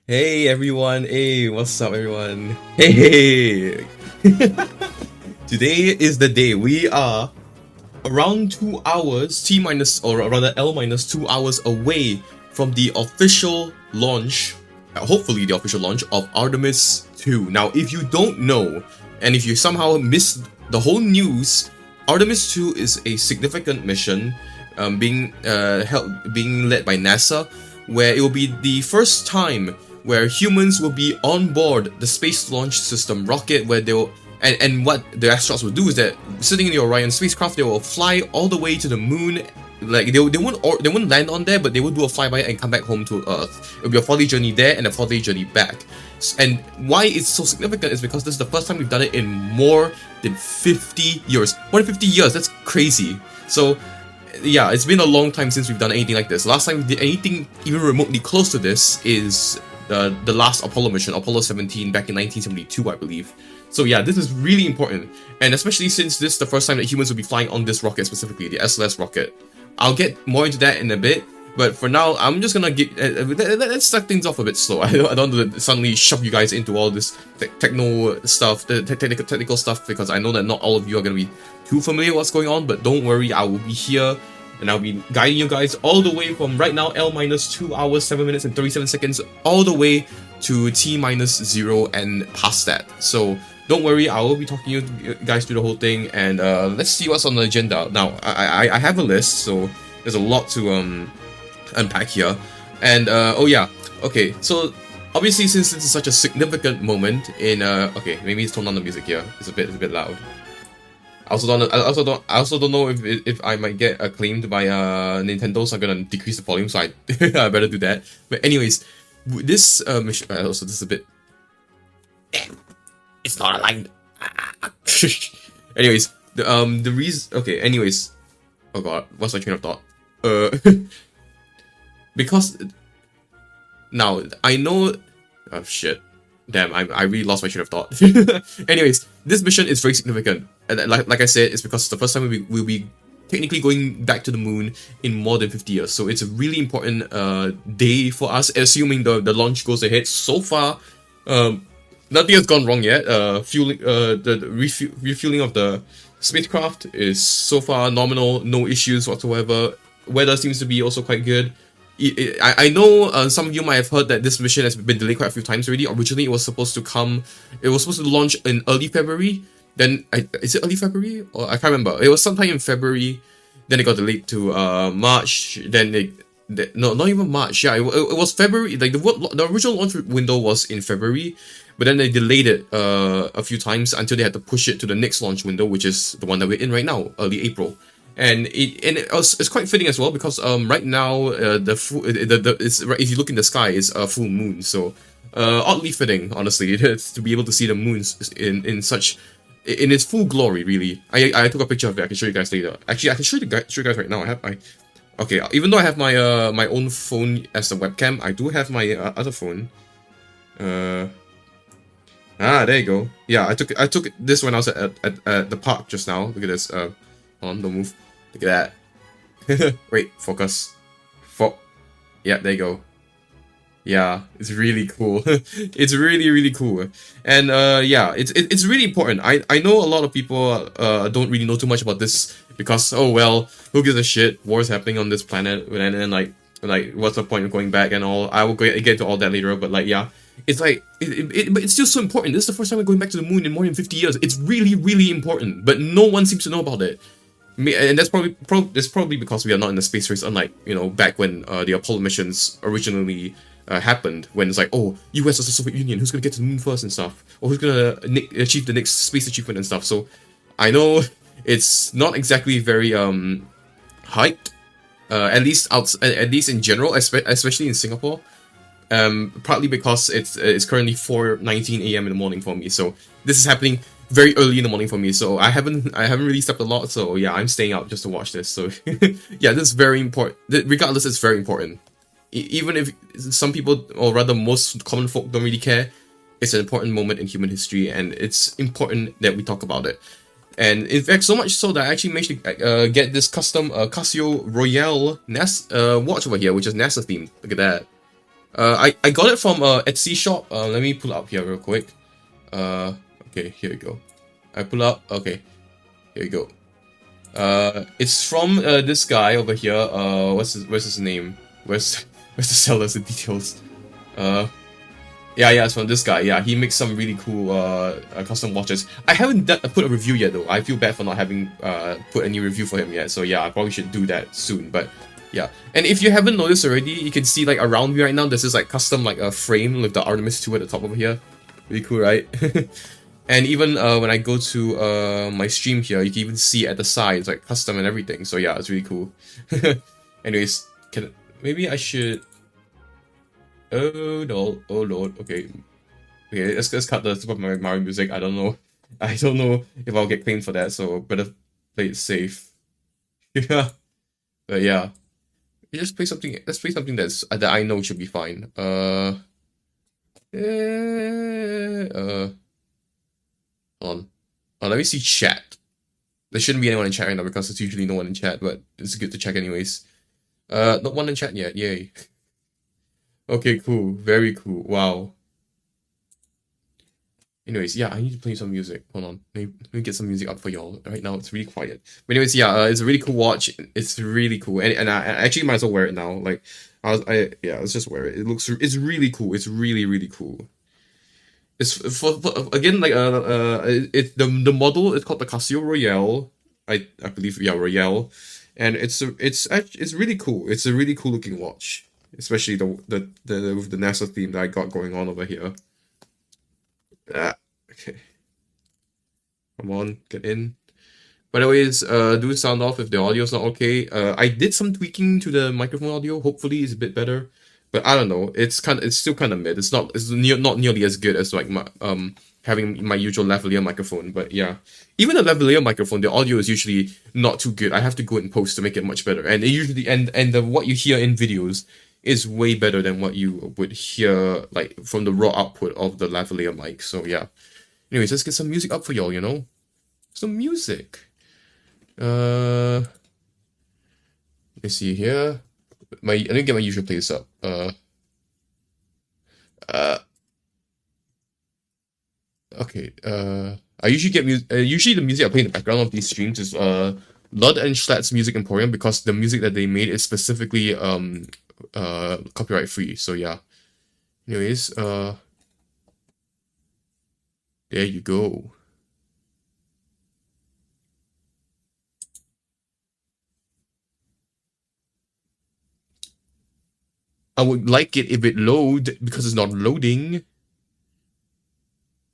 Hey everyone, hey, what's up everyone? Hey! Today is the day. We are around 2 hours, T minus, or rather L minus 2 hours away from the official launch, hopefully the official launch of Artemis 2. Now, if you don't know, and if you somehow missed the whole news, Artemis 2 is a significant mission being led by NASA, where it will be the first time where humans will be on board the Space Launch System rocket, where they'll and what the astronauts will do is that sitting in the Orion spacecraft, they will fly all the way to the moon. Like they won't land on there, but they will do a flyby and come back home to Earth. It'll be a 4-day journey there and a 4-day journey back. And why it's so significant is because this is the first time we've done it in more than 50 years. More than 50 years, that's crazy. So yeah, it's been a long time since we've done anything like this. Last time we did anything even remotely close to this is the last Apollo mission, Apollo 17, back in 1972, I believe. So yeah, this is really important, and especially since this is the first time that humans will be flying on this rocket specifically, the SLS rocket. I'll get more into that in a bit, but for now, I'm just gonna get let's start things off a bit slow. I don't want to suddenly shove you guys into all this techno stuff, the technical stuff, because I know that not all of you are gonna be too familiar with what's going on. But don't worry, I will be here, and I'll be guiding you guys all the way from right now L minus 2 hours 7 minutes and 37 seconds all the way to T minus 0 and past that. So don't worry, I will be talking you guys through the whole thing, and let's see what's on the agenda. Now, I have a list, so there's a lot to unpack here. And oh yeah, okay, so obviously since this is such a significant moment in okay, maybe it's tone down the music here. It's a bit loud. I also don't know if I might get acclaimed by Nintendo, so I'm gonna decrease the volume. So I I better do that. But anyways, this mission also this is a bit. It's not aligned. Anyways, the reason. Okay. Anyways, oh god, what's my train of thought? Because now I know. Oh shit. Damn, I really lost my train of thought. Anyways, this mission is very significant. And like I said, it's because it's the first time we'll be technically going back to the moon in more than 50 years. So it's a really important day for us, assuming the launch goes ahead. So far, nothing has gone wrong yet. The refueling of the spacecraft is so far nominal, no issues whatsoever. Weather seems to be also quite good. I know some of you might have heard that this mission has been delayed quite a few times already. Originally, it was supposed to launch in early February. Then, is it early February? Or I can't remember. It was sometime in February. Then it got delayed to March. Then no, not even March. Yeah, it was February. Like the original launch window was in February, but then they delayed it a few times until they had to push it to the next launch window, which is the one that we're in right now, early April. And it's quite fitting as well, because right now if you look in the sky, it's a full moon, so oddly fitting, honestly, to be able to see the moons in its full glory. Really, I took a picture of it. I can show you guys later. Actually, I can show you guys right now. Okay, even though I have my my own phone as a webcam, I do have my other phone. There you go. Yeah, I took this when I was at the park just now. Look at this. Hold on, don't move. Look at that. Wait, focus. Yeah, there you go. Yeah, it's really cool. It's really cool. And yeah, it's really important. I know a lot of people don't really know too much about this, because oh well, who gives a shit? War's happening on this planet, and then like what's the point of going back and all? I will get into all that later, but like yeah, it's like but it's still so important. This is the first time we're going back to the moon in more than 50 years. It's really important, but no one seems to know about it. And that's probably because we are not in the space race, unlike, you know, back when the Apollo missions originally happened, when it's like, oh, US versus Soviet Union, who's gonna get to the moon first and stuff, or who's gonna achieve the next space achievement and stuff. So I know it's not exactly very hyped, at least in general, especially in Singapore. Partly because it's currently 4:19 a.m. in the morning for me, so this is happening very early in the morning for me. So I haven't really slept a lot. So yeah, I'm staying out just to watch this. So yeah, this is very important. Regardless, it's very important. Even if some people, or rather most common folk, don't really care, it's an important moment in human history, and it's important that we talk about it. And in fact, so much so that I actually managed to get this custom Casio Royale watch over here, which is NASA themed. Look at that. I got it from Etsy shop. Let me pull up here real quick. Okay, here we go. I pull up. Okay, here we go. It's from this guy over here. Where's his name? Where's the sellers and details? Yeah, it's from this guy. Yeah, he makes some really cool custom watches. I haven't put a review yet though. I feel bad for not having put any review for him yet. So yeah, I probably should do that soon. But yeah, and if you haven't noticed already, you can see like around me right now, there's this like custom like a frame with the Artemis 2 at the top over here. Really cool, right? And even when I go to my stream here, you can even see at the sides like custom and everything. So yeah, it's really cool. Anyways, maybe I should. Oh no! Oh lord! Okay, let's cut the Super Mario music. I don't know if I'll get claimed for that. So better play it safe. Yeah, but yeah, just play something. Let's play something that I know should be fine. Hold on. Let me see chat. There shouldn't be anyone in chat right now because there's usually no one in chat, but it's good to check anyways. Not one in chat yet. Yay. Okay, cool. Very cool. Wow. Anyways, yeah, I need to play some music. Hold on. Let me get some music up for y'all. Right now, it's really quiet. But anyways, yeah, it's a really cool watch. It's really cool. And I actually might as well wear it now. Like, let's just wear it. It's really cool. It's really, really cool. It's for again, like, the model is called the Casio Royale. I believe, yeah, Royale. And it's really cool. It's a really cool looking watch. Especially with the NASA theme that I got going on over here. Okay. Come on, get in. But anyways, do sound off if the audio's not okay. I did some tweaking to the microphone audio. Hopefully it's a bit better. But I don't know. It's still kind of mid. It's not nearly as good as like my having my usual lavalier microphone. But yeah, even a lavalier microphone, the audio is usually not too good. I have to go in post to make it much better. And it usually what you hear in videos is way better than what you would hear like from the raw output of the lavalier mic. So yeah. Anyways, let's get some music up for y'all, you know? Some music. Let me see here. I didn't get my usual playlist up. Okay. I usually get music. Usually the music I play in the background of these streams is Lud and Schlatt's Music Emporium because the music that they made is specifically copyright free. So yeah. Anyways, there you go. I would like it if it load because it's not loading.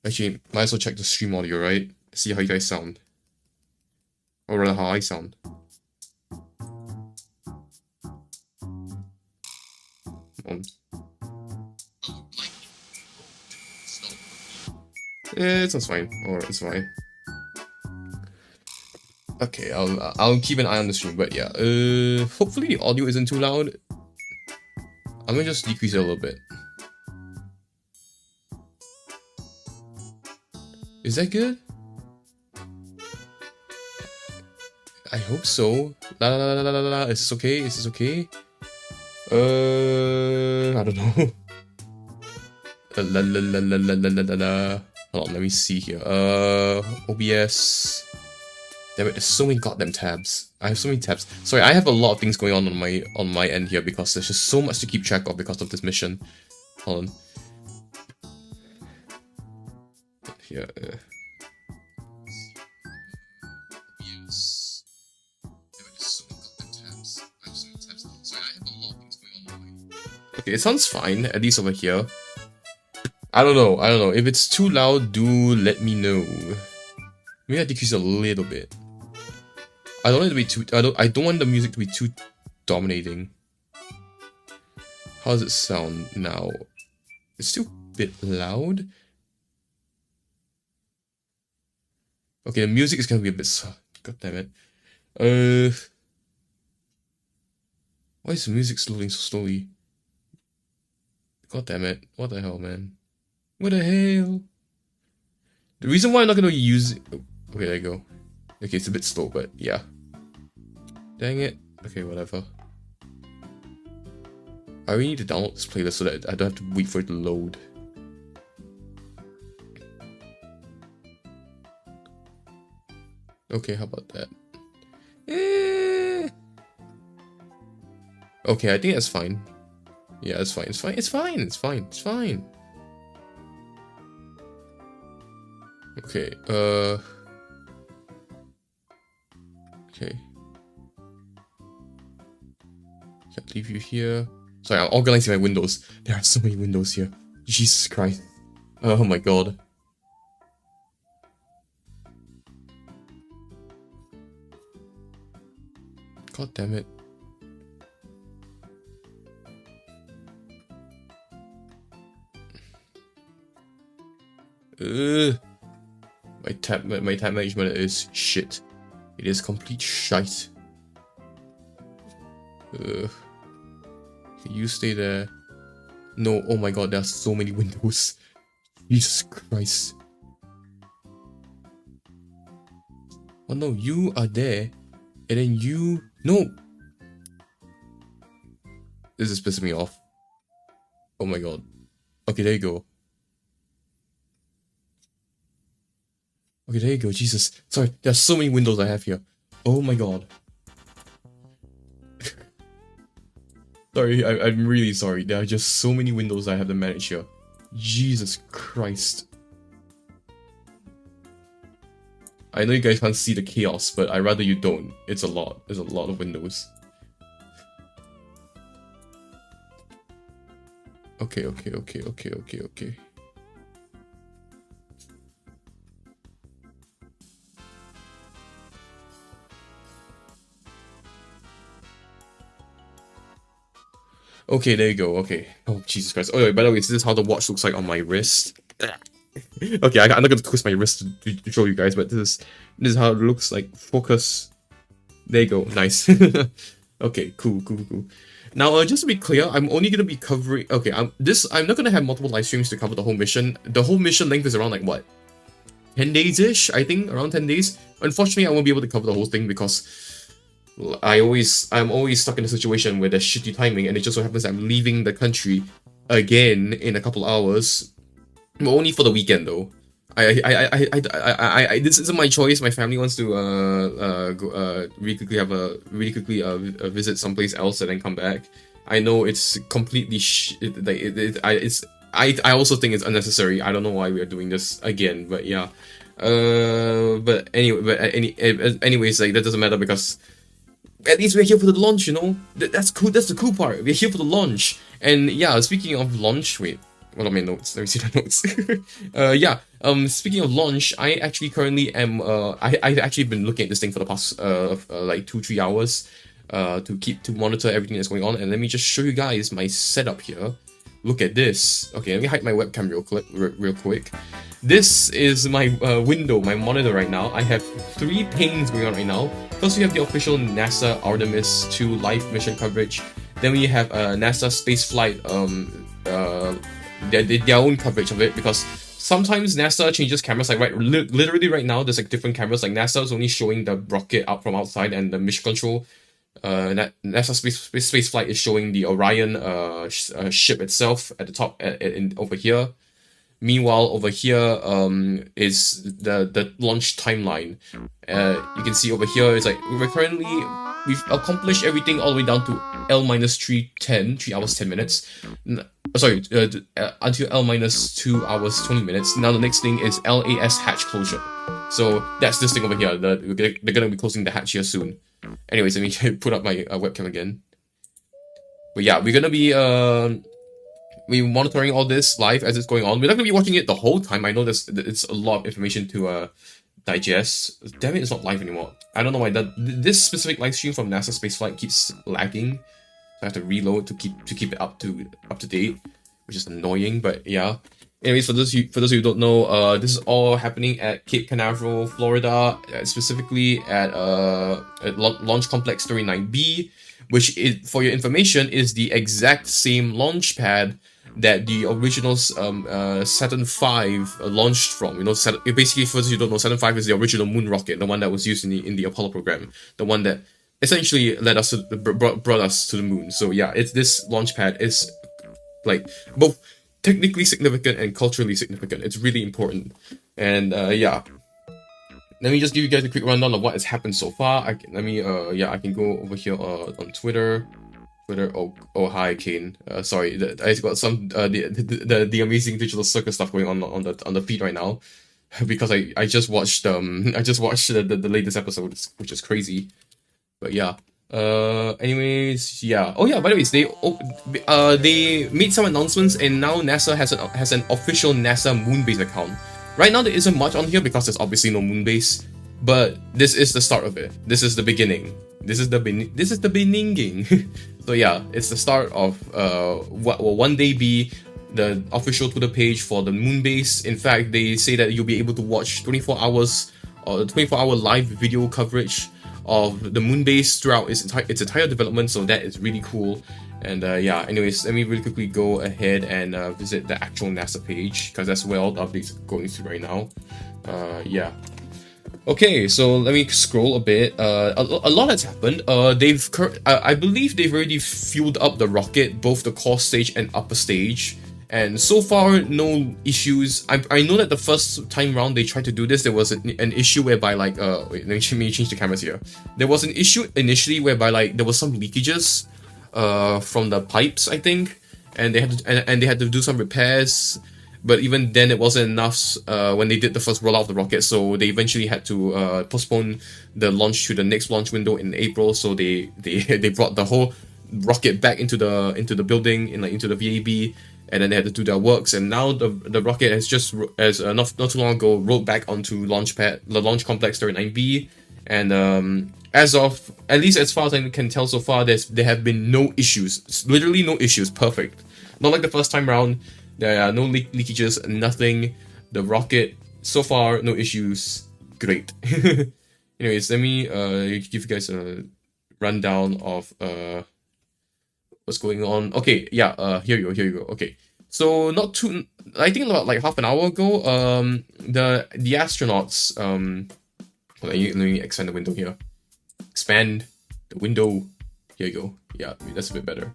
Actually, might as well check the stream audio, right? See how you guys sound. Or rather, how I sound. It sounds fine. Alright, it's fine. Okay, I'll keep an eye on the stream, but yeah. Hopefully the audio isn't too loud. I'm gonna just decrease it a little bit. Is that good? I hope so. La la la la la la. Is this okay? Is this okay? I don't know. La la la la la la la la. Hold on, let me see here. OBS. Damn it, there's so many goddamn tabs. I have so many tabs. Sorry, I have a lot of things going on my end here because there's just so much to keep track of because of this mission. Hold on. Here. Okay, it sounds fine, at least over here. I don't know. If it's too loud, do let me know. Maybe I decrease a little bit. I don't want it to be too. I don't want the music to be too dominating. How does it sound now? It's still a bit loud. Okay, the music is gonna be a bit. God damn it. Why is the music loading so slowly? God damn it! What the hell, man? What the hell? The reason why I'm not gonna use it. Okay, there you go. Okay, it's a bit slow, but yeah. Dang it. Okay, whatever. I really need to download this playlist so that I don't have to wait for it to load. Okay, how about that? Okay, I think that's fine. Yeah, it's fine. It's fine. It's fine. It's fine. It's fine. Okay. Okay. Can't leave you here. Sorry, I'm organizing my windows. There are so many windows here. Jesus Christ. Oh my god. God damn it. My tab management is shit. It is complete shite. Can you stay there? No, oh my god, there are so many windows. Jesus Christ. Oh no, you are there. And then you... No! This is pissing me off. Oh my god. Okay, there you go. Okay, there you go. Jesus. Sorry, there are so many windows I have here. Oh my god. Sorry, I'm really sorry. There are just so many windows I have to manage here. Jesus Christ. I know you guys can't see the chaos, but I'd rather you don't. It's a lot. There's a lot of windows. Okay. Okay, there you go. Okay. Oh, Jesus Christ. Oh, by the way, this is how the watch looks like on my wrist. Okay, I'm not gonna twist my wrist to show you guys, but this is how it looks like. Focus. There you go. Nice. Okay, cool. Now, just to be clear, I'm only gonna be covering. Okay, I'm not gonna have multiple live streams to cover the whole mission. The whole mission length is around like what, 10 days-ish? I think around 10 days. Unfortunately, I won't be able to cover the whole thing because I'm always stuck in a situation where there's shitty timing, and it just so happens I'm leaving the country again in a couple hours. But only for the weekend though. This isn't my choice. My family wants to really quickly visit someplace else and then come back. I know it's completely I also think it's unnecessary. I don't know why we are doing this again, but yeah. Anyways, like that doesn't matter because at least we're here for the launch, you know? That's cool. That's the cool part. We're here for the launch. And yeah, speaking of launch, wait. What are my notes? Let me see the notes. Speaking of launch, I actually currently am, I've actually been looking at this thing for the past, like 2-3 hours, to monitor everything that's going on. And let me just show you guys my setup here. Look at this. Okay, let me hide my webcam real quick. This is my window, my monitor right now. I have 3 panes going on right now. First, we have the official NASA Artemis 2 live mission coverage. Then we have NASA spaceflight, their own coverage of it, because sometimes NASA changes cameras. Like literally right now, there's like different cameras. Like NASA is only showing the rocket out from outside, and the mission control, NASA space flight is showing the Orion ship itself at the top over here. Meanwhile, over here is the launch timeline. You can see over here is like we've accomplished everything all the way down to L-3:10, 3 hours 10 minutes. Until L-2 hours 20 minutes. Now the next thing is LAS hatch closure. So that's this thing over here. They're gonna be closing the hatch here soon. Anyways, let me put up my webcam again. But yeah, we're gonna be we're monitoring all this live as it's going on. We're not gonna be watching it the whole time. I know it's a lot of information to digest. Damn it, it's not live anymore. I don't know why this specific live stream from NASA spaceflight keeps lagging. So I have to reload to keep it up to date, which is annoying. But yeah. Anyways, for those of you who don't know, this is all happening at Cape Canaveral, Florida, specifically at Launch Complex 39B, which is, for your information, is the exact same launch pad that the original Saturn V launched from. You know, basically, for those who don't know, Saturn V is the original moon rocket, the one that was used in the Apollo program, the one that essentially led us to brought us to the moon. So yeah, it's this launch pad is like both technically significant and culturally significant. It's really important. And yeah, let me just give you guys a quick rundown of what has happened so far. I can go over here on Twitter. Oh hi Kane. Sorry, I got some the amazing digital circus stuff going on the feed right now, because I just watched the latest episode, which is crazy. But yeah. Anyways, yeah. Oh yeah. By the way, they made some announcements, and now NASA has an official NASA Moonbase account. Right now there isn't much on here because there's obviously no Moonbase, but this is the start of it. This is the beginning. This is the beginning. So yeah, it's the start of what will one day be the official Twitter page for the Moonbase. In fact, they say that you'll be able to watch 24 hours or 24-hour live video coverage of the Moonbase throughout its entire development, so that is really cool. And yeah, anyways, let me really quickly go ahead and visit the actual NASA page, because that's where all the updates are going through right now. Yeah. Okay, so let me scroll a bit. A lot has happened. I believe they've already fueled up the rocket, both the core stage and upper stage. And so far, no issues. I know that the first time round they tried to do this, there was an issue whereby like wait, let me change the cameras here. There was an issue initially whereby like there was some leakages from the pipes, I think, and they had to do some repairs. But even then, it wasn't enough when they did the first rollout of the rocket, so they eventually had to postpone the launch to the next launch window in April. So they brought the whole rocket back into the building into the VAB, and then they had to do their works. And now the rocket has just not too long ago rolled back onto the launch complex 39B. And as of, at least as far as I can tell so far, there have been no issues. Literally no issues. Perfect. Not like the first time round. There are no leakages, nothing. The rocket, so far, no issues. Great. Anyways, let me give you guys a rundown of what's going on. Okay, yeah, here you go. Okay. So I think about like half an hour ago, the astronauts, let me expand the window here. Expand the window. Here you go. Yeah, that's a bit better.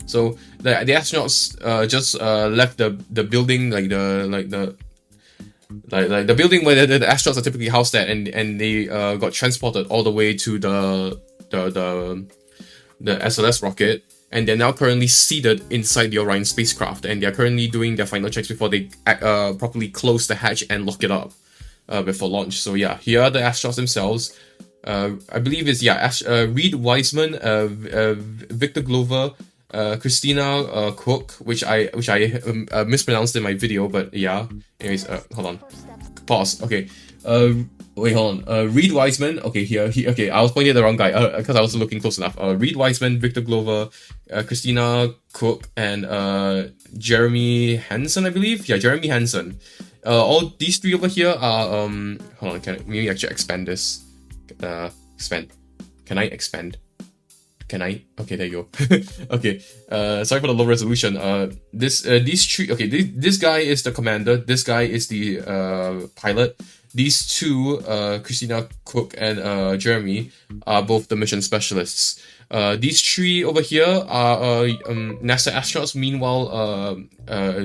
So the astronauts just left the building, like the building where the astronauts are typically housed at, and they got transported all the way to the SLS rocket, and they're now currently seated inside the Orion spacecraft, and they're currently doing their final checks before they properly close the hatch and lock it up before launch. So yeah, here are the astronauts themselves. I believe it's Reed Wiseman, Victor Glover, Christina Cook, which I mispronounced in my video, but yeah. Anyways, hold on, pause. Okay, wait, hold on. Reed Wiseman. Okay, okay, I was pointing at the wrong guy because I wasn't looking close enough. Reed Wiseman, Victor Glover, Christina Cook, and Jeremy Hansen, I believe. Yeah, Jeremy Hansen. All these three over here are hold on. Maybe actually expand this. Expand. Can I expand? Can I? Okay, there you go. Okay. Sorry for the low resolution. These three. Okay, this guy is the commander. This guy is the pilot. These two, Christina Cook and Jeremy, are both the mission specialists. These three over here are NASA astronauts. Meanwhile,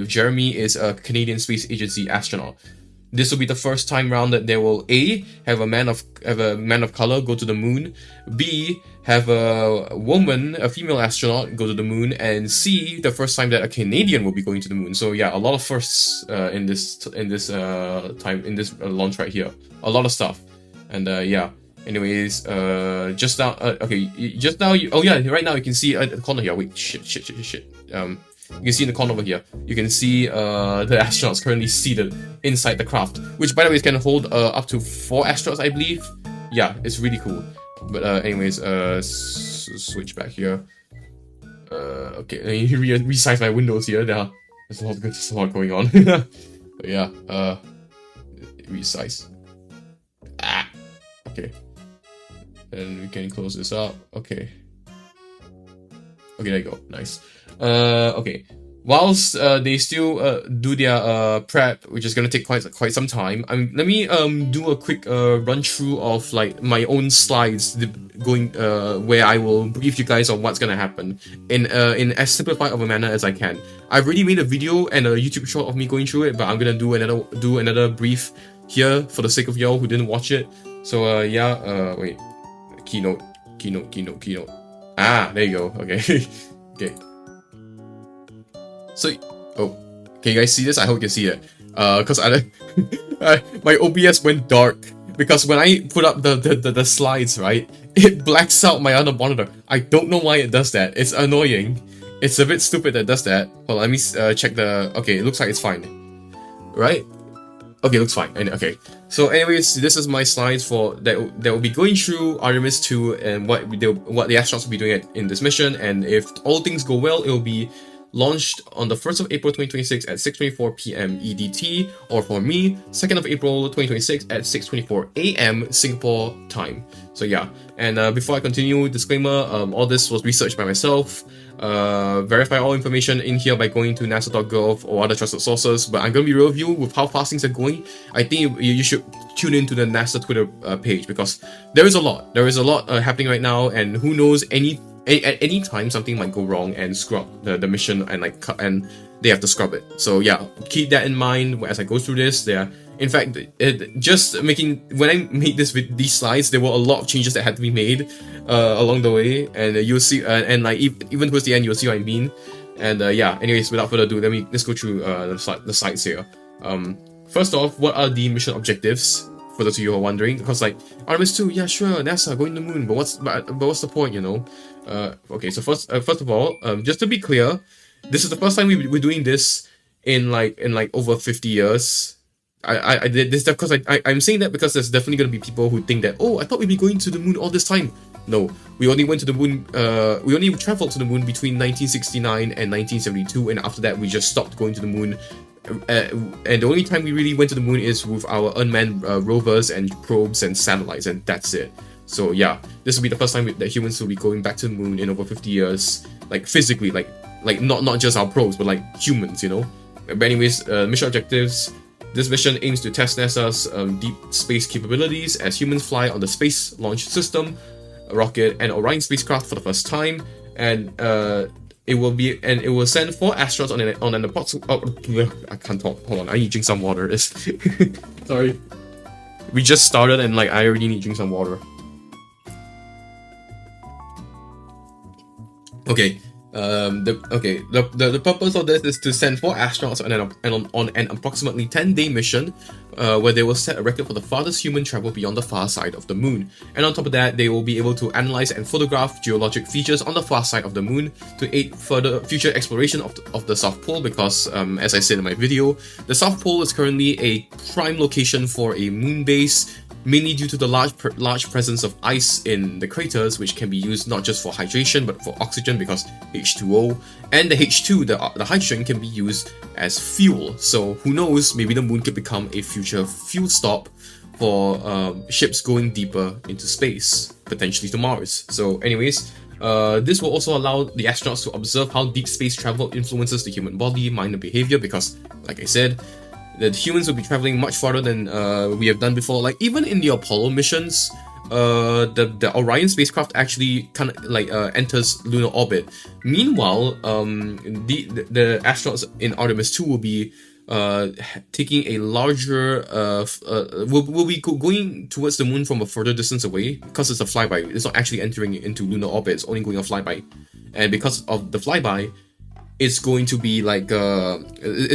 Jeremy is a Canadian Space Agency astronaut. This will be the first time round that they will A, have a man of color go to the moon, B, have a female astronaut go to the moon, and C, the first time that a Canadian will be going to the moon. So yeah, a lot of firsts in this launch right here. A lot of stuff. And yeah. Anyways, just now right now you can see at the corner here. Wait, shit. You can see in the corner over here, you can see the astronauts currently seated inside the craft, which by the way can hold up to 4 astronauts, I believe. Yeah, it's really cool. But anyways, switch back here. Okay, let me resize my windows here. Now there's a lot going on. But yeah, resize. Okay, and we can close this up. Okay, there you go. Nice. Okay, whilst they still do their prep, which is gonna take quite some time, let me do a quick run through of like my own slides going where I will brief you guys on what's gonna happen in as simplified of a manner as I can. I've already made a video and a YouTube short of me going through it, but I'm gonna do another brief here for the sake of y'all who didn't watch it. So yeah, wait, keynote. Ah, there you go. Okay. Okay. So, oh, can you guys see this? I hope you can see it. Cause my OBS went dark because when I put up the slides, right, it blacks out my other monitor. I don't know why it does that. It's annoying. It's a bit stupid that it does that. Well, let me check the. Okay, it looks like it's fine, right? Okay, looks fine. And okay, so anyways, this is my slides for that will be going through Artemis 2 and what the astronauts will be doing in this mission. And if all things go well, it will be launched on the 1st of April 2026 at 6:24 p.m. EDT, or for me, 2nd of April 2026 at 6:24 a.m. Singapore time. So yeah, and before I continue, disclaimer: all this was researched by myself. Verify all information in here by going to nasa.gov or other trusted sources. But I'm gonna be real with you with how fast things are going. I think you should tune into the NASA Twitter page because there is a lot. There is a lot happening right now, and who knows at any time something might go wrong and scrub the mission and they have to scrub it. So yeah, keep that in mind as I go through this. In fact, when I made these slides, there were a lot of changes that had to be made along the way, and you'll see and like even towards the end you'll see what I mean. And yeah, anyways, without further ado, let's go through the slides here. First off, what are the mission objectives? For those of you who are wondering, because like Artemis 2, yeah, sure, NASA going to the moon, but what's the point, you know? Okay, so first of all, just to be clear, this is the first time we're doing this in over 50 years. I did this because I'm saying that because there's definitely gonna be people who think that, oh, I thought we'd be going to the moon all this time. No, we only went to the moon. We only traveled to the moon between 1969 and 1972, and after that we just stopped going to the moon. And the only time we really went to the moon is with our unmanned rovers and probes and satellites, and that's it. So yeah, this will be the first time that humans will be going back to the moon in over 50 years, like physically, like not just our probes, but like humans, you know. But anyways, mission objectives. This mission aims to test NASA's deep space capabilities as humans fly on the Space Launch System, rocket, and Orion spacecraft for the first time, and it will send 4 astronauts on an approximate. Oh, I can't talk. Hold on, I need to drink some water. Sorry, we just started and like I already need to drink some water. Okay. The purpose of this is to send 4 astronauts on an approximately 10-day mission, where they will set a record for the farthest human travel beyond the far side of the moon. And on top of that, they will be able to analyze and photograph geologic features on the far side of the moon to aid further future exploration of the South Pole. Because, as I said in my video, the South Pole is currently a prime location for a moon base, mainly due to the large presence of ice in the craters, which can be used not just for hydration but for oxygen because H2O, and the H2, the hydrogen, can be used as fuel. So who knows, maybe the moon could become a future fuel stop for ships going deeper into space, potentially to Mars. So anyways, this will also allow the astronauts to observe how deep space travel influences the human body, mind, and behavior because, like I said, the humans will be traveling much farther than we have done before. Like even in the Apollo missions, the Orion spacecraft actually kind of like enters lunar orbit. Meanwhile, the astronauts in Artemis 2 will be taking a larger will be going towards the moon from a further distance away because it's a flyby. It's not actually entering into lunar orbit. It's only going a flyby, and because of the flyby, it's going to be like it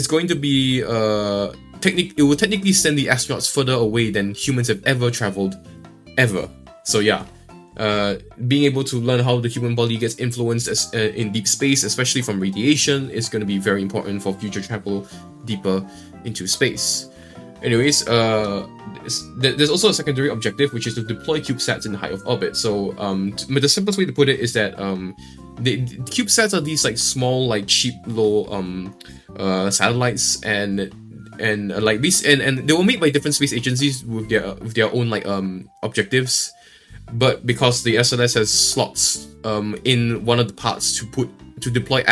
will technically send the astronauts further away than humans have ever traveled, ever. So yeah, being able to learn how the human body gets influenced in deep space, especially from radiation, is going to be very important for future travel deeper into space. Anyways, there's also a secondary objective, which is to deploy CubeSats in the height of orbit. So the simplest way to put it is that the CubeSats are these like small, like cheap, low satellites, and like these, and they were made by different space agencies with their own like objectives. But because the SLS has slots in one of the parts to put deploy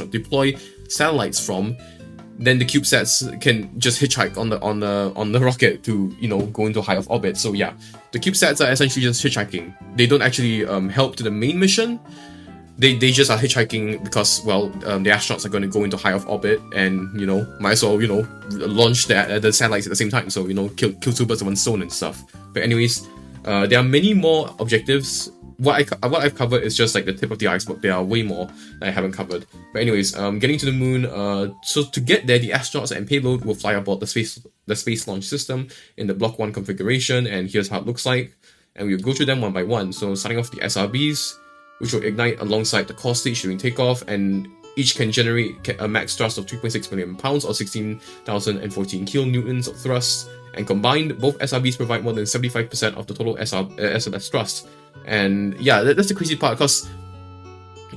deploy satellites from, then the CubeSats can just hitchhike on the rocket to, you know, go into high of orbit. So yeah, the CubeSats are essentially just hitchhiking. They don't actually help to the main mission. They just are hitchhiking because, well, the astronauts are going to go into high of orbit, and, you know, might as well, you know, launch the satellites at the same time. So, you know, kill two birds with one stone and stuff. But anyways, there are many more objectives. What I've covered is just like the tip of the iceberg. There are way more that I haven't covered. But anyways, getting to the moon. So to get there, the astronauts and payload will fly aboard the space launch system in the Block 1 configuration, and here's how it looks like. And we'll go through them one by one. So starting off the SRBs, which will ignite alongside the core stage during takeoff, and each can generate a max thrust of 3.6 million pounds or 16,014 kilonewtons of thrust. And combined, both SRBs provide more than 75% of the total SLS thrust. And yeah, that's the crazy part, because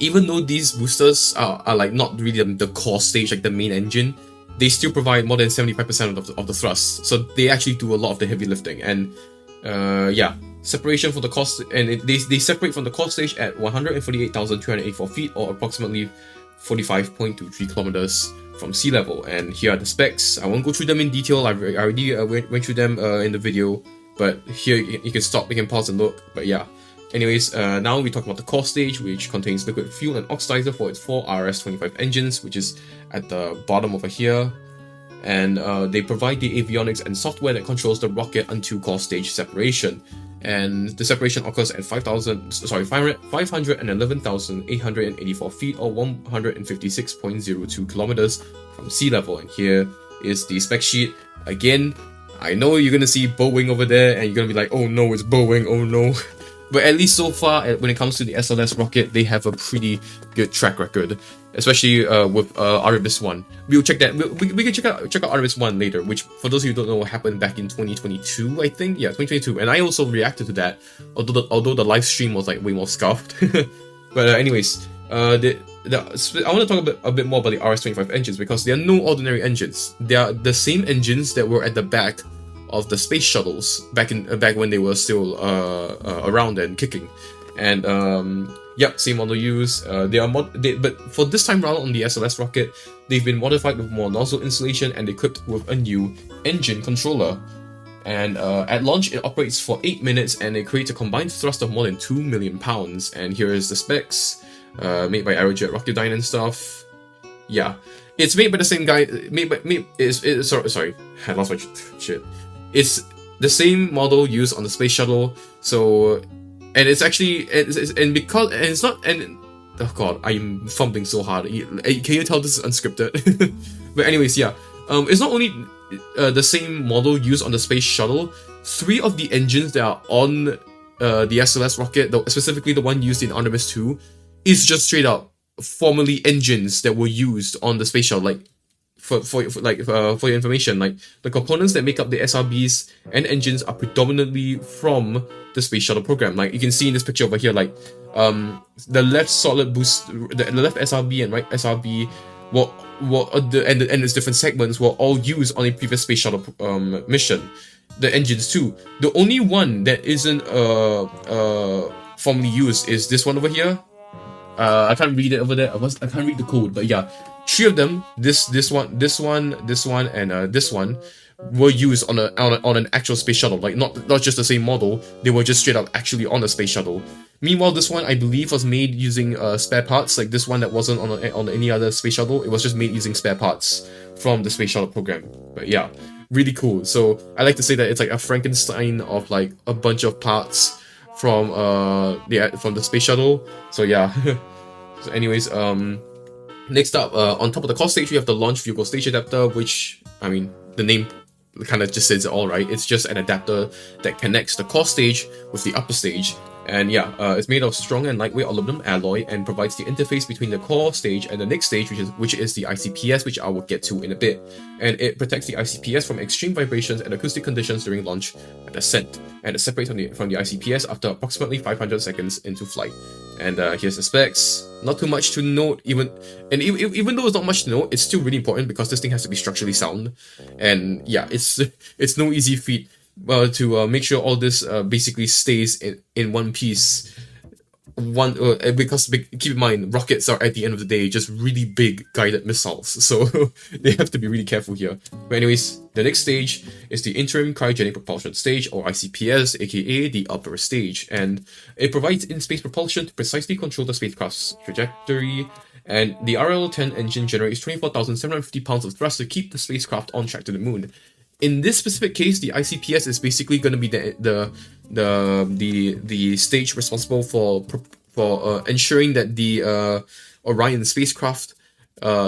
even though these boosters are like not really the core stage, like the main engine, they still provide more than 75% of the thrust. So they actually do a lot of the heavy lifting. And yeah, separation for the core, and they separate from the core stage at 148,284 feet, or approximately 45.23 kilometers from sea level. And here are the specs. I won't go through them in detail. I already went through them in the video, but here you can stop, you can pause and look. But yeah, anyways, now we talk about the core stage, which contains liquid fuel and oxidizer for its 4 RS-25 engines, which is at the bottom over here. And they provide the avionics and software that controls the rocket until core stage separation. And the separation occurs at 511,884 feet, or 156.02 kilometers from sea level. And here is the spec sheet. Again, I know you're gonna see Boeing over there, and you're gonna be like, oh no, it's Boeing, oh no. But at least so far, when it comes to the SLS rocket, they have a pretty good track record, especially with Artemis 1. We'll check that. We can check out Artemis 1 later, which, for those of you who don't know, what happened back in 2022, I think. Yeah, 2022. And I also reacted to that, although the live stream was like way more scuffed. But anyways, I want to talk a bit more about the RS-25 engines, because they are no ordinary engines. They are the same engines that were at the back of the space shuttles back when they were still around and kicking. And yep, same model use. But for this time around on the SLS rocket, they've been modified with more nozzle insulation and equipped with a new engine controller. And at launch, it operates for 8 minutes, and it creates a combined thrust of more than 2 million pounds. And here is the specs, made by Aerojet Rocketdyne and stuff. Yeah, it's made by the same guy. Sorry, I lost my shit. It's the same model used on the space shuttle. So, and it's actually, oh god, I'm fumbling so hard. Can you tell this is unscripted? But anyways, yeah, it's not only the same model used on the space shuttle. 3 of the engines that are on the SLS rocket, specifically the one used in Artemis 2, is just straight up formerly engines that were used on the space shuttle. Like, for your information, like, the components that make up the SRBs and engines are predominantly from the space shuttle program. Like, you can see in this picture over here, like, the left solid boost, the left SRB and right SRB, and its different segments were all used on a previous space shuttle mission. The engines too. The only one that isn't formally used is this one over here. I can't read it over there. I can't read the code, but yeah, 3 of them, this one, and this one, were used on an actual space shuttle. Like, not just the same model. They were just straight up actually on a space shuttle. Meanwhile, this one, I believe, was made using spare parts. Like, this one that wasn't on any other space shuttle, it was just made using spare parts from the space shuttle program. But yeah, really cool. So I like to say that it's like a Frankenstein of like a bunch of parts from the space shuttle. So yeah. So anyways, next up, on top of the core stage, we have the launch vehicle stage adapter, which, I mean, the name kind of just says it all, right? It's just an adapter that connects the core stage with the upper stage. And yeah, it's made of strong and lightweight aluminum alloy and provides the interface between the core stage and the next stage, which is the ICPS, which I will get to in a bit. And it protects the ICPS from extreme vibrations and acoustic conditions during launch and ascent. And it separates from the ICPS after approximately 500 seconds into flight. And here's the specs. Not too much to note, even though it's not much to note, it's still really important because this thing has to be structurally sound. And yeah, it's no easy feat to make sure all this basically stays in one piece. because keep in mind, rockets are at the end of the day just really big guided missiles, so they have to be really careful here. But anyways, the next stage is the interim cryogenic propulsion stage, or ICPS, aka the upper stage, and it provides in-space propulsion to precisely control the spacecraft's trajectory. And the RL-10 engine generates 24,750 pounds of thrust to keep the spacecraft on track to the moon. In this specific case, the ICPS is basically going to be the stage responsible for ensuring that the Orion spacecraft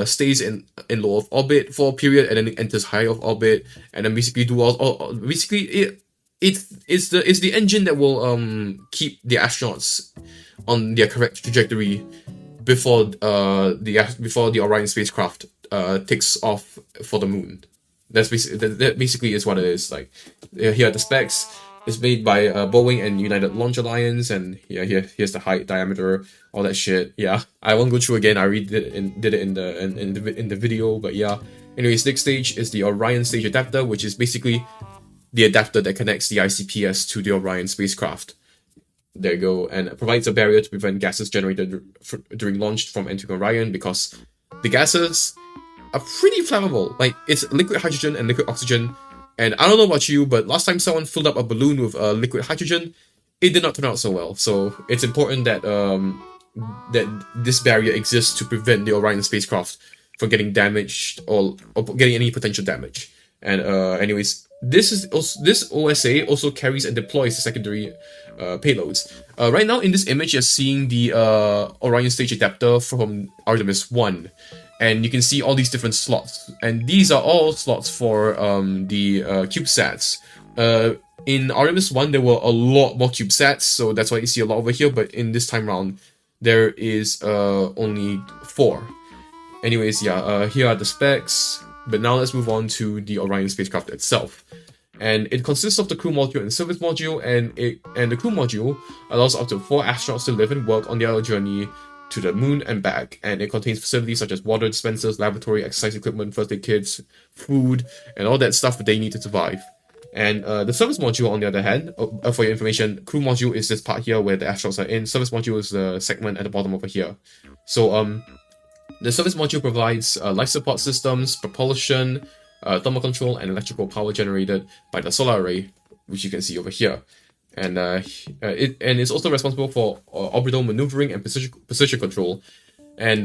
stays in low of orbit for a period, and then it enters high of orbit, and then basically do all basically it's the engine that will keep the astronauts on their correct trajectory before the Orion spacecraft takes off for the moon. That basically is what it is. Like, here are the specs. It's made by Boeing and United Launch Alliance, and yeah, here's the height, diameter, all that shit. Yeah, I won't go through again. I did it in the video, but yeah. Anyways, next stage is the Orion stage adapter, which is basically the adapter that connects the ICPS to the Orion spacecraft. There you go, and it provides a barrier to prevent gases generated during launch from entering Orion, because the gases are pretty flammable. Like, it's liquid hydrogen and liquid oxygen, and I don't know about you, but last time someone filled up a balloon with liquid hydrogen, it did not turn out so well. So it's important that that this barrier exists to prevent the Orion spacecraft from getting damaged or getting any potential damage. And anyways, this OSA also carries and deploys the secondary payloads. Right now in this image, you're seeing the Orion stage adapter from Artemis 1. And you can see all these different slots. And these are all slots for the CubeSats. In Artemis 1, there were a lot more CubeSats, so that's why you see a lot over here. But in this time round, there is only 4. Anyways, yeah, here are the specs. But now let's move on to the Orion spacecraft itself. And it consists of the crew module and service module, and the crew module allows up to 4 astronauts to live and work on their journey to the moon and back, and it contains facilities such as water dispensers, laboratory, exercise equipment, first aid kits, food, and all that stuff that they need to survive. And the service module, on the other hand, for your information, crew module is this part here where the astronauts are in. Service module is the segment at the bottom over here. So the service module provides life support systems, propulsion, thermal control, and electrical power generated by the solar array, which you can see over here. And it's also responsible for orbital maneuvering and position control. And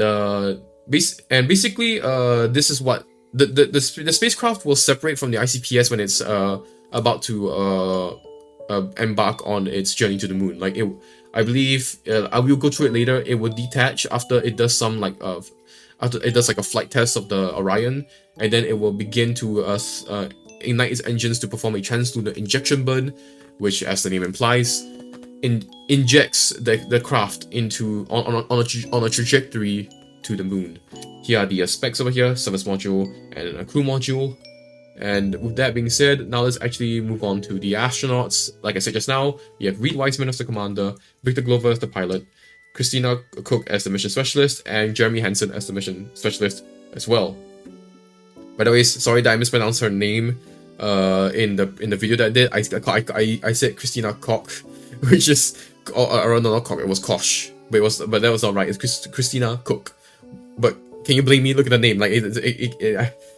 basically, this is what the spacecraft will separate from the ICPS when it's about to embark on its journey to the moon. Like, I believe I will go through it later. It will detach after it does some after it does like a flight test of the Orion, and then it will begin to ignite its engines to perform a translunar injection burn, which, as the name implies, injects the craft into on a trajectory to the moon. Here are the specs over here: service module and a crew module. And with that being said, now let's actually move on to the astronauts. Like I said just now, you have ReeveYT as the commander, Victor Glover as the pilot, Christina Cook as the mission specialist, and Jeremy Hansen as the mission specialist as well. By the way, sorry that I mispronounced her name in the video that I did. I said Christina Koch, which is no, not Koch, it was Koch, but that was alright. It's Christina Cook. But can you blame me? Look at the name. Like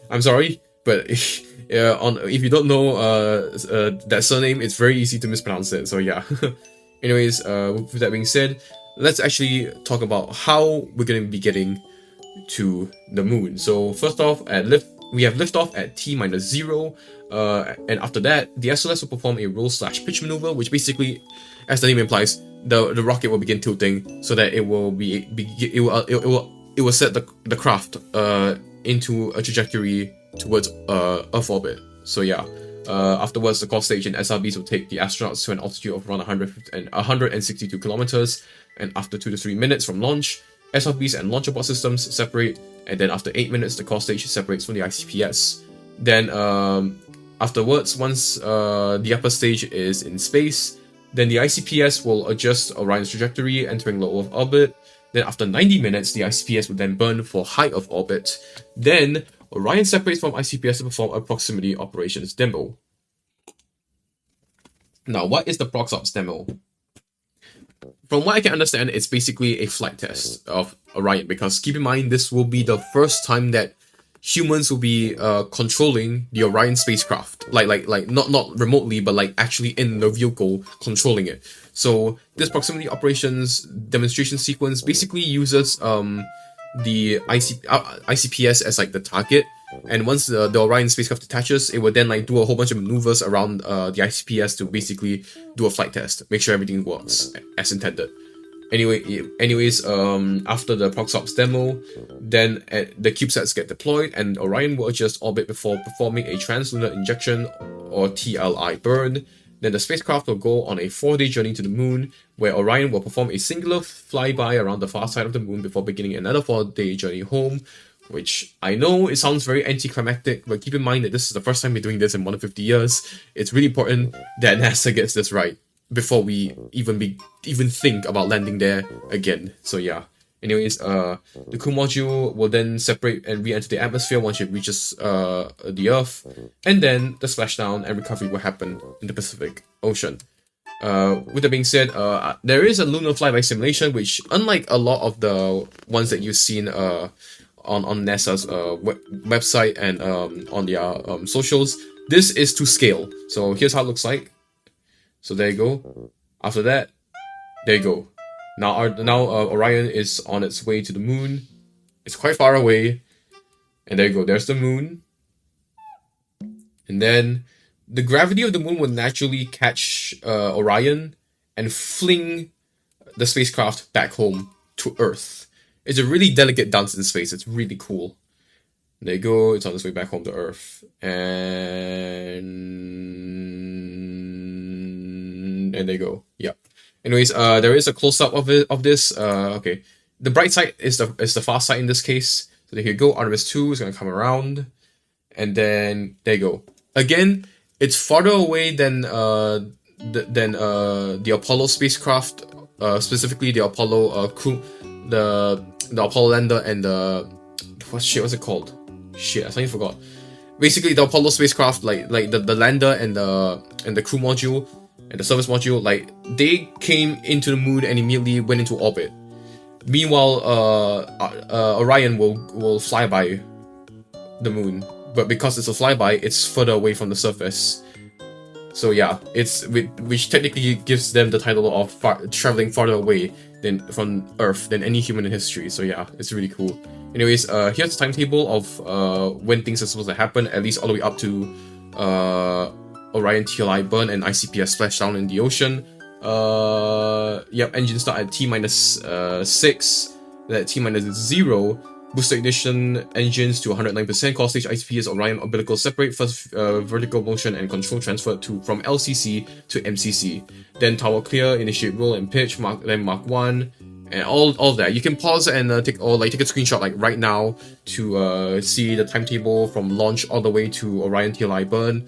I'm sorry, but if you don't know that surname, it's very easy to mispronounce it. So yeah. Anyways, with that being said, let's actually talk about how we're going to be getting to the moon. So first off, we have liftoff at T-0, and after that, the SLS will perform a roll/pitch maneuver, which basically, as the name implies, the rocket will begin tilting so that it will set the craft into a trajectory towards Earth orbit. So yeah. Afterwards, the core stage and SRBs will take the astronauts to an altitude of around 162 kilometers, and after 2 to 3 minutes from launch, SRBs and launch abort systems separate, and then after 8 minutes, the core stage separates from the ICPS. Then afterwards, once the upper stage is in space, then the ICPS will adjust Orion's trajectory, entering low Earth orbit. Then after 90 minutes, the ICPS will then burn for high Earth orbit. Then Orion separates from ICPS to perform a proximity operations demo. Now, what is the prox ops demo? from what I can understand, it's basically a flight test of Orion, because keep in mind, this will be the first time that humans will be controlling the Orion spacecraft, like not remotely, but like actually in the vehicle controlling it. So this proximity operations demonstration sequence basically uses the ICPS as like the target, and once the Orion spacecraft detaches, it would then like do a whole bunch of maneuvers around the ICPS to basically do a flight test, make sure everything works as intended. Anyways, after the ProxOps demo, then the CubeSats get deployed, and Orion will adjust orbit before performing a translunar injection or TLI burn. Then the spacecraft will go on a 4-day journey to the moon, where Orion will perform a singular flyby around the far side of the moon before beginning another 4-day journey home, which I know it sounds very anticlimactic, but keep in mind that this is the first time we're doing this in more than 50 years. It's really important that NASA gets this right before we even think about landing there again. So yeah. Anyways, the crew module will then separate and re-enter the atmosphere once it reaches the Earth, and then the splashdown and recovery will happen in the Pacific Ocean. With that being said, there is a lunar flyby simulation, which, unlike a lot of the ones that you've seen on NASA's website and on their socials, this is to scale. So here's how it looks like. So there you go. After that, there you go. Now Orion is on its way to the moon. It's quite far away. And there you go. There's the moon. And then the gravity of the moon will naturally catch Orion and fling the spacecraft back home to Earth. It's a really delicate dance in space. It's really cool. There you go. It's on its way back home to Earth. And there you go. Yep. Anyways, there is a close-up of this. Okay, the bright side is the far side in this case. So there you go. Artemis 2 is gonna come around, and then there you go. Again, it's farther away than the Apollo spacecraft, specifically the Apollo crew, the Apollo lander and the what's it called? Shit, I suddenly forgot. Basically, the Apollo spacecraft, like the lander and the crew module and the service module, like they came into the moon and immediately went into orbit. Meanwhile, Orion will fly by the moon, but because it's a flyby, it's further away from the surface. So yeah, which technically gives them the title of traveling farther away from Earth than any human in history. So yeah, it's really cool. Anyways, here's the timetable of when things are supposed to happen, at least all the way up to Orion TLI burn and ICPS splashdown in the ocean. Yep, engines start at T-6, then at T-0. Booster ignition engines to 109%. Core stage ICPS Orion umbilical separate. First vertical motion and control transfer from LCC to MCC. Then tower clear, initiate roll and pitch, then Mark 1. And all of that. You can pause and take a screenshot like right now to see the timetable from launch all the way to Orion TLI burn.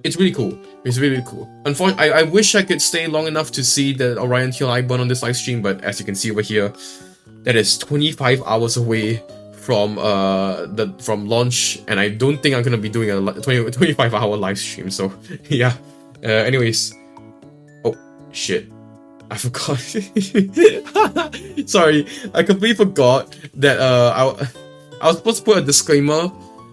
It's really cool. It's really cool. Unfortunately, I wish I could stay long enough to see the Orion TLI burn on this live stream, but as you can see over here, that is 25 hours away from launch, and I don't think I'm gonna be doing a 25-hour live stream. So yeah. Anyways, oh shit. I forgot. Sorry, I completely forgot that I was supposed to put a disclaimer.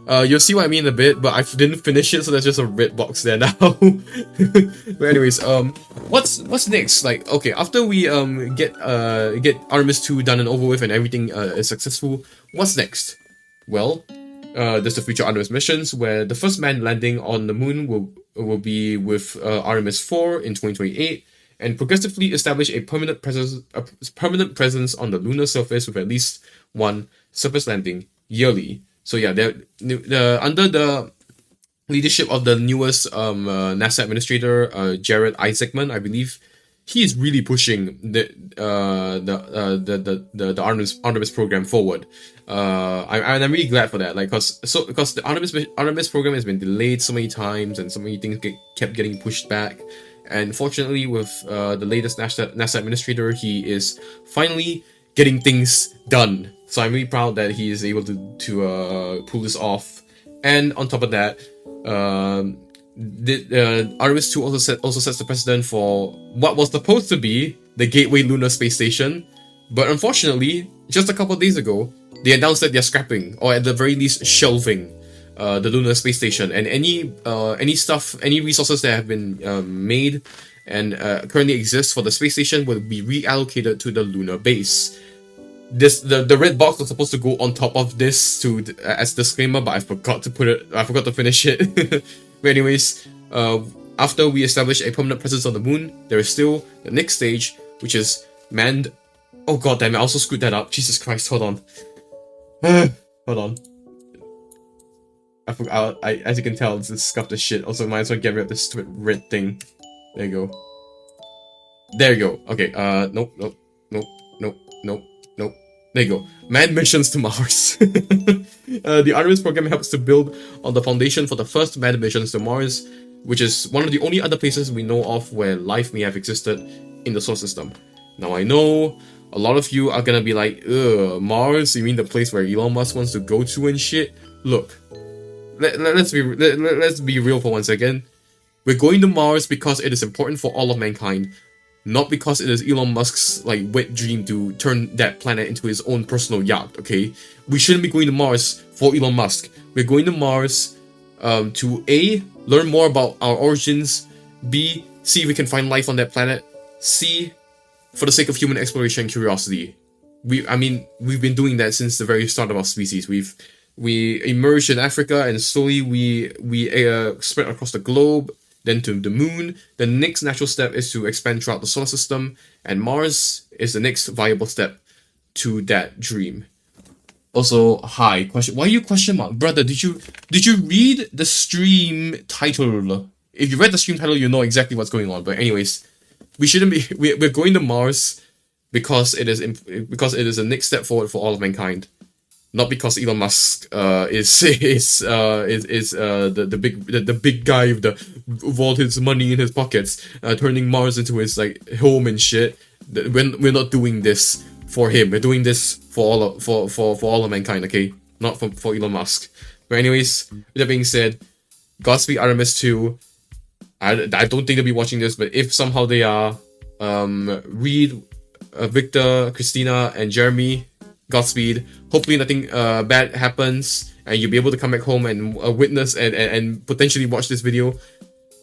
You'll see what I mean in a bit, but I didn't finish it, so there's just a red box there now. But anyways, what's next? Like, okay, after we get Artemis 2 done and over with and everything is successful, what's next? Well, there's the future Artemis missions, where the first man landing on the moon will be with Artemis 4 in 2028. And progressively establish a permanent presence on the lunar surface with at least one surface landing yearly. So yeah, under the leadership of the newest NASA administrator, Jared Isaacman, I believe, he is really pushing the Artemis program forward. I'm really glad for that. Like, because the Artemis program has been delayed so many times and so many things kept getting pushed back. And fortunately, with the latest NASA administrator, he is finally getting things done. So I'm really proud that he is able to pull this off. And on top of that, Artemis 2 also sets the precedent for what was supposed to be the Gateway Lunar Space Station, but unfortunately, just a couple of days ago, they announced that they're scrapping, or at the very least shelving, the Lunar Space Station, and any resources that have been made and currently exist for the space station will be reallocated to the lunar base. The red box was supposed to go on top of this as disclaimer, but I forgot to finish it. But anyways, after we establish a permanent presence on the moon, there is still the next stage, which is manned. Oh god damn it! I also screwed that up. Jesus Christ! Hold on. Hold on. I forgot. As you can tell, this is scuffed as shit. Also, might as well get rid of this stupid red thing. There you go. There you go. Okay. Nope. There you go. Manned missions to Mars. The Artemis program helps to build on the foundation for the first manned missions to Mars, which is one of the only other places we know of where life may have existed in the solar system. Now I know a lot of you are gonna be like, ugh, Mars? You mean the place where Elon Musk wants to go to and shit? Look, let's be real for one second. We're going to Mars because it is important for all of mankind, not because it is Elon Musk's wet dream to turn that planet into his own personal yacht. Okay, we shouldn't be going to Mars for Elon Musk. We're going to Mars to A, learn more about our origins, B, see if we can find life on that planet, C, for the sake of human exploration and curiosity. We've been doing that since the very start of our species. We emerged in Africa and slowly we spread across the globe, then to the moon. The next natural step is to expand throughout the solar system, and Mars is the next viable step to that dream. Also, hi, question. Why you question mark, brother? Did you read the stream title? If you read the stream title, you know exactly what's going on. But anyways, we shouldn't be. We're going to Mars because it is the next step forward for all of mankind. Not because Elon Musk is the big guy with all his money in his pockets, turning Mars into his home and shit. We're not doing this for him. We're doing this for all of mankind. Okay, not for Elon Musk. But anyways, with that being said, Godspeed Artemis 2. I don't think they'll be watching this, but if somehow they are, Reed, Victor, Christina, and Jeremy, Godspeed. Hopefully nothing bad happens and you'll be able to come back home and witness and potentially watch this video,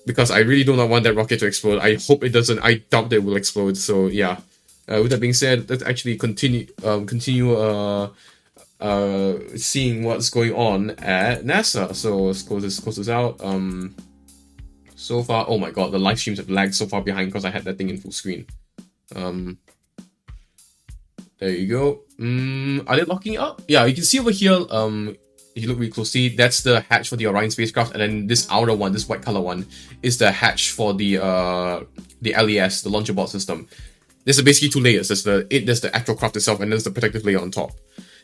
because I really do not want that rocket to explode. I hope it doesn't. I doubt it will explode. So yeah. With that being said, let's actually continue seeing what's going on at NASA. So let's close this out. So far, oh my god, the live streams have lagged so far behind because I had that thing in full screen. There you go. Are they locking up? Yeah, you can see over here, if you look really closely, that's the hatch for the Orion spacecraft, and then this outer one, this white color one, is the hatch for the LES, the launch abort system. There's basically two layers. There's the actual craft itself, and there's the protective layer on top.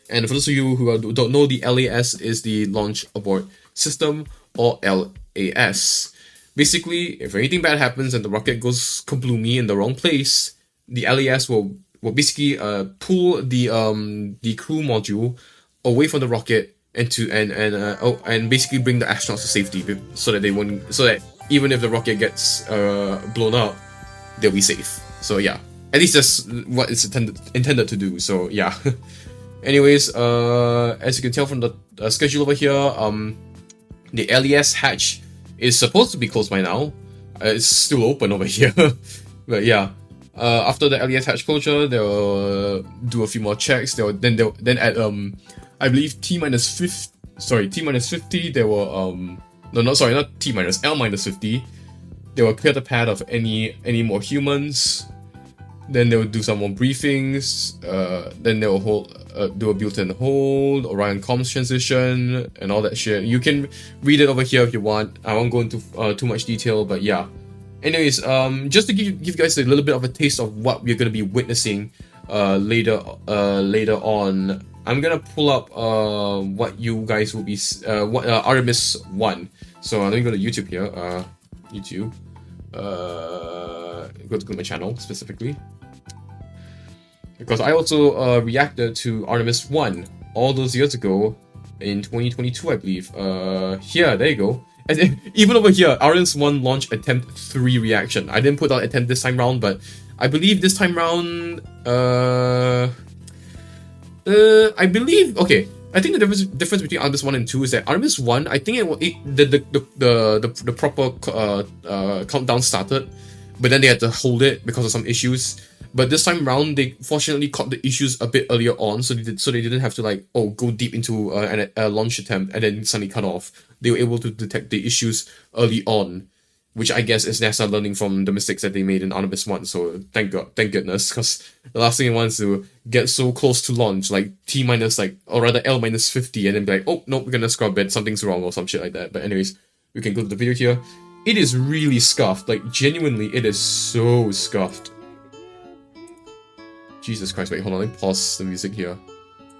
And for those of you who don't know, the LAS is the launch abort system, or LAS. Basically, if anything bad happens and the rocket goes kabloomy in the wrong place, the LAS will basically pull the crew module away from the rocket and basically bring the astronauts to safety, so that even if the rocket gets blown up, they'll be safe. So yeah, at least that's what it's intended to do. So yeah. Anyways, as you can tell from the schedule over here, the LES hatch is supposed to be closed by now. It's still open over here. But yeah, after the LES hatch closure, they'll do a few more checks. Then at I believe T-50, they will not T-, L-50. They will clear the pad of any more humans. Then they'll do some more briefings. Then they'll do a built-in hold, Orion comms transition, and all that shit. You can read it over here if you want. I won't go into too much detail, but yeah. Anyways, just to give you guys a little bit of a taste of what we're gonna be witnessing later on, I'm gonna pull up what you guys will be Artemis 1. So let me go to YouTube here. YouTube. Go to my channel specifically, because I also reacted to Artemis 1 all those years ago in 2022, I believe. Here, there you go. As in, even over here, Artemis 1 launch attempt 3 reaction. I didn't put out attempt this time round, but I believe this time round, I believe, okay. I think the difference between Artemis 1 and 2 is that Artemis 1, I think the proper countdown started, but then they had to hold it because of some issues. But this time round, they fortunately caught the issues a bit earlier on, so they didn't have to like go deep into a launch attempt and then suddenly cut off. They were able to detect the issues early on, which I guess is NASA learning from the mistakes that they made in Artemis 1. So thank goodness, because the last thing it wants to get so close to launch, like T minus like, or rather L minus 50, and then be like, oh no, we're gonna scrub it, something's wrong or some shit like that. But anyways, we can go to the video here. It is really scuffed, like genuinely, it is so scuffed. Jesus Christ, wait, hold on, let me pause the music here.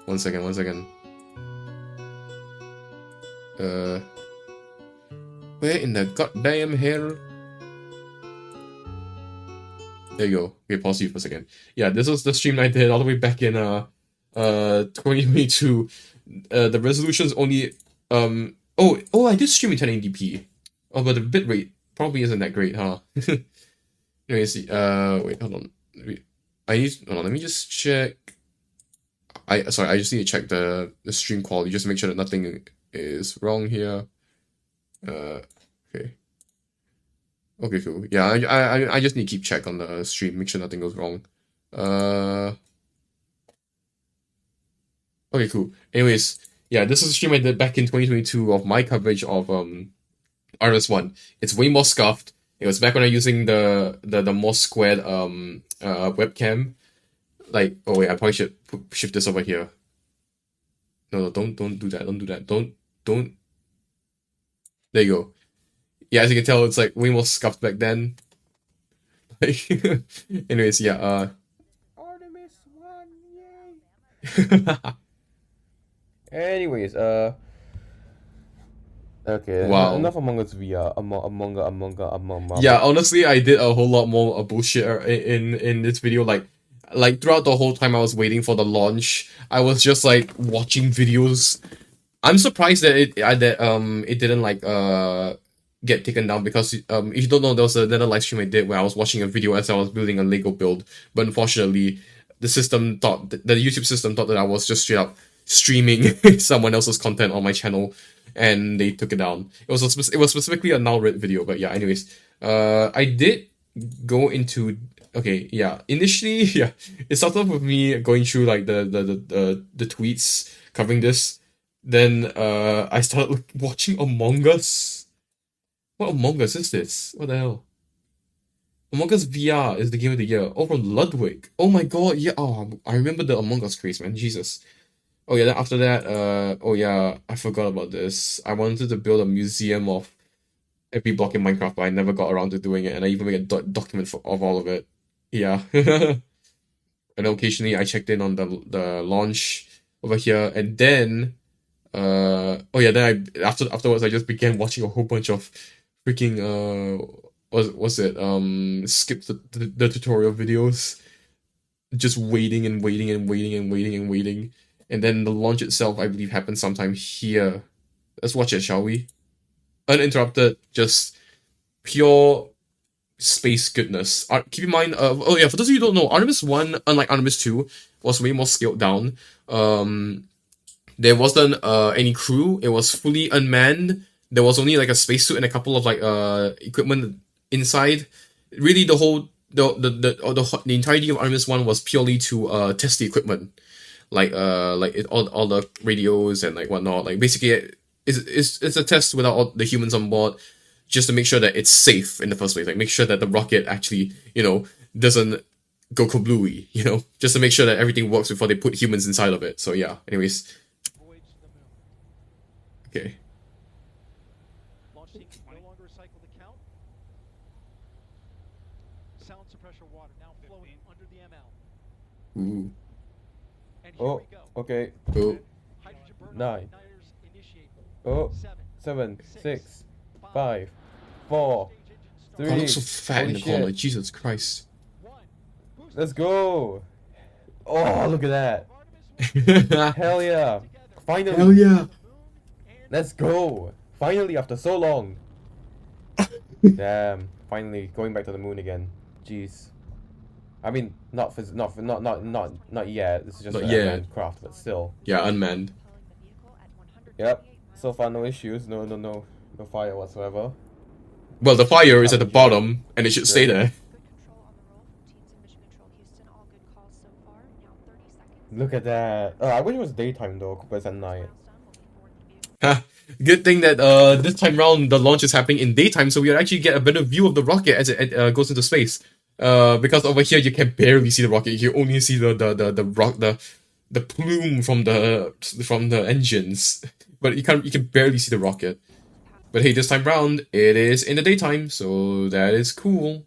One second. Where in the goddamn hell? There you go. Okay, pause you for a second. Yeah, this was the stream I did all the way back in 2022. The resolution's only oh I did stream in 1080p. Oh, but the bitrate probably isn't that great, huh? Anyways, wait, hold on. Hold on, let me just check. I just need to check the stream quality just to make sure that nothing is wrong here. Okay. Okay, cool. Yeah, I just need to keep check on the stream, make sure nothing goes wrong. Okay, cool. Anyways, yeah, this is a stream I did back in 2022 of my coverage of Artemis 1. It's way more scuffed. It was back when I was using the more squared webcam. Like, oh wait, I probably should shift this over here. No, don't do that. Don't do that. Don't. There you go. Yeah, as you can tell, it's like way more scuffed back then. Like, anyways, yeah. Artemis 1, yay! Anyways, okay. Wow. Enough Among Us VR. Among Us. Yeah, honestly, I did a whole lot more bullshit in this video. Like throughout the whole time I was waiting for the launch, I was just like watching videos. I'm surprised that it didn't like get taken down, because if you don't know, there was another live stream I did where I was watching a video as I was building a Lego build, but unfortunately the YouTube system thought that I was just straight up streaming someone else's content on my channel, and they took it down. It was specifically a now read video, but yeah, anyways, I did go into, okay, yeah, initially, yeah, it started off with me going through like the tweets covering this. Then I started watching Among Us. What Among Us is this? What the hell? Among Us VR is the game of the year. Oh, from Ludwig. Oh my god, yeah. Oh, I remember the Among Us craze, man. Jesus. Oh yeah, then after that, oh yeah, I forgot about this. I wanted to build a museum of every block in Minecraft, but I never got around to doing it, and I even made a document of all of it. Yeah. And occasionally I checked in on the launch over here, and then oh yeah, then afterwards I just began watching a whole bunch of freaking skip the tutorial videos, just waiting, and then the launch itself, I believe, happened sometime here. Let's watch it, shall we? Uninterrupted, just pure space goodness. Keep in mind, oh yeah, for those of you who don't know, Artemis 1, unlike Artemis 2, was way more scaled down. There wasn't any crew. It was fully unmanned. There was only like a spacesuit and a couple of like equipment inside. Really, the entirety of Artemis 1 was purely to test the equipment, all the radios and like whatnot. Like basically, it's a test without all the humans on board, just to make sure that it's safe in the first place. Like make sure that the rocket actually, doesn't go kablooey, just to make sure that everything works before they put humans inside of it. So yeah, anyways. Okay. Launch sequence no longer recycle the count. Sound suppressor water now flowing under the ML. Ooh. And here Oh, we go. okay. Oh. Hydrogen burn 9. igniters initiate. Oh, 7, 6, 5, 4, 3. God, it looks so fat in the Holy corner. shit. Jesus Christ. Let's go. Oh, look at that. Hell Hell yeah. Finally. yeah. Let's go. Finally, after so long. Damn. Finally, going back to the moon again. Jeez. I mean, not yet. This is just Not an yet. unmanned craft, but still. Yeah, unmanned. Yep. So far, no issues. No fire whatsoever. Well, the fire is at the Challenging. bottom, and it should stay there. Look at that. I wish it was daytime though, but it's at night. Good thing that this time round the launch is happening in daytime, so we actually get a better view of the rocket as it goes into space. Because over here you can barely see the rocket. You can only see the plume from the engines, but you can barely see the rocket. But hey, this time round it is in the daytime, so that is cool.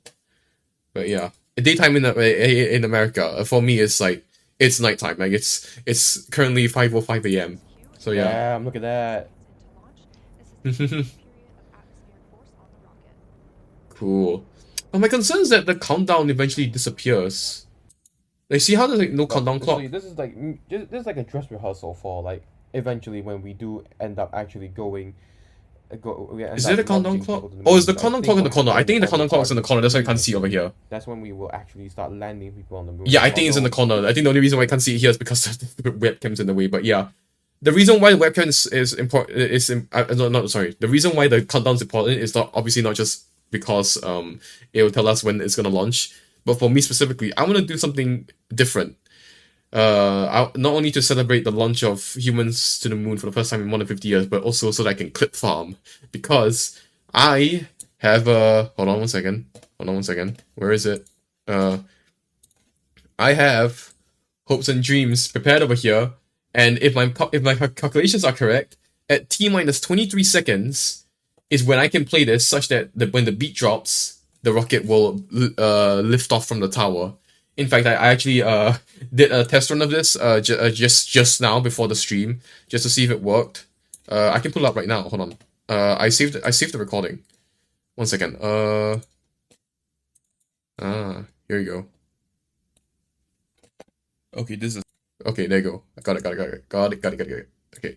But yeah, daytime in America for me is like it's nighttime. Like it's currently 5:05 a.m. So yeah. Damn, look at that. Cool. But my concern is that the countdown eventually disappears. Like, see how there's like no countdown clock? This is like a dress rehearsal for like eventually when we do end up actually going. Is there a countdown clock? Oh, is the countdown clock in the corner? I think the countdown clock is in the corner. That's why I can't see over here. That's when we will actually start landing people on the moon. Yeah, I think it's in the corner. I think the only reason why I can't see it here is because the webcam's in the way. But yeah, the reason why the webcam is important The reason why the countdown is important is obviously not just because it will tell us when it's gonna launch, but for me specifically, I want to do something different. Not only to celebrate the launch of humans to the moon for the first time in more than 50 years, but also so that I can clip farm, because I have hold on one second. Where is it? I have hopes and dreams prepared over here, and if my calculations are correct, at t-minus 23 seconds is when I can play this, such that when the beat drops, the rocket will lift off from the tower. In fact, I actually did a test run of this just now before the stream, just to see if it worked. I can pull it up right now. Hold on. I saved the recording. One second. Here you go. Okay, this is okay. There you go. I got it. Okay.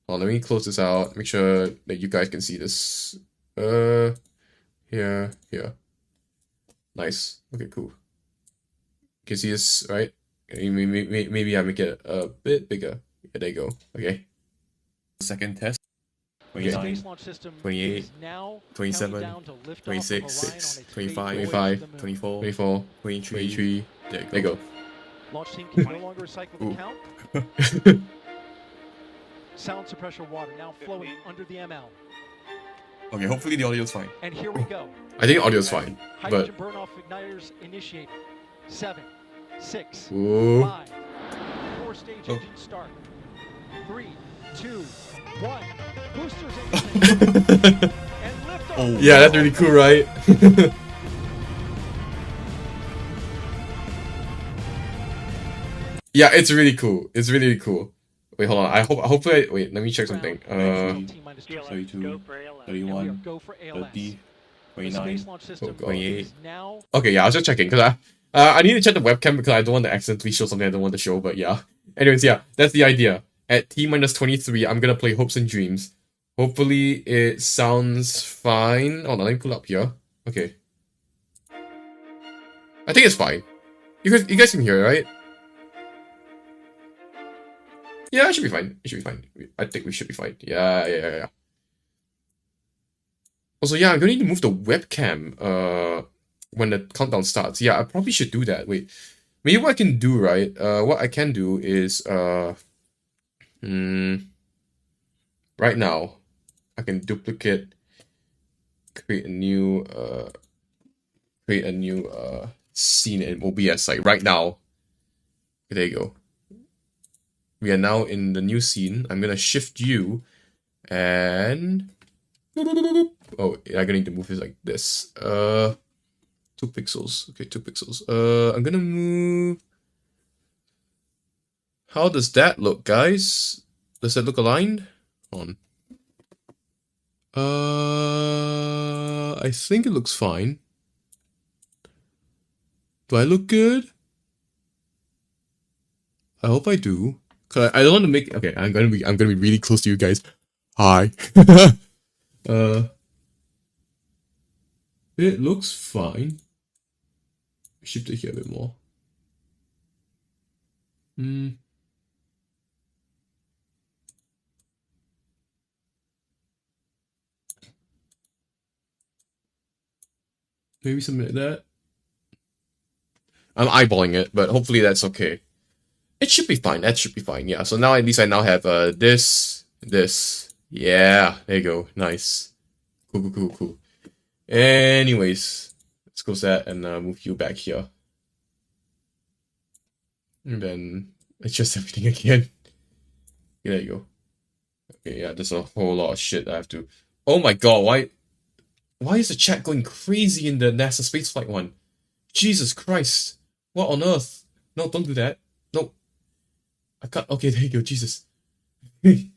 Hold on, let me close this out. Make sure that you guys can see this. Here. Nice. Okay, cool. You can see this, right? Maybe I make it a bit bigger. Yeah, there you go. Okay. Second test. 29, 28, 27, 26, 25, 24, 23. There you go. Launch team can no longer recycle the count. Sound suppressor water now flowing under the ML. Okay, hopefully the audio's fine. And here we go. I think audio's fine, but Hydrogen burn off igniters initiated. 7, 6, ooh. 5, 4 stage engine start. 3, 2, 1. Boosters ignition. And lift off. Yeah, that's really cool, right? Yeah, it's really cool. Wait, hold on. Hopefully wait, let me check something. 32, 31, 30, 29, 28. Okay, yeah, I was just checking because I need to check the webcam because I don't want to accidentally show something I don't want to show, but yeah. Anyways, yeah, that's the idea. At t-minus 23, I'm gonna play Hopes and Dreams. Hopefully it sounds fine. Oh no, let me pull up here. Okay. I think it's fine. You guys can hear it, right? Yeah, it should be fine. I think we should be fine. Yeah. Also, yeah, I'm gonna need to move the webcam when the countdown starts. Yeah, I probably should do that. Wait. Maybe what I can do, right? What I can do is right now I can duplicate, create a new scene in OBS, like right now. There you go. We are now in the new scene. I'm gonna shift you and oh, I'm gonna need to move this like this. 2 pixels. Okay, 2 pixels. I'm gonna move. How does that look, guys? Does that look aligned? Hold on. I think it looks fine. Do I look good? I hope I do. Cause I don't want to make. Okay, I'm gonna be really close to you guys. Hi. It looks fine. Shift it here a bit more. Maybe something like that. I'm eyeballing it, but hopefully that's okay. It should be fine. That should be fine. Yeah. So now at least I now have this. Yeah. There you go. Nice. Cool. Anyways, let's close that and move you back here. And then adjust everything again. Yeah, there you go. Okay, yeah, there's a whole lot of shit I have to. Oh my god, why is the chat going crazy in the NASA spaceflight one? Jesus Christ. What on earth? No, don't do that. No. I can't. Okay, there you go. Jesus. I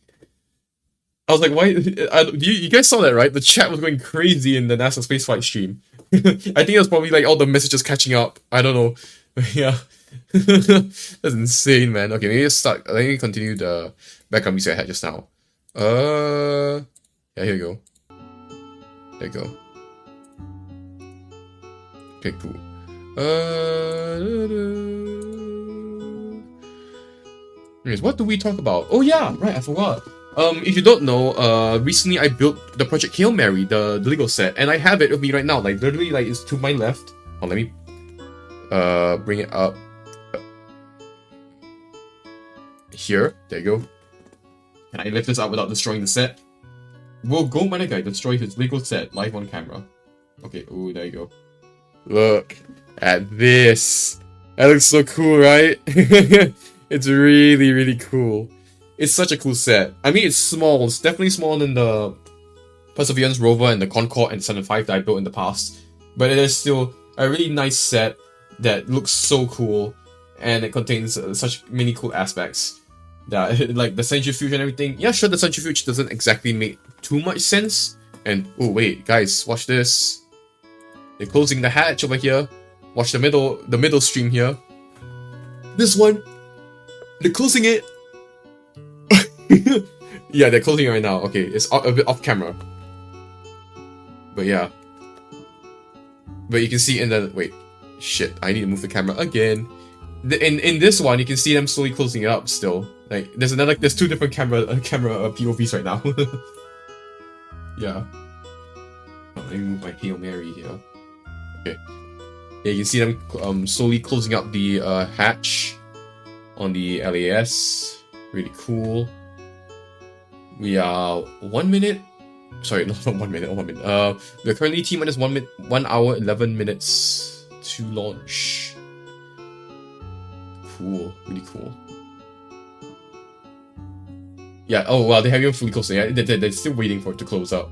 was like, why? You guys saw that, right? The chat was going crazy in the NASA spaceflight stream. I think it was probably like all the messages catching up. I don't know. Yeah. That's insane, man. Okay, maybe start. Let me continue the background music I had just now. Yeah, here you go. There you go. Okay, cool. Anyways, what do we talk about? Oh yeah, right, I forgot. If you don't know, recently I built the Project Hail Mary, the Lego set, and I have it with me right now. Like literally, like it's to my left. Oh, let me bring it up. Here, there you go. Can I lift this up without destroying the set? Will Goldminorguy destroy his Lego set live on camera? Okay, oh, there you go. Look at this. That looks so cool, right? It's really, really cool. It's such a cool set. I mean, it's small. It's definitely smaller than the Perseverance rover and the Concorde and 7.5 that I built in the past. But it is still a really nice set that looks so cool. And it contains such many cool aspects. That, like the centrifuge and everything. Yeah, sure, the centrifuge doesn't exactly make too much sense. And, oh wait, guys, watch this. They're closing the hatch over here. Watch the middle stream here. This one. They're closing it. Yeah, they're closing it right now. Okay, it's a bit off camera. But yeah. But you can see in the... Wait. Shit, I need to move the camera again. In this one, you can see them slowly closing it up still. Like, there's two different camera POVs right now. Yeah. Oh, let me move my Hail Mary here. Okay. Yeah, you can see them slowly closing up the hatch on the LAS. Really cool. We are 1 minute. Sorry, not 1 minute. 1 minute. We're currently T-minus 1 hour 11 minutes to launch. Cool, really cool. Yeah. Oh wow, they haven't even fully closed it. Yeah, they're still waiting for it to close up.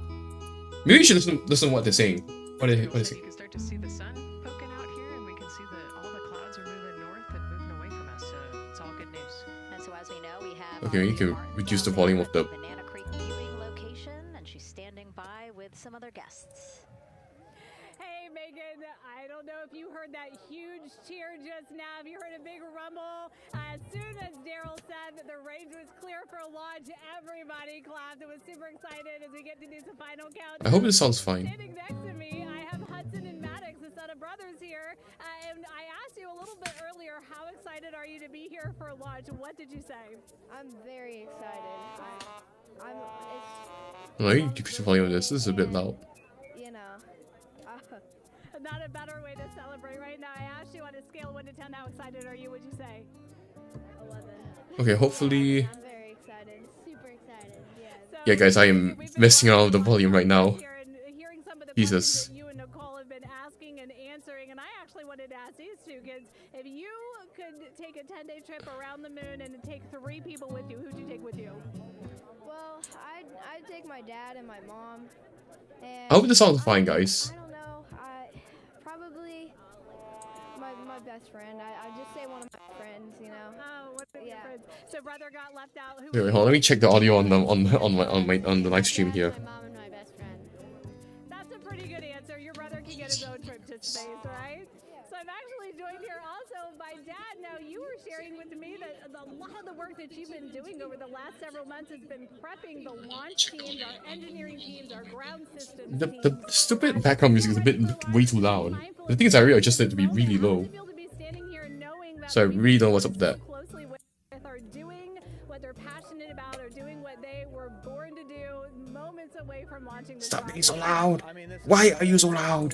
Maybe you should listen to what they're saying. What are they saying? You can start to see the sun poking out here, and we can see that all the clouds are moving north and moving away from us. So it's all good news. And so as we know, we have Okay, you can reduce the volume of the... Banana Creek viewing location, and she's standing by with some other guests. Hey, Megan, I don't know if you heard that huge cheer just now. Have you heard a big rumble? As soon as Daryl said that the range was clear for launch, everybody clapped. It was super excited as we get to do some final count. I hope this sounds fine. Standing next to me, I have Hudson and Maddox, the son of brothers here. And I asked you a little bit earlier, how excited are you to be here for launch? What did you say? I'm very excited. Let me decrease the volume of this. This is a bit loud. You know. Not a better way to celebrate right now. I asked you on a scale 1 to 10, how excited are you? Would you say? 11. Okay, hopefully... I'm very excited. Super excited. Yeah. So, Yeah, guys, I am messing around with the volume right now. Hearing some of the Jesus. questions that you and Nicole have been asking and answering, and I actually wanted to ask these two kids, if you could take a 10-day trip around the moon and take 3 people with you, who'd you take with you? Well, I'd take my dad and my mom. And I hope this sounds fine, guys. I don't know. Probably my best friend. I'd just say one of my friends, you know. Oh, what are your friends? So brother got left out. Who Wait, hold on, let me check the audio on the live stream here. My mom and my best friend. That's a pretty good answer. Your brother can get his own trip to space, right? So I'm actually joined here also by Dad. Now, you were sharing with me that a lot of the work that you've been doing over the last several months has been prepping the launch teams, our engineering teams, our ground systems The teams. stupid background music is a bit way too loud. The thing is, I really adjusted it to be really low. So I really don't know what's up with that. Closely with are doing what they're passionate about, or doing what they were born to do, moments away from launching. Stop being so loud! Why are you so loud?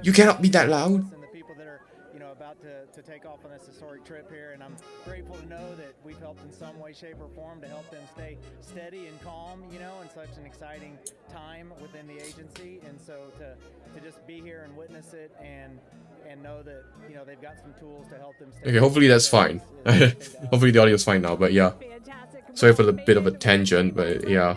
You cannot be that loud! And the people that are, you know, about to take off on this historic trip here, and I'm grateful to know that we've helped in some way, shape, or form to help them stay steady and calm, you know, in such an exciting time within the agency. And so to just be here and witness it and know that, you know, they've got some tools to help them stay. Okay, hopefully that's fine. Hopefully the audio's fine now, but yeah. Sorry for the bit of a tangent, but yeah.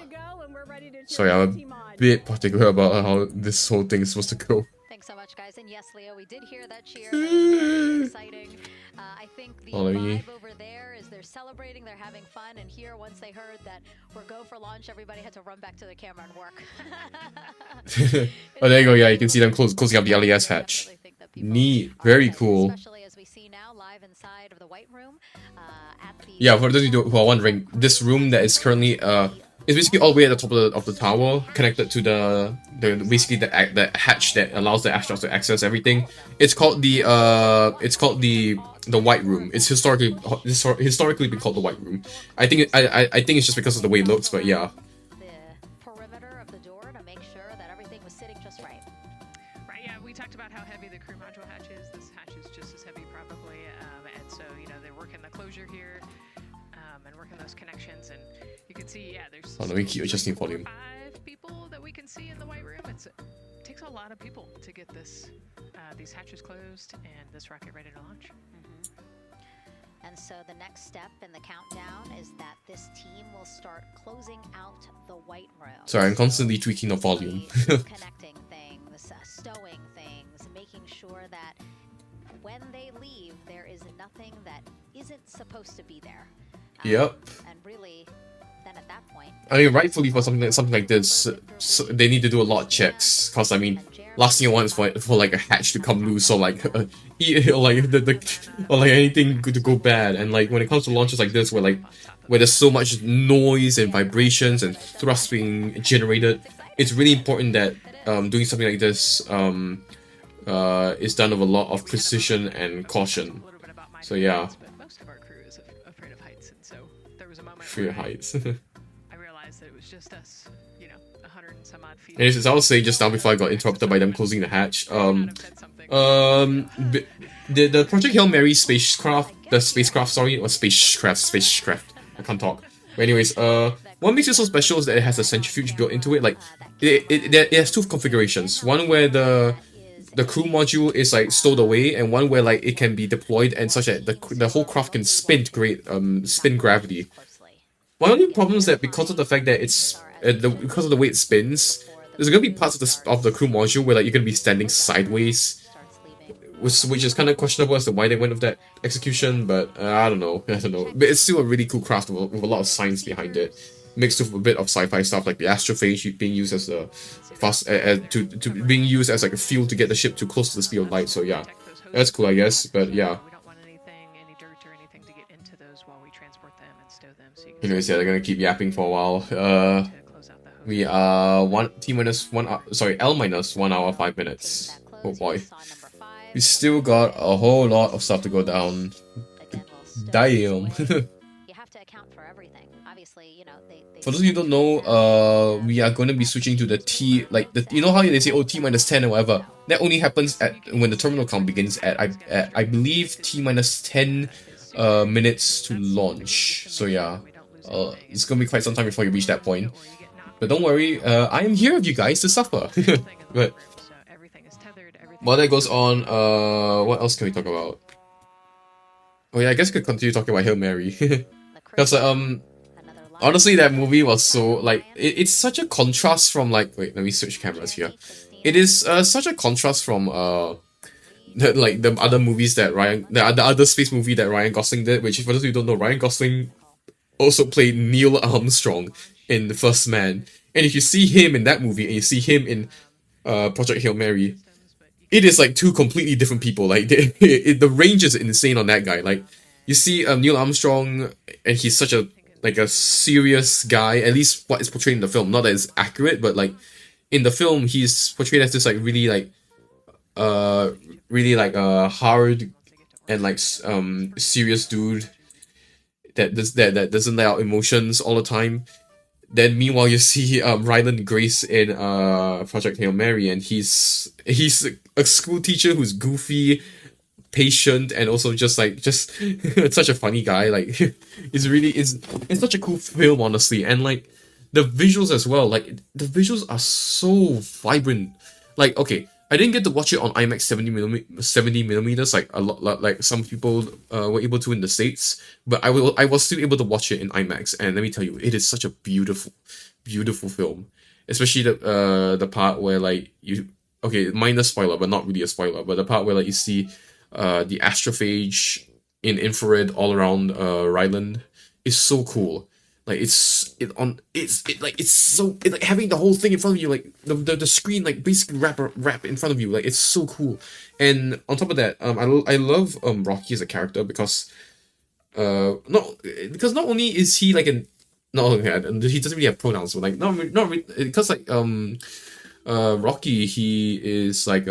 Sorry, I'm a bit particular about how this whole thing is supposed to go. Thanks so much, guys. And yes, Leo, we did hear that cheer. That was very exciting. I think the vibe over there is they're celebrating, they're having fun, and here, once they heard that we're go for launch, everybody had to run back to the camera and work. Oh, there you go. Yeah, you can see them closing up the LES hatch. Neat. Very cool. Especially as we see now live inside of the White Room. Yeah, for those of you who are wondering, this room that is currently it's basically all the way at the top of the tower, connected to the basically the hatch that allows the astronauts to access everything. It's called the White Room. It's historically been called the White Room. I think it's just because of the way it looks, but yeah. The perimeter of the door to make sure that everything was sitting just right. Right, yeah, we talked about how heavy the crew module hatch is. This hatch is just as heavy probably, and so, you know, they're working the closure here, and working those connections, and you can see, yeah, there's let me keep adjusting volume. 5 people that we can see in the White Room. It takes a lot of people to get this these hatches closed and this rocket ready to launch. And so the next step in the countdown is that this team will start closing out the White Room. Sorry, I'm constantly tweaking the volume. Connecting things, stowing things, making sure that when they leave, there is nothing that isn't supposed to be there. Yep. And really, then at that point, I mean, rightfully for something like this, so they need to do a lot of checks. Cause I mean, last thing you want is for like a hatch to come loose, or like or like anything to go bad. And like when it comes to launches like this, where there's so much noise and vibrations and thrust being generated, it's really important that doing something like this is done with a lot of precision and caution. So yeah. Most of our crew is afraid of heights, and so there was a moment Fear heights. I realized that it was just us, you know, 100 and some odd feet. And as I was saying just now before I got interrupted by them closing the hatch, the Project Hail Mary spacecraft, spacecraft, I can't talk. But anyways, what makes it so special is that it has a centrifuge built into it. Like, it has 2 configurations. One where the crew module is like stowed away, and one where like it can be deployed and such that the whole craft can spin to create spin gravity. My only problem is that because of the fact that it's because of the way it spins, there's gonna be parts of the crew module where like you're gonna be standing sideways, which is kind of questionable as to why they went with that execution. But I don't know. But it's still a really cool craft with a lot of science behind it, mixed with a bit of sci-fi stuff like the astrophage being used as a being used as like a fuel to get the ship too close to the speed of light. So yeah, that's cool, I guess. But yeah. We don't want any dirt or anything to get into those while we transport them and stow them. So anyways, yeah, they're gonna keep yapping for a while. We are L minus 1 hour 5 minutes. Oh boy. We still got a whole lot of stuff to go down. Damn. You have to account for everything. Obviously, you know, for those of you who don't know, we are going to be switching to the T, like you know how they say T minus 10 or whatever. That only happens when the terminal count begins at I believe T minus 10 minutes to launch. So yeah, it's gonna be quite some time before you reach that point. But don't worry, I am here with you guys to suffer. But while that goes on, what else can we talk about? Oh yeah, I guess we could continue talking about Hail Mary. Because honestly, that movie was so like it's such a contrast from like wait, let me switch cameras here. It is such a contrast from the other movies that the other space movie that Ryan Gosling did, which for those of you who don't know, Ryan Gosling also played Neil Armstrong in The First Man. And if you see him in that movie and you see him in Project Hail Mary, it is like two completely different people. Like the range is insane on that guy. Like you see Neil Armstrong, and he's such a like a serious guy. At least what is portrayed in the film. Not that it's accurate, but like in the film, he's portrayed as this like really like hard and like serious dude that doesn't let out emotions all the time. Then meanwhile you see Ryland Grace in Project Hail Mary, and he's a school teacher who's goofy, patient, and also just such a funny guy. Like it's such a cool film, honestly. And like the visuals as well, like the visuals are so vibrant. Like, okay, I didn't get to watch it on IMAX 70 millimeters like a lot, like some people were able to in the States, but I was still able to watch it in IMAX, and let me tell you, it is such a beautiful film. Especially the part where like minor spoiler, but not really a spoiler, but the part where like you see the astrophage in infrared all around Ryland is so cool. Like it's like having the whole thing in front of you, like the screen like basically wrap in front of you, like it's so cool. And on top of that, I love Rocky as a character because not only is he like he doesn't really have pronouns, but like not really, because like Rocky, he is like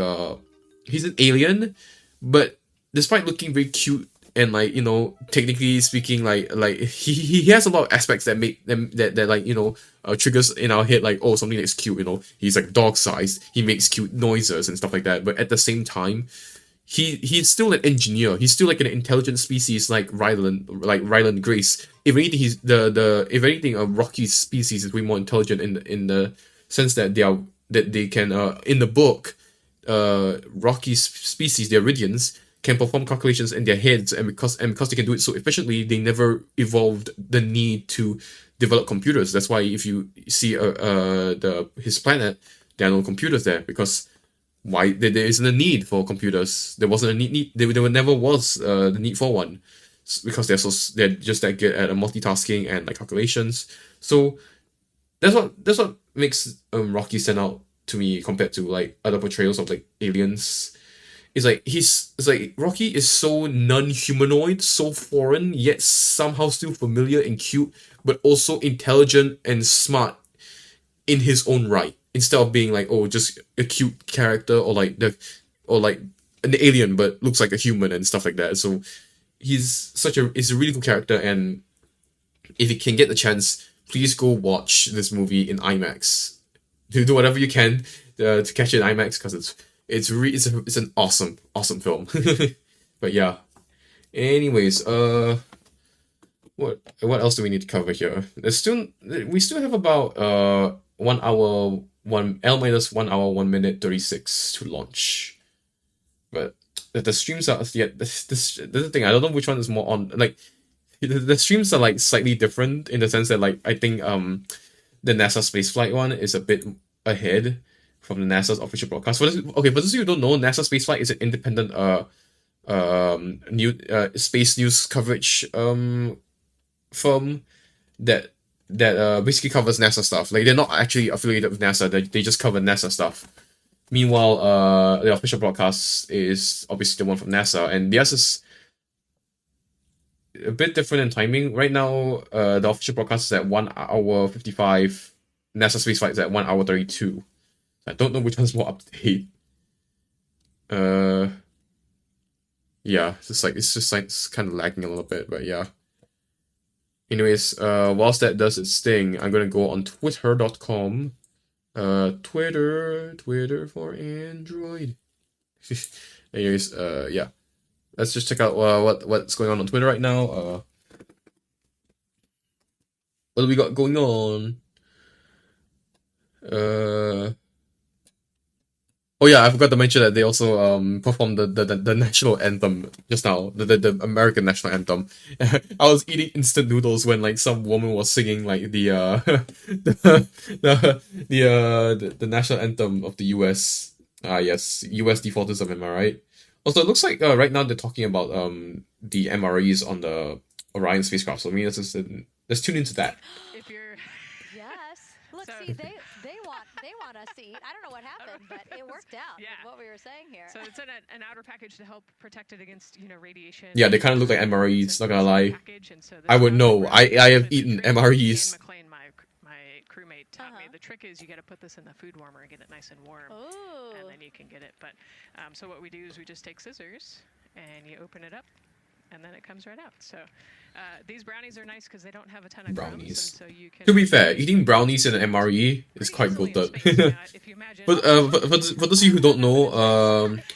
he's an alien, but despite looking very cute and like, you know, technically speaking, like he has a lot of aspects that make them that like, you know, triggers in our head like, oh, something that's cute, you know, he's like dog sized, he makes cute noises and stuff like that. But at the same time, he's still an engineer. He's still like an intelligent species like Ryland Grace. If anything, Rocky's species is way more intelligent in the sense that they can in the book, Rocky's species, the Iridians, can perform calculations in their heads, and because they can do it so efficiently, they never evolved the need to develop computers. That's why if you see his planet, there are no computers there, because there isn't a need for computers. There wasn't a need. There never was the need for one, because they're just that good at multitasking and like calculations. So that's what makes Rocky stand out to me compared to like other portrayals of like aliens. It's like Rocky is so non-humanoid, so foreign, yet somehow still familiar and cute, but also intelligent and smart in his own right. Instead of being like, oh, just a cute character, or like an alien but looks like a human and stuff like that. So he's a really cool character, and if you can get the chance, please go watch this movie in IMAX. Do whatever you can to catch it in IMAX, because it's an awesome film. But yeah. Anyways, what else do we need to cover here? We still have about 1 hour, 1 hour 1 minute 36 to launch. But the streams are this is the thing. I don't know which one is more on. Like the streams are like slightly different in the sense that like I think the NASA spaceflight one is a bit ahead from the NASA's official broadcast. For those of you who don't know, NASA spaceflight is an independent space news coverage firm that basically covers NASA stuff. Like they're not actually affiliated with NASA. They just cover NASA stuff. Meanwhile, the official broadcast is obviously the one from NASA, and theirs is a bit different in timing. Right now, the official broadcast is at 1 hour 55. NASA spaceflight is at 1 hour 32. I don't know which one's more up to date. Yeah, it's kind of lagging a little bit, but yeah. Anyways, whilst that does its thing, I'm gonna go on twitter.com. Twitter for Android. Anyways, yeah. Let's just check out what's going on Twitter right now. What do we got going on? Oh yeah, I forgot to mention that they also performed the national anthem just now, the American national anthem. I was eating instant noodles when like some woman was singing like the national anthem of the US. Yes, US defaultism, am I right? Also, it looks like right now they're talking about the MREs on the Orion spacecraft. So I mean, let's tune into that. Yes. Look, see, they want they want us to eat. I don't know what happened, but it worked out. Yeah. With what we were saying here. So it's an outer package to help protect it against, you know, radiation. Yeah, they kind of look like MREs, not gonna lie. So I would know. I have eaten MREs. McLean, my crewmate, taught me the trick is you got to put this in the food warmer and get it nice and warm, and then you can get it. But so what we do is we just take scissors and you open it up, and then it comes right out. So these brownies are nice because they don't have a ton of brownies. Crumbs, and so you can. To be fair, eating brownies in an MRE is quite good. But for those of you who don't know,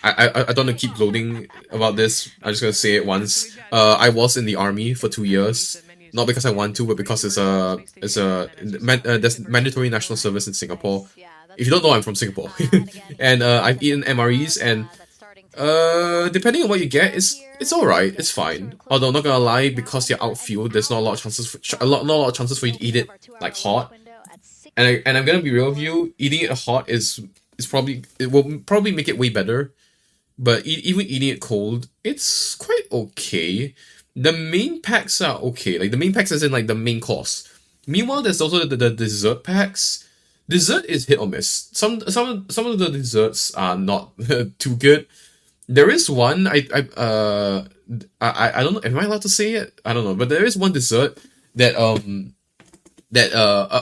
I don't want to keep gloating about this. I'm just gonna say it once. I was in the army for 2 years. Not because I want to, but because there's mandatory national service in Singapore. If you don't know, I'm from Singapore, and I've eaten MREs, and depending on what you get, it's alright, it's fine. Although not gonna lie, because you're outfield, there's not a lot of chances for not a lot of chances for you to eat it like hot. And I'm gonna be real with you, eating it hot it will probably make it way better. But even eating it cold, it's quite okay. The main packs are okay, like the main packs as in like the main course. Meanwhile, there's also the dessert packs. Dessert is hit or miss. Some of the desserts are not too good. There is one I don't know. Am I allowed to say it? I don't know. But there is one dessert that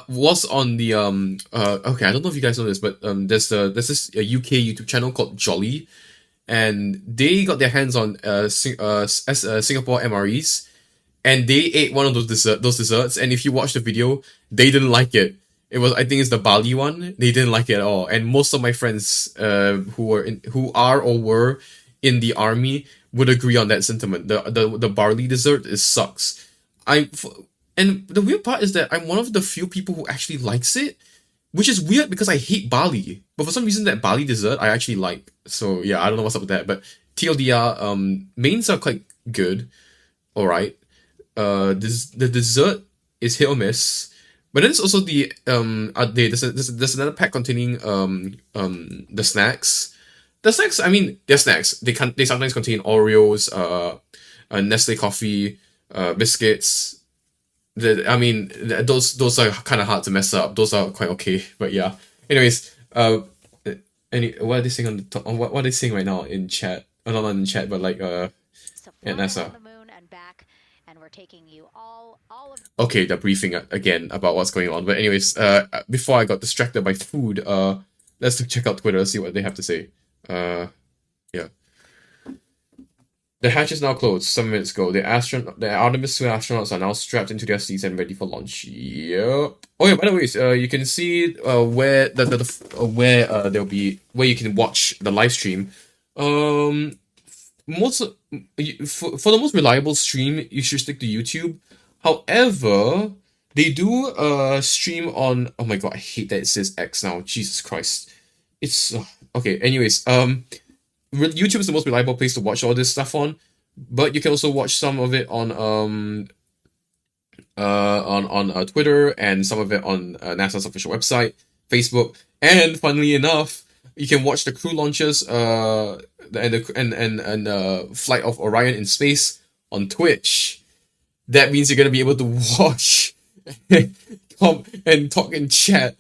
was on the okay. I don't know if you guys know this, but there's this UK YouTube channel called Jolly. And they got their hands on Singapore MREs, and they ate one of those desserts. And if you watch the video, they didn't like it. I think it's the barley one. They didn't like it at all. And most of my friends who are or were in the army would agree on that sentiment. The barley dessert sucks. And the weird part is that I'm one of the few people who actually likes it. Which is weird because I hate barley. But for some reason that barley dessert I actually like. So yeah, I don't know what's up with that. But TLDR, mains are quite good. Alright. The dessert is hit or miss. But then there's also there's another pack containing the snacks. The snacks, I mean, they're snacks. They sometimes contain Oreos, Nestle coffee, biscuits. Those are kind of hard to mess up. Those are quite okay, but yeah. Anyways, what are they saying on the top? What are they saying right now in chat? Oh, not in chat, but like at NASA. Okay, they're briefing again about what's going on. But anyways, before I got distracted by food, let's check out Twitter, see what they have to say. Yeah. The hatch is now closed 7 minutes ago. The Artemis 2 astronauts are now strapped into their seats and ready for launch. Yep. Oh yeah, by the way, you can see where there'll be where you can watch the live stream. For the most reliable stream, you should stick to YouTube. However, they do stream on. Oh my god, I hate that it says X now. Jesus Christ. It's okay. Anyways, YouTube is the most reliable place to watch all this stuff on, but you can also watch some of it on Twitter and some of it on NASA's official website, Facebook, and funnily enough, you can watch the crew launches and flight of Orion in space on Twitch. That means you're gonna be able to watch and talk in chat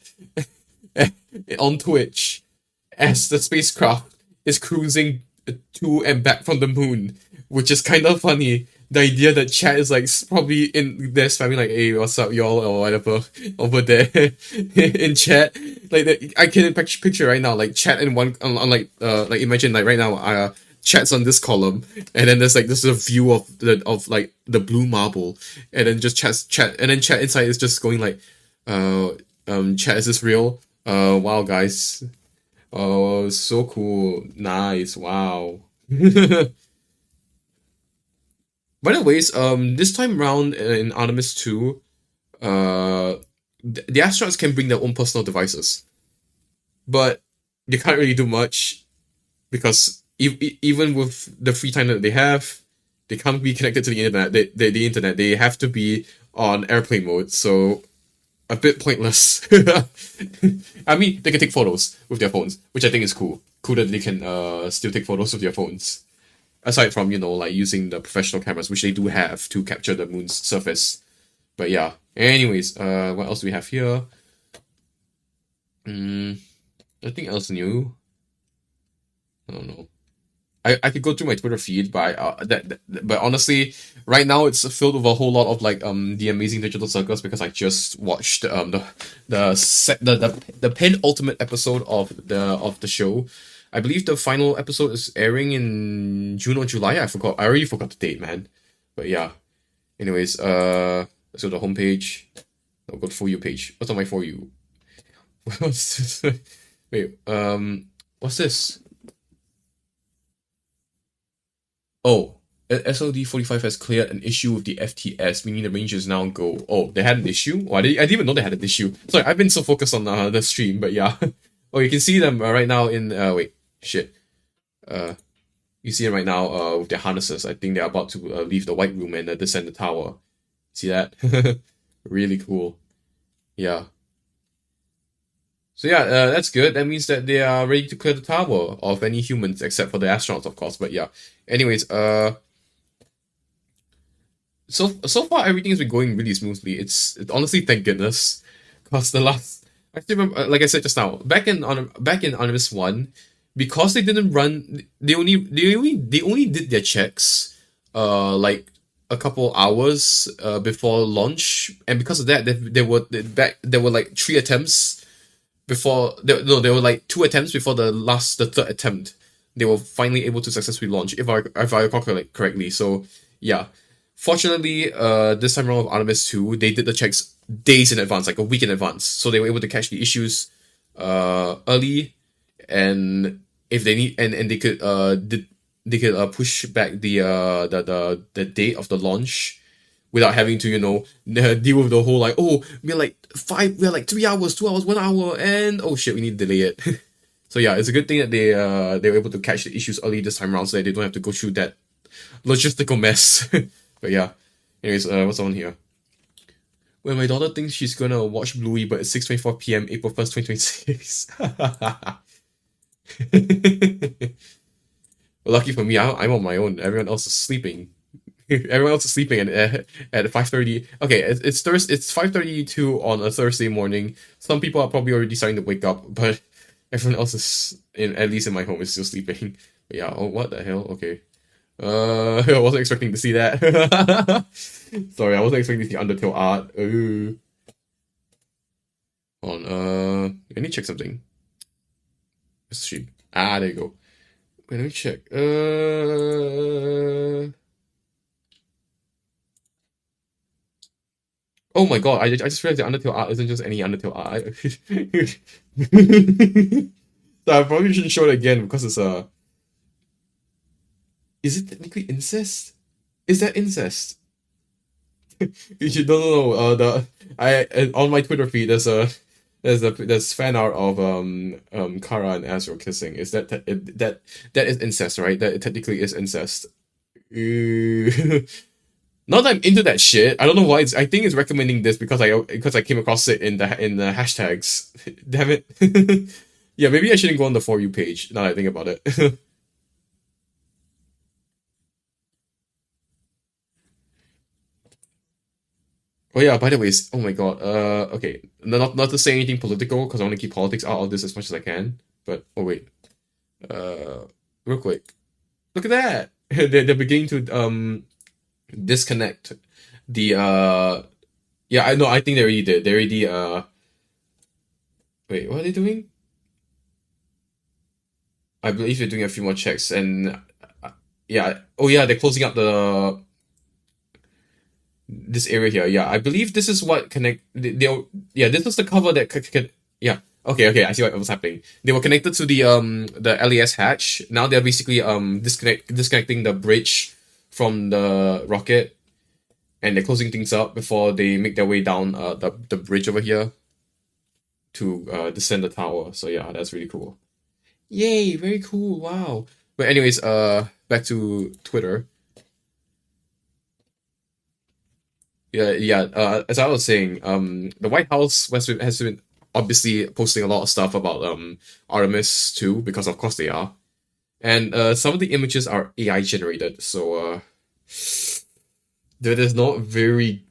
on Twitch as the spacecraft is cruising to and back from the moon, which is kind of funny. The idea that chat is like probably in there spamming like, "Hey, what's up, y'all?" or whatever over there in chat. Like I can picture right now, like chat in one like imagine like right now, chat's on this column, and then there's like this is a view of like the blue marble, and then just chat, and then chat inside is just going like, chat, is this real? Wow, guys. Oh, so cool. Nice. Wow. By the ways, this time round in Artemis 2, the astronauts can bring their own personal devices. But they can't really do much because even with the free time that they have, they can't be connected to the internet. The internet. They have to be on airplane mode, so a bit pointless. I mean, they can take photos with their phones, which I think is cool. Cool that they can still take photos with their phones. Aside from, like using the professional cameras, which they do have to capture the moon's surface. But yeah. Anyways, what else do we have here? Nothing else new. I don't know. I could go through my Twitter feed, but but honestly, right now it's filled with a whole lot of like the Amazing Digital Circus because I just watched the penultimate episode of the show. I believe the final episode is airing in June or July. I forgot. I already forgot the date, man. But yeah. Anyways, let's go to the homepage. I'll go to For You page. What's on my For You? What's this? Wait, what's this? Oh, SLD45 has cleared an issue with the FTS, meaning the Rangers now go. Oh, they had an issue? Oh, I didn't even know they had an issue. Sorry, I've been so focused on the stream, but yeah. Oh, you can see them right now in, wait, shit. You see them right now with their harnesses. I think they're about to leave the White Room and descend the tower. See that? Really cool. Yeah. So yeah, that's good. That means that they are ready to clear the tower of any humans, except for the astronauts, of course. But yeah. Anyways, so far everything has been going really smoothly. It's honestly, thank goodness, because the last, I still remember, like I said just now, back in Artemis 1, because they didn't run, they only did their checks, like a couple hours before launch, and because of that, there were like 3 attempts. There were like 2 attempts before the third attempt. They were finally able to successfully launch, if I recall correctly. So yeah, fortunately, this time around with Artemis 2, they did the checks days in advance, like a week in advance. So they were able to catch the issues early, and if they need, and they could push back the date of the launch without having to, deal with the whole like, oh, we're like 3 hours, 2 hours, 1 hour, and oh shit, we need to delay it. So yeah, it's a good thing that they were able to catch the issues early this time around, so that they don't have to go through that logistical mess. But yeah, anyways, what's on here? When my daughter thinks she's gonna watch Bluey, but it's 6:24 p.m. April 1st, 2026. Well, lucky for me, I'm on my own. Everyone else is sleeping. Everyone else is sleeping at 5:30. Okay, it's 5:32 on a Thursday morning. Some people are probably already starting to wake up, but everyone else is at least in my home is still sleeping. But yeah. Oh, what the hell? Okay. I wasn't expecting to see that. Sorry, I wasn't expecting to see Undertale art. Hold on. I need to check something. Where's the stream? Ah, there you go. Wait, let me check. Oh my god, I just realized the Undertale art isn't just any Undertale art. So I probably shouldn't show it again because it's a... Is it technically incest? Is that incest? You should no. On my Twitter feed there's fan art of Kara and Azrael kissing. Is that is incest, right? That it technically is incest. Not that I'm into that shit. I don't know why I think it's recommending this because I came across it in the hashtags. Damn it. Yeah, maybe I shouldn't go on the For You page now that I think about it. Oh yeah, by the way, oh my god, okay, not to say anything political, because I want to keep politics out of this as much as I can, but, oh wait, real quick, look at that! They're beginning to, disconnect the, yeah, I think they already did, wait, what are they doing? I believe they're doing a few more checks, and, yeah, oh yeah, they're closing up this area here. Yeah, I believe this is what this is the cover that yeah. Okay, I see what was happening. They were connected to the LES hatch. Now they're basically disconnecting the bridge from the rocket, and they're closing things up before they make their way down the bridge over here to descend the tower. So yeah, that's really cool. Yay, very cool. Wow. But anyways, back to Twitter. Yeah. As I was saying, the White House has been obviously posting a lot of stuff about Artemis 2, because of course they are, and some of the images are AI generated, so there's not a very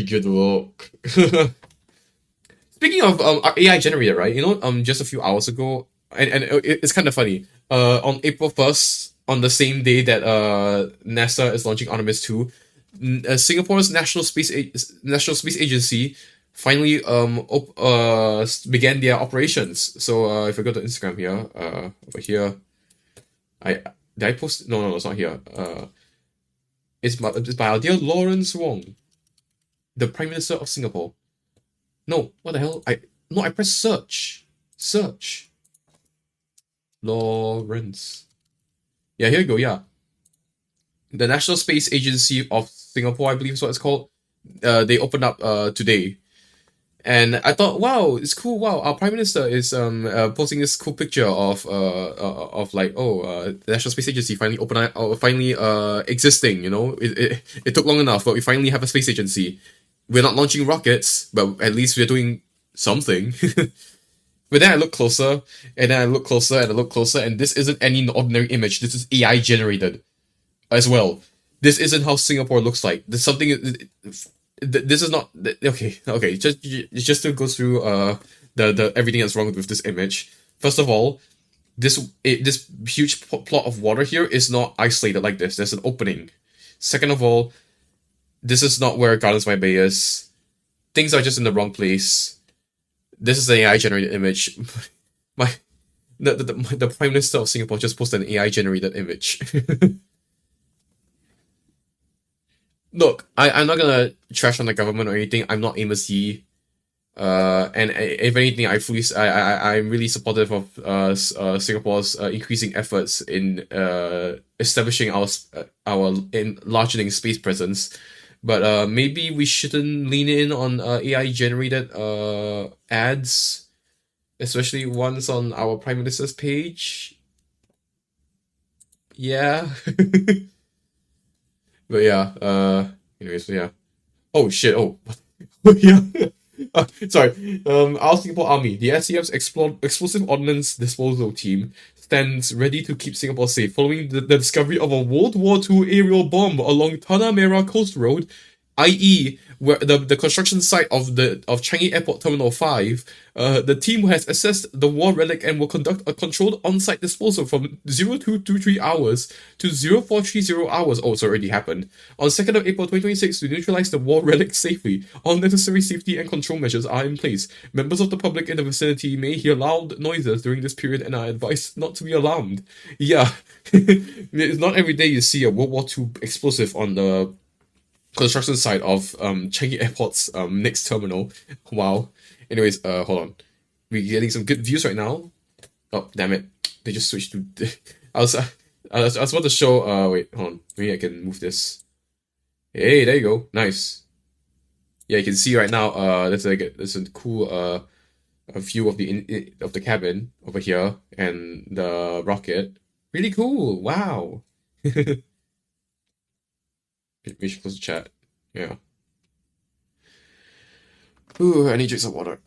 good look. Speaking of AI generated, right? You know, just a few hours ago, and it's kind of funny. On April 1st, on the same day that NASA is launching Artemis 2, Singapore's National Space Agency finally began their operations. So if I go to Instagram here, over here, did I post? No, it's not here. It's by our dear Lawrence Wong, the Prime Minister of Singapore. No, what the hell? I pressed search. Search. Lawrence. Yeah, here you go, yeah. The National Space Agency of Singapore, I believe is what it's called. They opened up today. And I thought, wow, it's cool. Wow, our Prime Minister is posting this cool picture of like, the National Space Agency finally existing, you know. It took long enough, but we finally have a space agency. We're not launching rockets, but at least we're doing something. But then I look closer, and then I look closer, and I look closer, and this isn't any ordinary image. This is AI generated as well. This isn't how Singapore looks like. There's something. This is not okay. Just to go through the everything that's wrong with this image. First of all, this huge plot of water here is not isolated like this. There's an opening. Second of all, this is not where Gardens by Bay is. Things are just in the wrong place. This is an AI generated image. The Prime Minister of Singapore just posted an AI generated image. Look, I'm not gonna trash on the government or anything. I'm not Amos Yee. And if anything, I'm really supportive of Singapore's increasing efforts in establishing our enlarging space presence. But maybe we shouldn't lean in on AI generated ads, especially ones on our Prime Minister's page. Yeah. But yeah, anyways, yeah. Oh shit, oh. Yeah. Sorry. Our Singapore Army, the SCF's Explosive Ordnance Disposal Team, stands ready to keep Singapore safe following the discovery of a World War II aerial bomb along Tanah Merah Coast Road, i.e., where the construction site of Changi Airport Terminal 5. The team has assessed the war relic and will conduct a controlled on-site disposal from 0223 hours to 0430 hours. Oh, it's already happened. On 2nd of April 2026 to neutralize the war relic safely. All necessary safety and control measures are in place. Members of the public in the vicinity may hear loud noises during this period and are advised not to be alarmed. Yeah, it's not every day you see a World War II explosive on the construction site of Changi Airport's next terminal. Wow. Anyways, hold on. We're getting some good views right now. Oh, damn it. They just switched to... I was about to show... wait, hold on. Maybe I can move this. Hey, there you go. Nice. Yeah, you can see right now, there's a cool a view of the cabin over here and the rocket. Really cool. Wow. We should close the chat. Yeah. Ooh, I need to drink some water.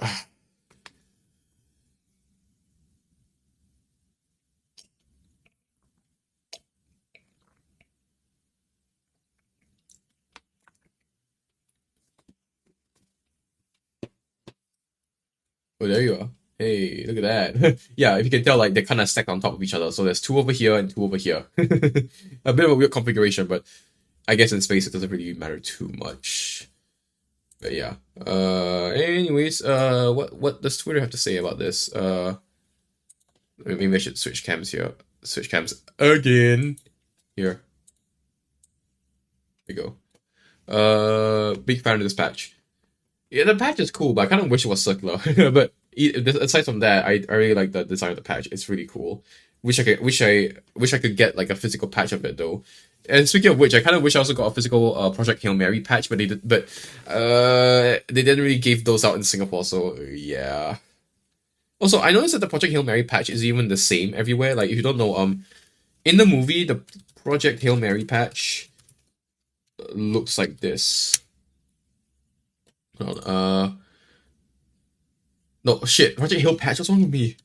Oh, there you are. Hey, look at that. Yeah, if you can tell, like, they're kind of stacked on top of each other. So there's two over here and two over here. A bit of a weird configuration, but I guess in space it doesn't really matter too much. But yeah. Anyways, what does Twitter have to say about this? Maybe I should switch cams here. Switch cams again. Here. There we go. Big fan of this patch. Yeah, the patch is cool, but I kind of wish it was circular. But aside from that, I really like the design of the patch. It's really cool. Wish I could get like a physical patch of it though. And speaking of which, I kind of wish I also got a physical Project Hail Mary patch, but they didn't really give those out in Singapore. So yeah. Also, I noticed that the Project Hail Mary patch is even the same everywhere. Like if you don't know, in the movie, the Project Hail Mary patch looks like this. Hold on, no shit, Project Hail patch. What's wrong with me?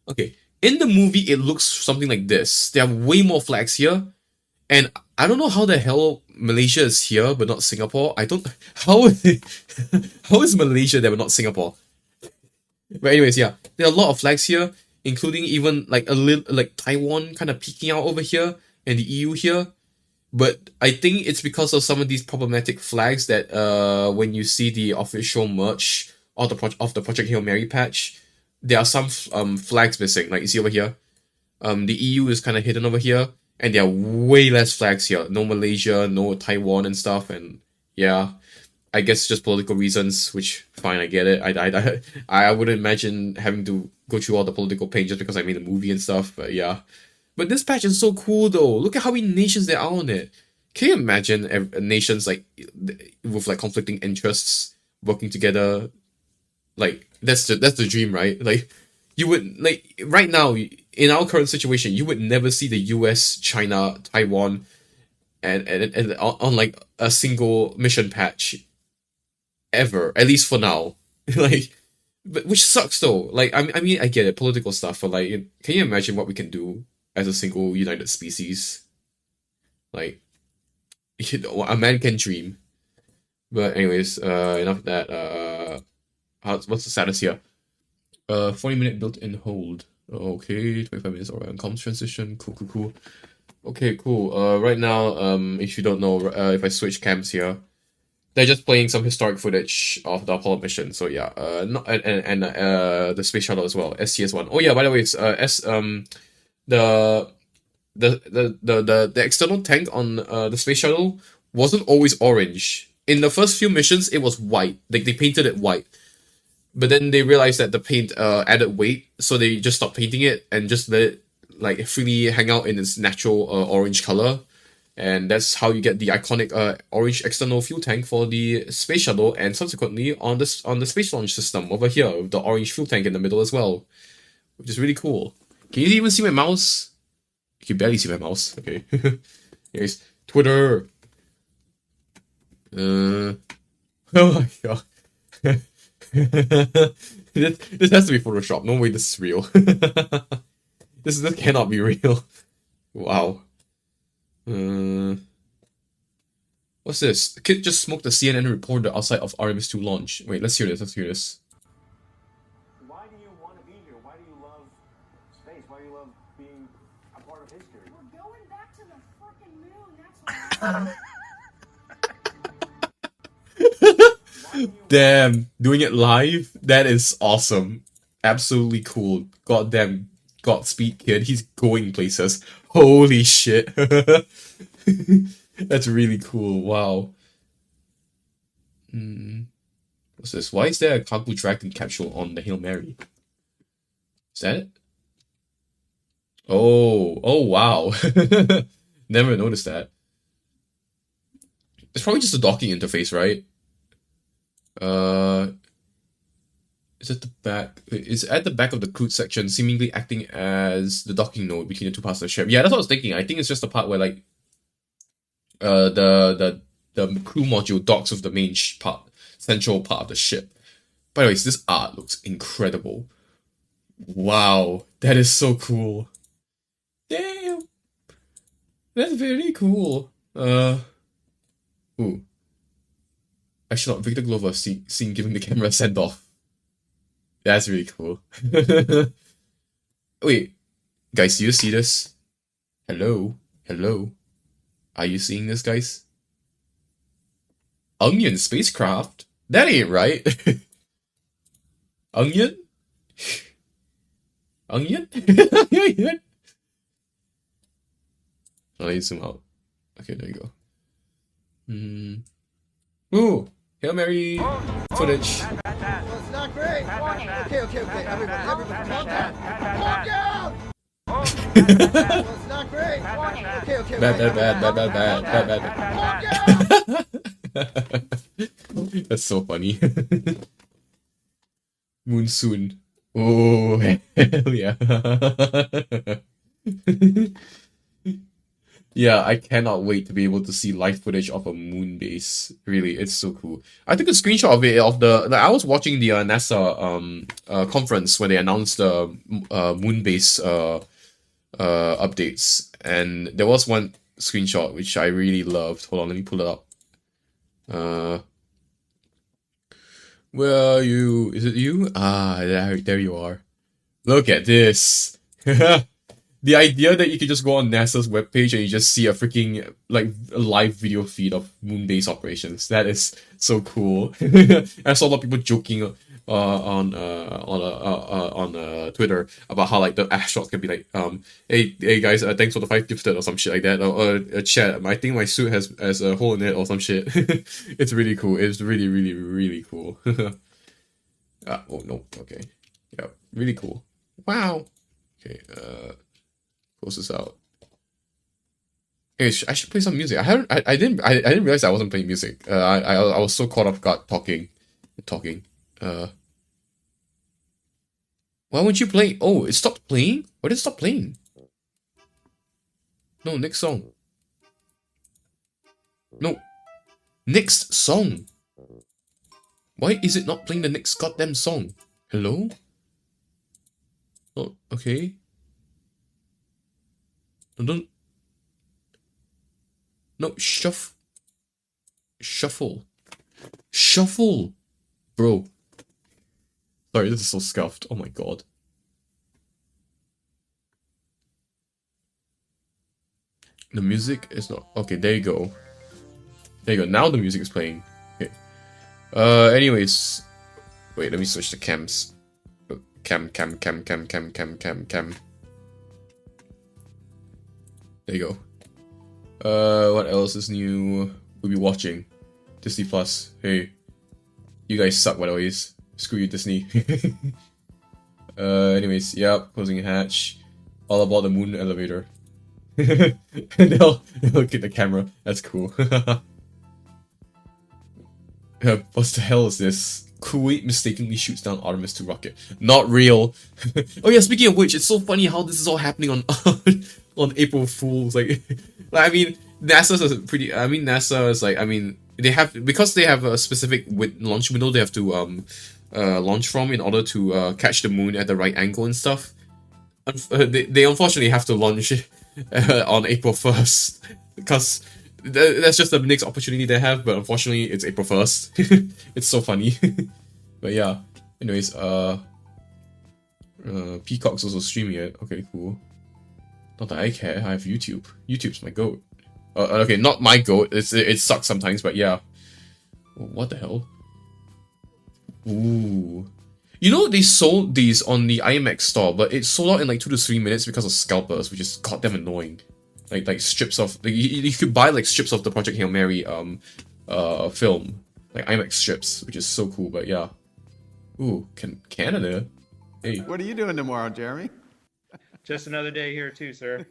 Okay. In the movie, it looks something like this. There are way more flags here, and I don't know how the hell Malaysia is here but not Singapore. I don't. How how is Malaysia there but not Singapore? But anyways, yeah, there are a lot of flags here, including even like a little like Taiwan kind of peeking out over here and the EU here. But I think it's because of some of these problematic flags that when you see the official merch of the Project Hail Mary patch, there are some flags missing. Like you see over here, the EU is kind of hidden over here, and there are way less flags here. No Malaysia, no Taiwan and stuff, and yeah, I guess just political reasons. Which fine, I get it. I wouldn't imagine having to go through all the political pain just because I made a movie and stuff. But yeah. But this patch is so cool though. Look at how many nations there are on it. Can you imagine nations like with like conflicting interests working together? Like that's the dream, right? Like you would like right now in our current situation, you would never see the US, China, Taiwan, and on like a single mission patch ever. At least for now, like. But which sucks though. Like I mean I get it, political stuff, but like can you imagine what we can do as a single united species? Like, you know, a man can dream. But anyways, enough of that. What's the status here? 40-minute built-in hold. Okay, 25 minutes alright on comms transition. Cool. Okay, cool. Right now, if you don't know, if I switch cams here, they're just playing some historic footage of the Apollo mission. So yeah, the space shuttle as well, STS-1. Oh yeah, by the way, it's the external tank on the space shuttle wasn't always orange. In the first few missions, it was white. Like they painted it white, but then they realized that the paint added weight, so they just stopped painting it and just let it like freely hang out in its natural orange color. And that's how you get the iconic orange external fuel tank for the space shuttle, and subsequently on the space launch system over here with the orange fuel tank in the middle as well, which is really cool. Can you even see my mouse? You can barely see my mouse. Okay. Here's Twitter. Oh my god. This has to be Photoshop. No way this is real. This cannot be real. Wow. What's this? Kid just smoked a CNN reporter outside of Artemis 2 launch. Wait, let's hear this. Why do you want to be here? Why do you love space? Why do you love being a part of history? We're going back to the fucking moon, that's why. Damn, doing it live? That is awesome. Absolutely cool. Goddamn, Godspeed kid. He's going places. Holy shit. That's really cool. Wow. What's this? Why is there a cargo dragon capsule on the Hail Mary? Is that it? Oh wow. Never noticed that. It's probably just a docking interface, right? Is it the back? It's at the back of the crude section, seemingly acting as the docking node between the two parts of the ship. Yeah, that's what I was thinking. I think it's just the part where like the crew module docks with the main central part of the ship. By the way, this art looks incredible. Wow, that is so cool. Damn, that's very cool. Ooh. Actually, not Victor Glover seen giving the camera a send off. That's really cool. Wait, guys, do you see this? Hello? Are you seeing this, guys? Onion spacecraft? That ain't right. Onion? Onion? Onion? Oh, you zoom out. Okay, there you go. Ooh, Hail Mary footage. Well, it's not great. Okay. Everybody, calm down. Calm down! Well, it's not great. Okay. Bad. That's so funny. Monsoon. Oh, hell yeah. Yeah, I cannot wait to be able to see live footage of a moon base. Really, it's so cool. I took a screenshot of it I was watching the NASA conference when they announced the moon base updates, and there was one screenshot, which I really loved. Hold on, let me pull it up. Where are you? Is it you? Ah, there you are. Look at this. The idea that you could just go on NASA's webpage and you just see a freaking, like, a live video feed of moon base operations. That is so cool. I saw a lot of people joking on Twitter about how, like, the astronauts can be like, hey guys, thanks for the 5 gifted or some shit like that, or chat, I think my suit has a hole in it or some shit. It's really cool. It's really, really, really cool. Oh no, okay. Yeah, really cool. Wow. Okay, close this out. Hey, I should play some music. I didn't realize I wasn't playing music. I was so caught off guard talking. Why won't you play? Oh, it stopped playing? Why did it stop playing? No, next song. No. Next song. Why is it not playing the next goddamn song? Hello? Oh, okay. Don't. No, Shuffle. Bro. Sorry, this is so scuffed. Oh my god. The music is not... Okay, there you go. Now the music is playing. Okay. Anyways. Wait, let me switch the cams. Cam. There you go. What else is new? We'll be watching. Disney Plus. Hey. You guys suck, by the ways. Screw you, Disney. Anyways, yep, closing hatch. All about the moon elevator. they'll kick the camera. That's cool. What the hell is this? Kuwait mistakenly shoots down Artemis 2 rocket. Not real. Oh yeah, speaking of which, it's so funny how this is all happening on on April Fools. Like I mean, NASA is like, I mean, they have, because they have a specific launch window they have to launch from in order to catch the moon at the right angle and stuff. They unfortunately have to launch on April 1st because that's just the next opportunity they have, but unfortunately it's April 1st. It's so funny. But yeah, anyways, Peacock's also streaming it. Okay, cool. Not that I care, I have YouTube. YouTube's my goat. Okay, not my goat, it sucks sometimes, but yeah. What the hell? Ooh. You know, they sold these on the IMAX store, but it sold out in like 2 to 3 minutes because of scalpers, which is goddamn annoying. Like strips of, like, you could buy like strips of the Project Hail Mary film, like IMAX strips, which is so cool. But yeah, ooh, Canada. Hey, what are you doing tomorrow, Jeremy? Just another day here too, sir.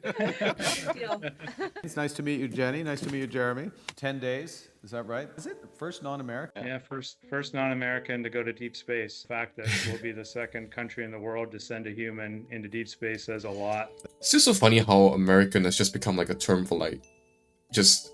It's nice to meet you, Jenny. Nice to meet you, Jeremy. 10 days, is that right? Is it first non-American? Yeah, first non-American to go to deep space. The fact that we'll be the second country in the world to send a human into deep space says a lot. It's just so funny how American has just become like a term for like, just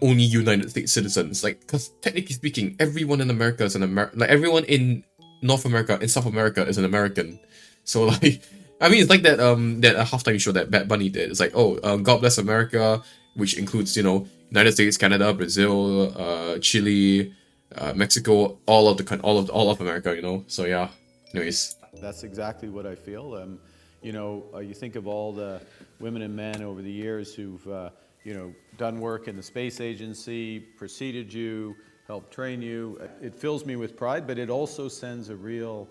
only United States citizens. Like, because technically speaking, everyone in America is an American. Like, everyone in North America, in South America is an American. So like, I mean, it's like that that halftime show that Bad Bunny did. It's like, oh, God bless America, which includes, you know, United States, Canada, Brazil, Chile, Mexico, all of America, you know. So yeah. Anyways, that's exactly what I feel. You know, you think of all the women and men over the years who've you know, done work in the space agency, preceded you, helped train you. It fills me with pride, but it also sends a real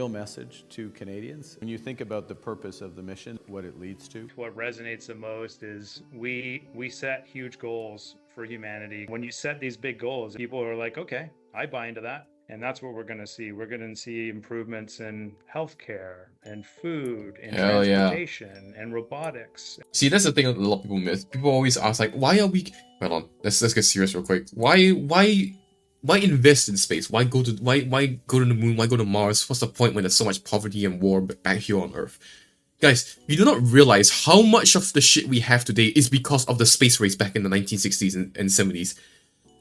message to Canadians. When you think about the purpose of the mission, what it leads to. What resonates the most is we set huge goals for humanity. When you set these big goals, people are like, okay, I buy into that. And that's what we're going to see. We're going to see improvements in healthcare and food and transportation and robotics. See, that's the thing a lot of people miss. People always ask, like, why are we... Hold on, let's get serious real quick. Why invest in space? Why go to the moon? Why go to Mars? What's the point when there's so much poverty and war back here on Earth? Guys, you do not realize how much of the shit we have today is because of the space race back in the 1960s and 70s.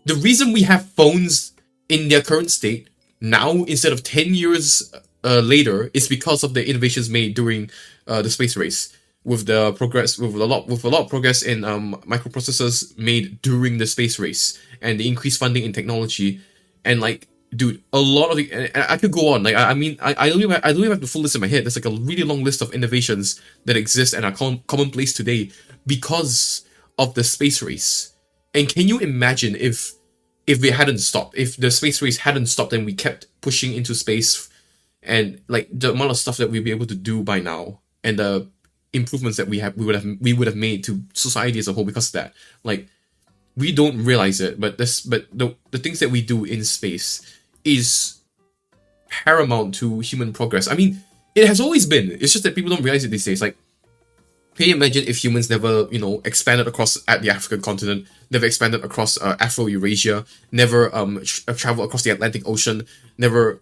The reason we have phones in their current state now instead of 10 years later is because of the innovations made during the space race. with the progress, with a lot of progress in microprocessors made during the space race and the increased funding in technology, and like, dude, a lot of the, and I could go on. Like, I mean, I don't even have the full list in my head. There's like a really long list of innovations that exist and are commonplace today because of the space race. And can you imagine if we hadn't stopped, if the space race hadn't stopped and we kept pushing into space, and like the amount of stuff that we'd be able to do by now, and the improvements that we would have made to society as a whole because of that. Like, we don't realize it, but the things that we do in space is paramount to human progress. I mean, it has always been. It's just that people don't realize it these days. Like, can you imagine if humans never, you know, expanded across at the African continent, never expanded across Afro-Eurasia, never traveled across the Atlantic Ocean, never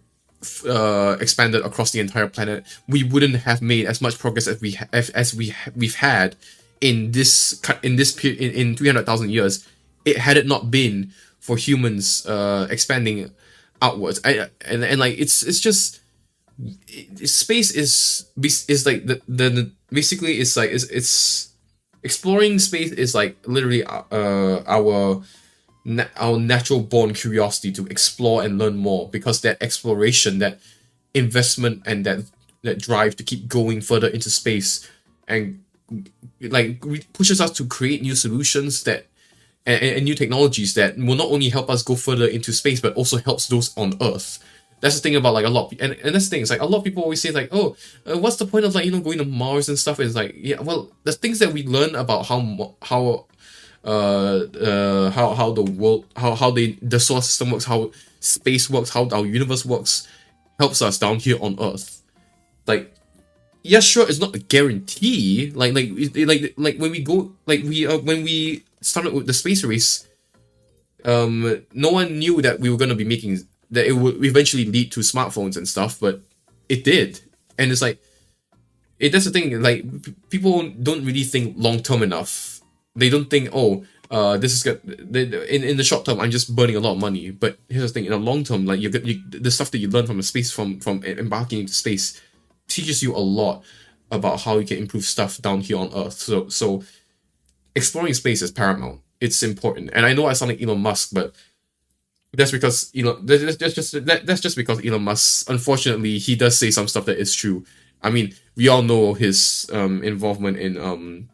expanded across the entire planet? We wouldn't have made as much progress as we've had in this period in 300,000 years. It had it not been for humans expanding outwards. And like, it's just, space is like the basically it's exploring space is like literally our natural born curiosity to explore and learn more, because that exploration, that investment, and that drive to keep going further into space and like pushes us to create new solutions that and new technologies that will not only help us go further into space but also helps those on Earth. That's the thing about like a lot, and that's the thing. It's like a lot of people always say like, oh, what's the point of like, you know, going to Mars and stuff? It's like, yeah, well, the things that we learn about how the world, how the solar system works, how space works, how our universe works, helps us down here on Earth. Like, yeah, sure, it's not a guarantee. Like when we go, like when we started with the space race, no one knew that we were gonna be making that it would eventually lead to smartphones and stuff, but it did. And it's like, that's the thing. Like, people don't really think long term enough. They don't think, oh, this is good. In the short term, I'm just burning a lot of money. But here's the thing: in the long term, like the stuff that you learn from the space, from embarking into space, teaches you a lot about how you can improve stuff down here on Earth. So exploring space is paramount. It's important. And I know I sound like Elon Musk, but that's because that's just because Elon Musk, unfortunately, he does say some stuff that is true. I mean, we all know his involvement in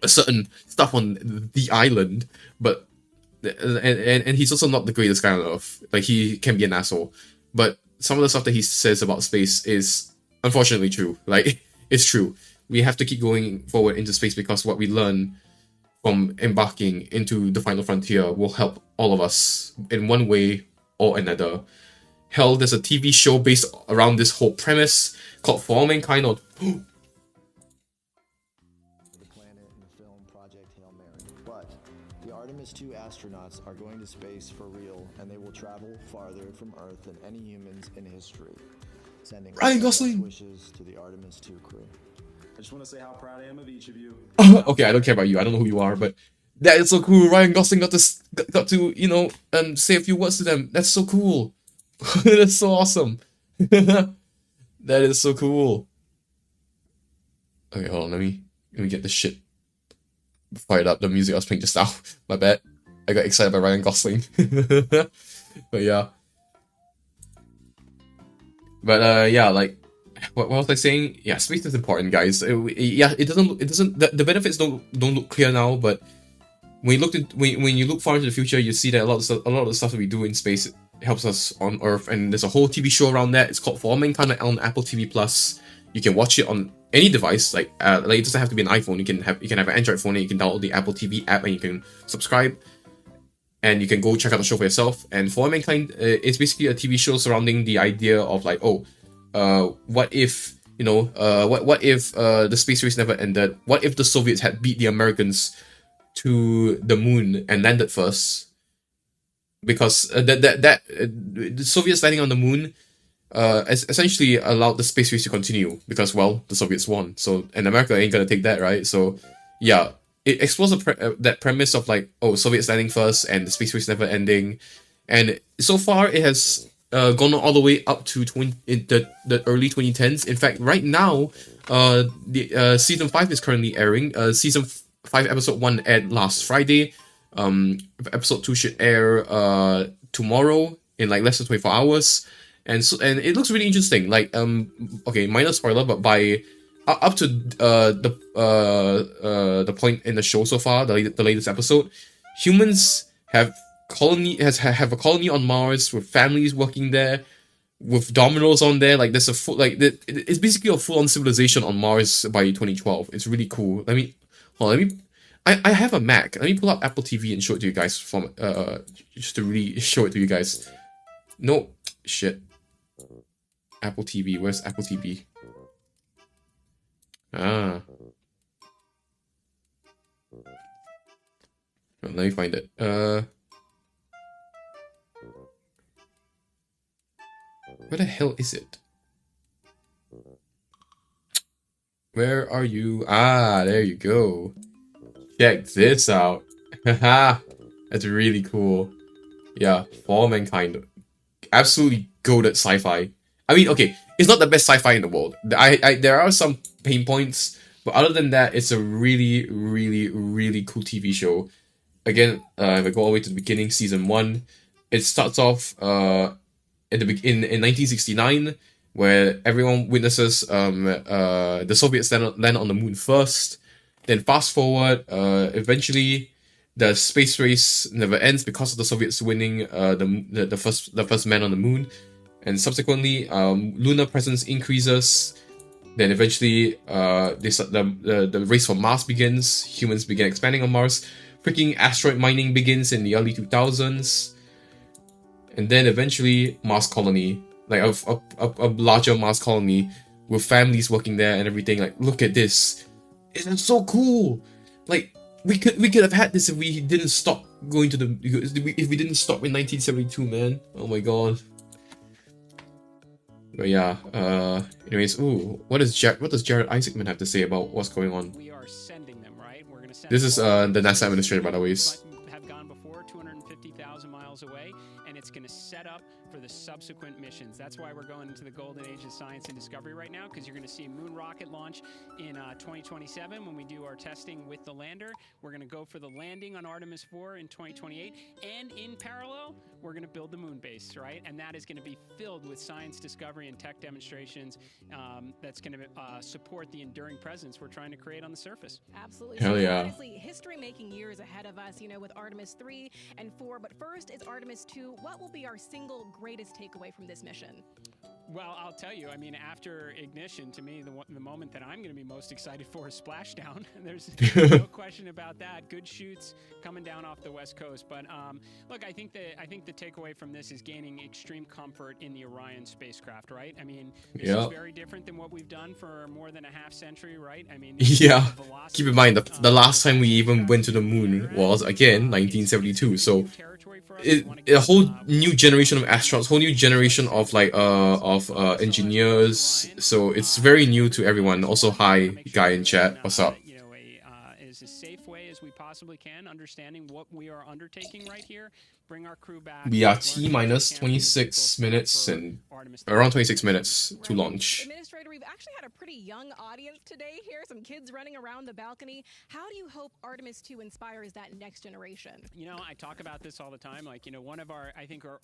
a certain stuff on the island, but and he's also not the greatest guy on Earth. Like, he can be an asshole, but some of the stuff that he says about space is unfortunately true. Like, it's true. We have to keep going forward into space because what we learn from embarking into the final frontier will help all of us in one way or another. Hell, there's a TV show based around this whole premise called For Mankind, or But the Artemis 2 astronauts are going to space for real, and they will travel farther from Earth than any humans in history. Sending Ryan Gosling wishes to the Artemis 2 crew. I just want to say how proud I am of each of you. Okay, I don't care about you. I don't know who you are, but that is so cool. Ryan Gosling got to you know, say a few words to them. That's so cool. That's so awesome. That is so cool. Okay, hold on. Let me get this shit fired up. The music I was playing just now. My bad. I got excited by Ryan Gosling. But yeah. But yeah, like, what was I saying? Yeah, space is important, guys. It doesn't. The benefits don't look clear now, but when you look far into the future, you see that a lot of the stuff that we do in space helps us on Earth, and there's a whole TV show around that. It's called For Mankind on Apple TV Plus. You can watch it on any device. Like it doesn't have to be an iPhone. You can have an Android phone, and you can download the Apple TV app, and you can subscribe, and you can go check out the show for yourself. And For Mankind is basically a TV show surrounding the idea of like, what if, you know, what if the space race never ended? What if the Soviets had beat the Americans to the moon and landed first? Because the Soviets landing on the moon essentially allowed the space race to continue, because, well, the Soviets won. So, and America ain't gonna take that, right? So, yeah, it explores that premise of like, oh, Soviets landing first and the space race never ending. And so far, it has gone all the way up to the early 2010s. In fact, right now, the season 5 is currently airing. Season 5 episode 1 aired last Friday. Episode 2 should air tomorrow in like less than 24 hours. And it looks really interesting. Like okay, minor spoiler, but by up to the point in the show so far, the latest episode, humans have a colony on Mars with families working there, with dominoes on there. Like there's a full it's basically a full-on civilization on Mars by 2012. It's really cool. I have a Mac. Let me pull up Apple TV and show it to you guys from just to really show it to you guys. No shit. Apple TV. Where's Apple TV? Ah. Let me find it. Where the hell is it? Where are you? Ah, there you go. Check this out. Haha. That's really cool. Yeah, For Mankind. Absolutely goated sci-fi. I mean, okay, it's not the best sci-fi in the world. There are some pain points, but other than that, it's a really, really, really cool TV show. Again, if I go all the way to the beginning, season 1, it starts off in 1969, where everyone witnesses the Soviets land on the moon first. Then fast forward, eventually the space race never ends because of the Soviets winning the first man on the moon, and subsequently lunar presence increases. Then eventually the race for Mars begins. Humans begin expanding on Mars. Freaking asteroid mining begins in the early 2000s, and then eventually Mars colony, like a larger Mars colony with families working there and everything. Like, look at this. It's so cool. Like, we could have had this if we didn't stop going to if we didn't stop in 1972, man. Oh my god. But yeah, anyways, ooh, what does Jared Isaacman have to say about what's going on? We are sending them, right? We're gonna send This is the NASA administrator, by the way. Have gone before 250,000 miles away, and it's gonna set up for the subsequent missions. That's why we're going into the golden age of science and discovery right now, because you're going to see a moon rocket launch in 2027 when we do our testing with the lander. We're going to go for the landing on Artemis 4 in 2028, and in parallel, we're going to build the moon base, right? And that is going to be filled with science discovery and tech demonstrations that's going to support the enduring presence we're trying to create on the surface. Absolutely. Hell yeah. Honestly, history-making years ahead of us, you know, with Artemis 3 and 4. But first is Artemis 2. What will be our single greatest takeaway from this mission? Well, I'll tell you, I mean, after ignition, to me, the moment that I'm going to be most excited for is splashdown. There's no question about that. Good shoots coming down off the West Coast. But look, I think the takeaway from this is gaining extreme comfort in the Orion spacecraft, right? I mean, this is very different than what we've done for more than a half century, right? I mean, yeah. Keep in mind, the last time we even went to the moon was, again, 1972. So a whole new generation of astronauts, whole new generation of engineers. So it's very new to everyone. Also, hi guy in chat, what's up? You know, as a safe way as we possibly can, understanding what we are undertaking right here. Bring our crew back. We are T minus 26 minutes and around 26 minutes to launch. Administrator, we've actually had a pretty young audience today here, some kids running around the balcony. How do you hope Artemis 2 inspires that next generation? You know, I talk about this all the time. Like, you know, one of our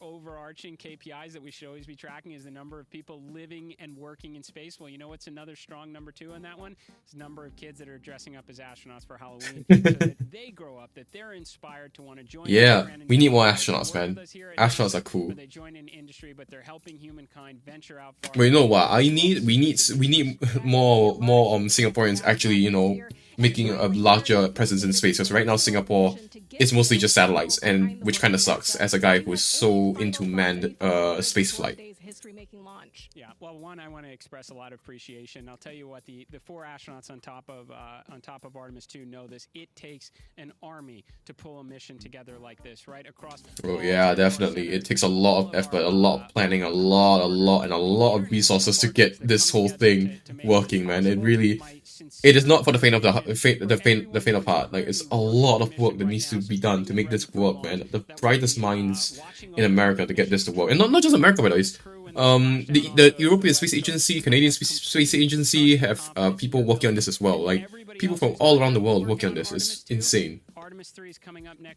overarching KPIs that we should always be tracking is the number of people living and working in space. Well, you know what's another strong number 2 on that one? It's the number of kids that are dressing up as astronauts for Halloween, so that they grow up, that they're inspired to want to join. Yeah, we need more astronauts, man. Astronauts are cool. They join in industry, but they're helping humankind venture out far. But you know what? We need more Singaporeans actually, you know, making a larger presence in space. Because right now Singapore is mostly just satellites, and which kind of sucks as a guy who is so into manned space flight. Yeah, well, one, I want to express a lot of appreciation. I'll tell you what, the 4 astronauts on top of Artemis 2 know this. It takes an army to pull a mission together like this, right? Across. Oh yeah, definitely. It takes a lot of effort, a lot of planning, a lot of resources to get this whole thing working, man. It is not for the faint of the faint of heart. Like, it's a lot of work that needs to be done to make this work, man. The brightest minds in America to get this to work, and not just America, by the way. The European Space Agency, Canadian Space Agency have people working on this as well. Like, people from all around the world working on this. It's insane.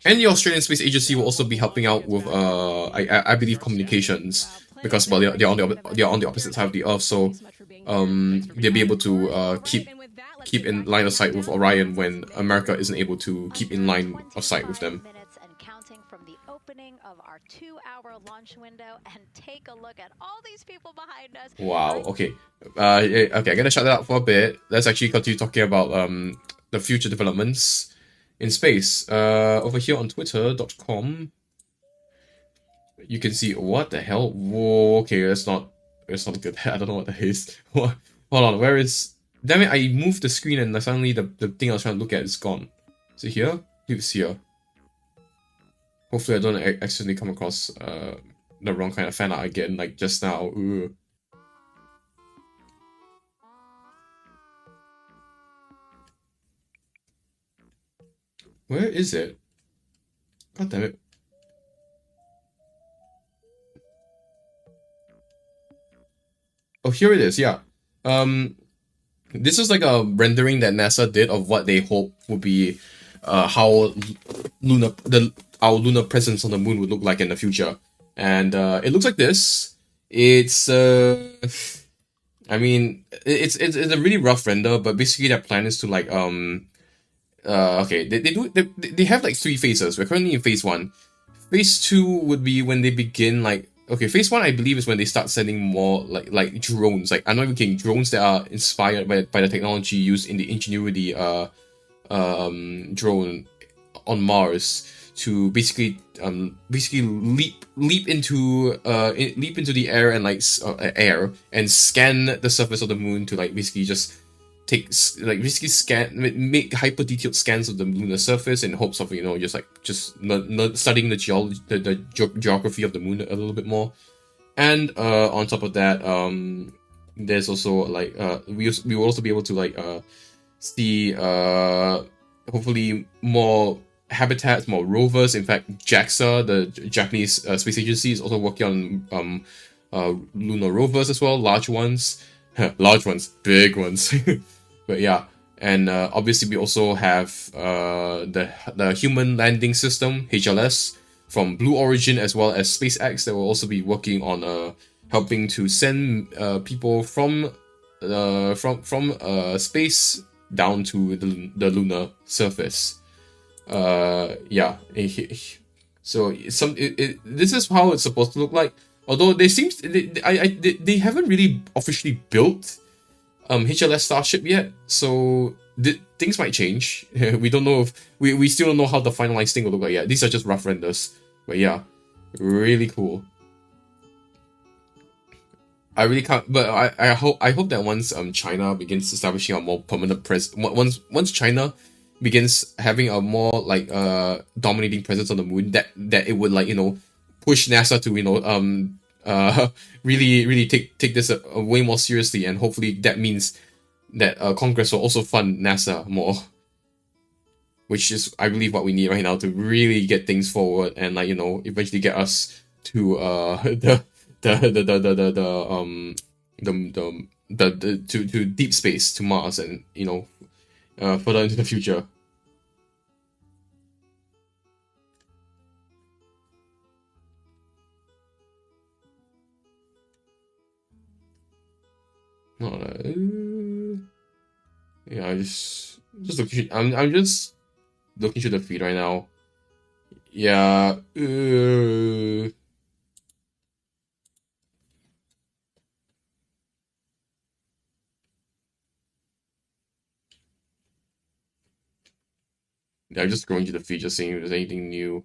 And the Australian Space Agency will also be helping out with I believe communications, because well, they're on the opposite side of the Earth, so they'll be able to keep in line of sight with Orion when America isn't able to keep in line of sight with them. Of our 2-hour launch window, and take a look at all these people behind us. Wow. Okay. Okay. I'm gonna shut that up for a bit. Let's actually continue talking about the future developments in space. Over here on Twitter.com, you can see what the hell. Whoa. Okay, that's not good. I don't know what that is. Hold on. Where is? Damn it! I moved the screen and suddenly the thing I was trying to look at is gone. Is it here? I believe it's here. Hopefully I don't accidentally come across the wrong kind of fan art again, like just now. Ooh. Where is it? God damn it. Oh, here it is, yeah. This is like a rendering that NASA did of what they hope would be how our lunar presence on the moon would look like in the future. And it looks like this. It's I mean, it's a really rough render, but basically their plan is to like okay, they have like 3 phases. We're currently in phase 1. Phase 2 would be when they begin like, okay, phase 1 I believe is when they start sending more like drones. Like, I'm not even kidding, drones that are inspired by the technology used in the Ingenuity drone on Mars, to basically leap into the air and like air and scan the surface of the moon to like basically just make hyper detailed scans of the lunar surface in hopes of, you know, just studying the geography of the moon a little bit more. And on top of that, there's also like we will also be able to like see hopefully more habitats, more rovers. In fact, JAXA, the Japanese space agency, is also working on lunar rovers as well, large ones, big ones. But yeah, and obviously we also have the human landing system, HLS, from Blue Origin, as well as SpaceX, that will also be working on helping to send people from space down to the lunar surface. Yeah. So this is how it's supposed to look like. Although they haven't really officially built HLS Starship yet, so things might change. We don't know if we still don't know how the finalized thing will look like yet. These are just rough renders, but yeah, really cool. I really can't, but I hope that once China begins establishing a more permanent presence, once China begins having a more like dominating presence on the moon, that it would, like, you know, push NASA to, you know, really take this way more seriously, and hopefully that means that Congress will also fund NASA more, which is, I believe, what we need right now to really get things forward and, like, you know, eventually get us to to deep space, to Mars, and, you know, further into the future. Yeah, I'm just looking. I'm just looking through the feed right now. Yeah. Yeah, I'm just going to the feed, just seeing if there's anything new.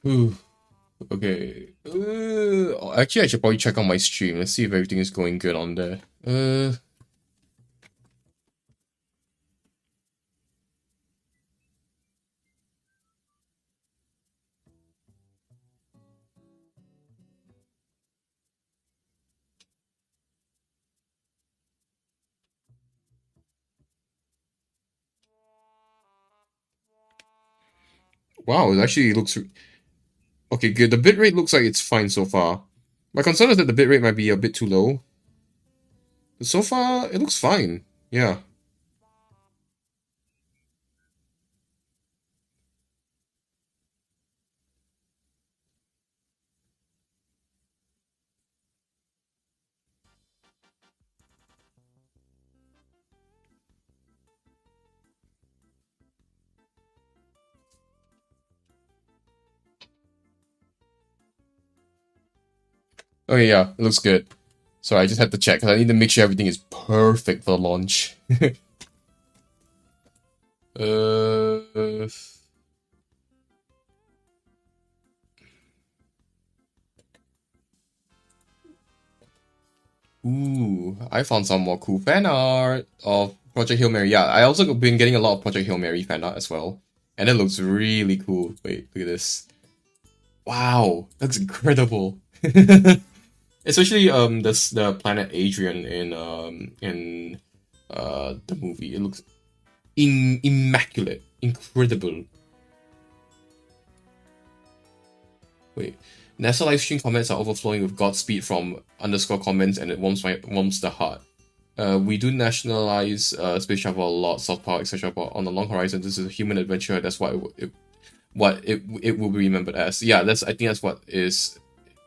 Ooh. Okay. Actually, I should probably check on my stream. Let's see if everything is going good on there. Wow, it actually looks... Okay, good. The bitrate looks like it's fine so far. My concern is that the bitrate might be a bit too low. But so far, it looks fine. Yeah. Okay, yeah, it looks good. So I just had to check, because I need to make sure everything is perfect for the launch. Ooh, I found some more cool fan art of Project Hail Mary. Yeah, I also been getting a lot of Project Hail Mary fan art as well. And it looks really cool. Wait, look at this. Wow, that's incredible. Especially the planet Adrian in the movie. It looks immaculate, incredible. Wait, NASA livestream comments are overflowing with Godspeed from _ comments, and it warms the heart. We do nationalize space travel a lot, soft power, etc. But on the long horizon, this is a human adventure. That's what it will be remembered as. Yeah, I think that's what is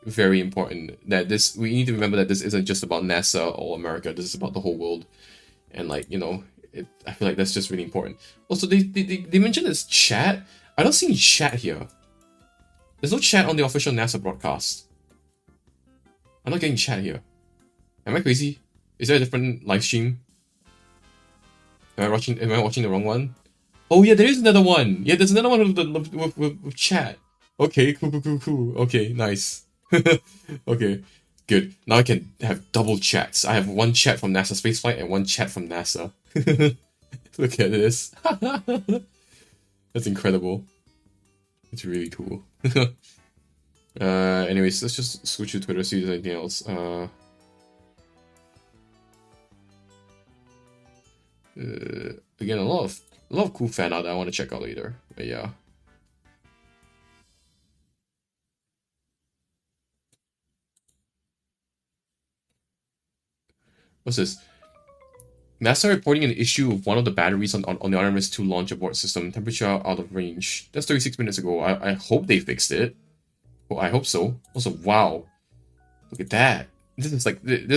very important. That we need to remember that this isn't just about NASA or America. This is about the whole world, and like I feel like that's just really important. Also, they mentioned this chat. I don't see any chat here. There's no chat on the official NASA broadcast. I'm not getting chat here. Am I crazy? Is there a different live stream? Am I watching the wrong one? Oh yeah, there is another one. Yeah, there's another one with chat. Okay, cool. Okay, nice. Okay, good. Now I can have double chats. I have one chat from NASA spaceflight and one chat from NASA. Look at this. That's incredible. It's really cool. Anyways, let's just switch to Twitter, see if there's anything else. Again, a lot of cool fan art that I want to check out later. But yeah. What's this? NASA reporting an issue with one of the batteries on the Artemis 2 launch abort system. Temperature out of range. That's 36 minutes ago. I hope they fixed it. Oh, I hope so. Also, wow. Look at that. This is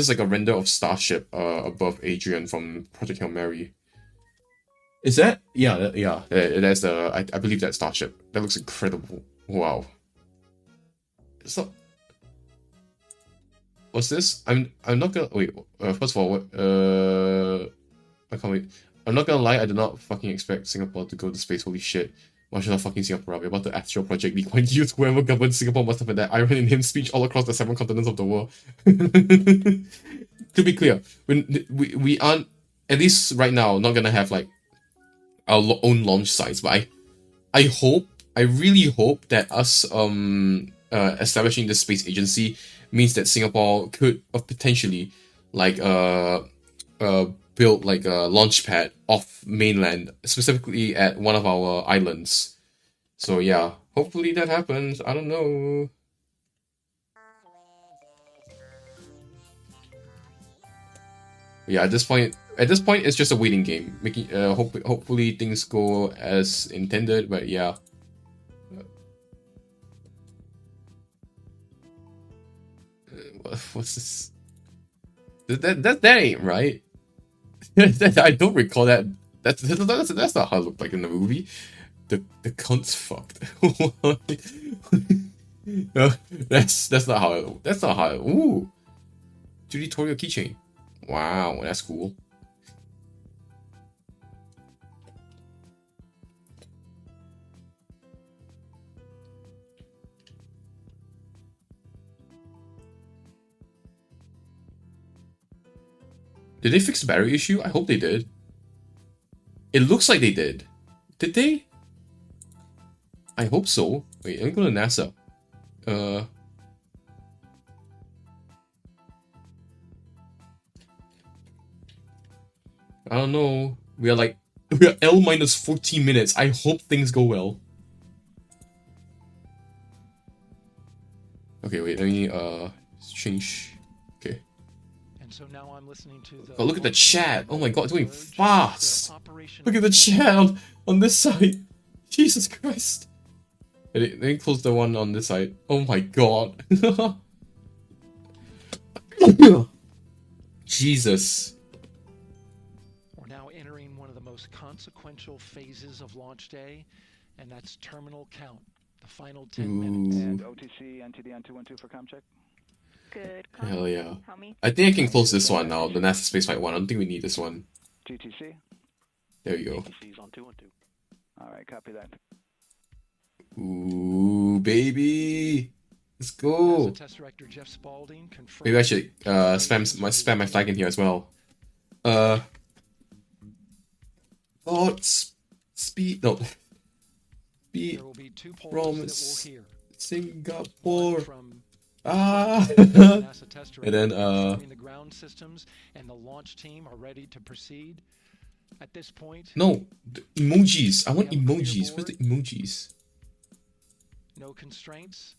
like a render of Starship above Adrian from Project Hail Mary. Is that? Yeah. That's the. I believe that's Starship. That looks incredible. Wow. So. What's this? I'm not gonna wait. First of all, I can't wait. I'm not gonna lie. I did not fucking expect Singapore to go to space. Holy shit! Why should I fucking Singapore? We're about to astral project Lee Kuan Yew. Whoever governed Singapore must have had that iron in him speech all across the 7 continents of the world. To be clear, we aren't, at least right now, not gonna have like our own launch sites. But I really hope that us establishing this space agency means that Singapore could potentially like build like a launch pad off mainland, specifically at one of our islands. So yeah, hopefully that happens. I don't know. Yeah, at this point it's just a waiting game. Making hopefully things go as intended, but yeah. What's this? That ain't right. I don't recall that. That's not how it looked like in the movie. The cunt's fucked. No, that's not how it. That's not how it. Ooh, Juditorio keychain. Wow, that's cool. Did they fix the battery issue? I hope they did. It looks like they did. Did they? I hope so. Wait, let me go to NASA. I don't know. We are L minus 14 minutes. I hope things go well. Okay, wait, let me change. Okay. And so now I'm listening to the Oh, look at the chat. Oh my god, it's going fast. Look at the chat on this side. Jesus Christ. Let me close the one on this side. Oh my god. Jesus. We're now entering one of the most consequential phases of launch day, and that's terminal count, the final 10 minutes. And OTC, NTD on 212 for comm check. Good. Hell yeah. I think I can close this one now, the NASA Spaceflight one. I don't think we need this one. GTC. There you go. GTC's on 212. Alright, copy that. Ooh, baby. Let's go. Test Director Jeff Spaulding confirmed. Maybe I should spam my flag in here as well. Thoughts, speed, no. Speed from Singapore. And then the ground systems and the launch team are ready to proceed. At this point, no, the emojis. I want emojis. Where's the emojis? No constraints,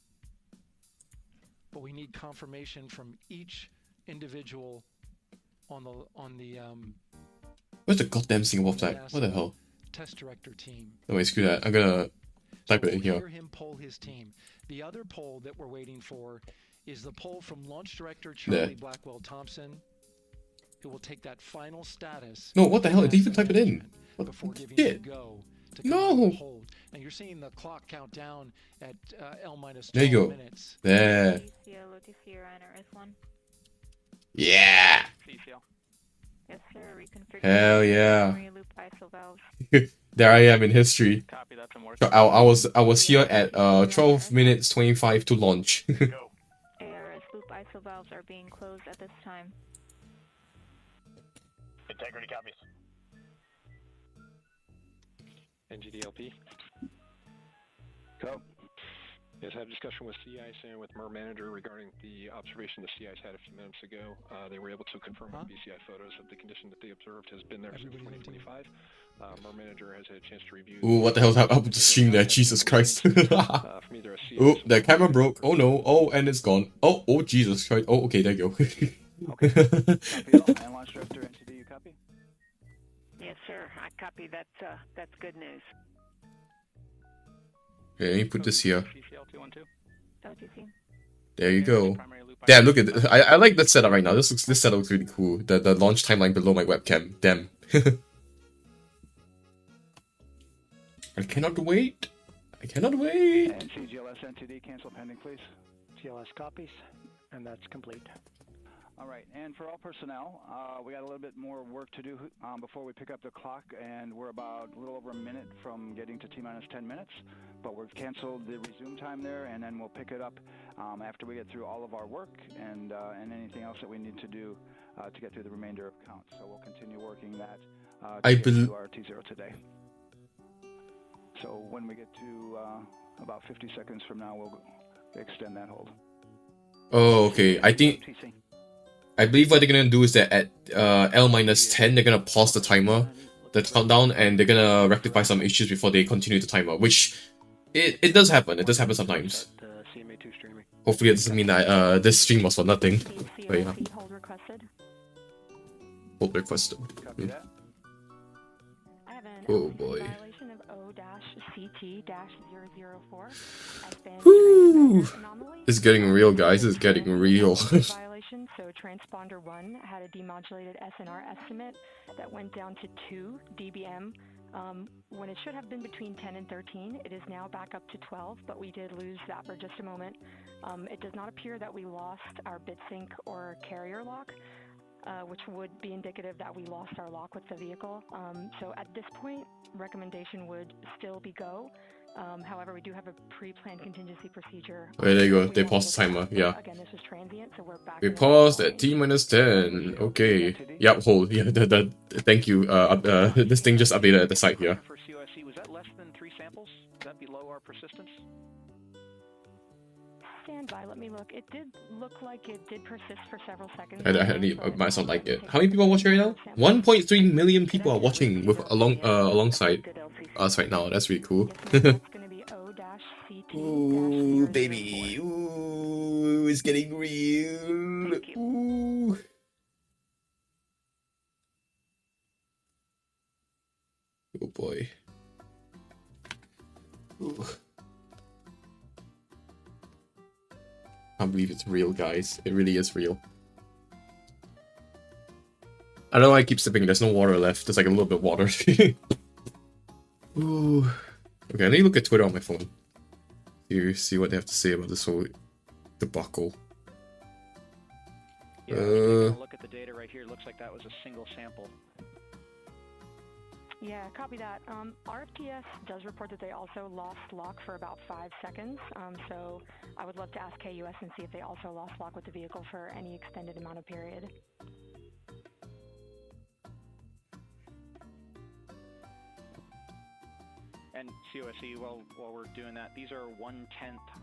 but we need confirmation from each individual on the Where's the goddamn Singapore flag? What the hell? Test director team. No wait, screw that. I'm gonna type it in here. Hear him poll his team. The other poll that we're waiting for is the poll from launch director Charlie Blackwell Thompson, who will take that final status. No, what the hell? I didn't even type it in. What before giving shit? you go to No. hold. And you're seeing the clock count down at L minus 12 There you go. minutes. There. Yeah. Yes, sir. Reconfigure. Hell yeah. Memory loop ISO valves. There I am in history. Copy, that's some work. So I was here at 12 minutes 25 to launch. ARS loop ISO valves are being closed at this time. Integrity copies. NGDLP. Go. Yes, I had a discussion with CIS and with MER manager regarding the observation the CIS had a few minutes ago. They were able to confirm with BCI photos that the condition that they observed has been there since 2025. MER manager has had a chance to review. Ooh, what the hell's happened with the stream there? Jesus Christ. Oh, the camera broke. Oh no. Oh, and it's gone. Oh, Jesus Christ. Oh, okay, there you go. Okay. Copy all. And launch director NTD, you copy? Yes, sir. I copy. That's good news. Okay, let me put this here. OTC. There you go. Damn, look at this. I like that setup right now. This setup looks really cool. The launch timeline below my webcam. Damn. I cannot wait. I cannot wait. And CGLS NTD, cancel pending, please. GLS copies, and that's complete. All right, and for all personnel, we got a little bit more work to do before we pick up the clock, and we're about a little over a minute from getting to T-minus 10 minutes, but we've canceled the resume time there, and then we'll pick it up after we get through all of our work and anything else that we need to do to get through the remainder of count. So we'll continue working that to get to our T0 today. So when we get to about 50 seconds from now, we'll extend that hold. Oh, okay. I believe what they're gonna do is that at L minus 10, they're gonna pause the timer, the countdown, and they're gonna rectify some issues before they continue the timer, which it does happen. It does happen sometimes. Hopefully it doesn't mean that this stream was for nothing. But yeah. Hold requested. Hold requested. I have an Oh boy. violation of O-CT-004. Woo! It's getting real, guys. It's getting real. Violation. So transponder 1 had a demodulated SNR estimate that went down to 2 dBm when it should have been between 10 and 13. It is now back up to 12, but we did lose that for just a moment. It does not appear that we lost our bit sync or carrier lock, which would be indicative that we lost our lock with the vehicle. So at this point, recommendation would still be go. However, we do have a pre-planned contingency procedure. Okay, there you go. They paused the timer. Yeah. Again, this is transient, so we're back. We paused at T-10. Okay. Yep, hold. Yeah, thank you. This thing just updated at the site here. For COSC, was that less than 3 samples? Is that below our persistence? Stand by, let me look. It did look like it did persist for several seconds. It might sound like it. How many people are watching right now? 1.3 million people are watching with alongside us right now. That's really cool. Ooh, baby. Ooh, it's getting real. Ooh. Oh boy. Ooh. I can't believe it's real, guys. It really is real. I don't know why I keep sipping. There's no water left. There's like a little bit of water. Ooh. Okay, let me look at Twitter on my phone. See what they have to say about this whole debacle. Yeah, look at the data right here. Looks like that was a single sample. Yeah, copy that. RFTS does report that they also lost lock for about 5 seconds. So I would love to ask KUS and see if they also lost lock with the vehicle for any extended amount of period. And COSC, while we're doing that, these are 1/10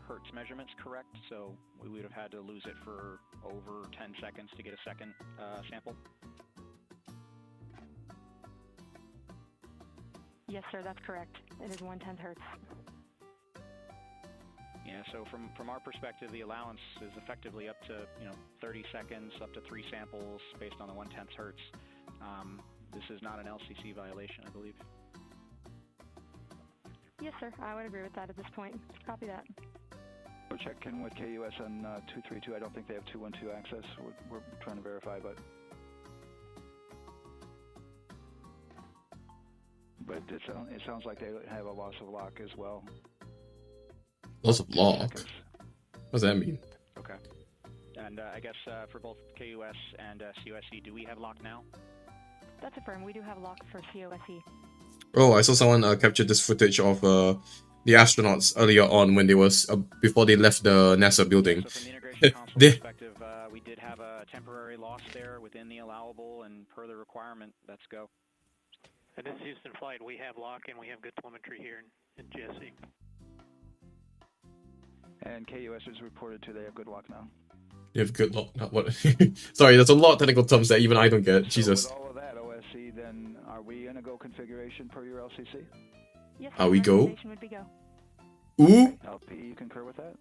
hertz measurements, correct? So we would have had to lose it for over 10 seconds to get a second sample? Yes, sir, that's correct. It is 1/10 hertz. Yeah, so from our perspective, the allowance is effectively up to 30 seconds, up to 3 samples based on the 1/10 hertz. This is not an LCC violation, I believe. Yes, sir, I would agree with that at this point. Copy that. We're checking with KUS on 232. I don't think they have 212 access. We're trying to verify, but it sounds like they have a loss of lock as well. Loss of lock? What does that mean? Okay. And I guess for both KUS and COSC, do we have lock now? That's affirmed. We do have lock for COSC. Oh, I saw someone capture this footage of the astronauts earlier on when they was before they left the NASA building. So from the integration console perspective, we did have a temporary loss there within the allowable, and per the requirement, let's go. And this is Houston Flight. We have lock and we have good telemetry here in GSC. And KUS has reported too. They have good lock now. You have good lock. Not what? Sorry, there's a lot of technical terms that even I don't get. Jesus. With all of that, OSC, then are we in a go configuration per your LCC? Yes, are we go? Would be go. Ooh. LP, you concur with that?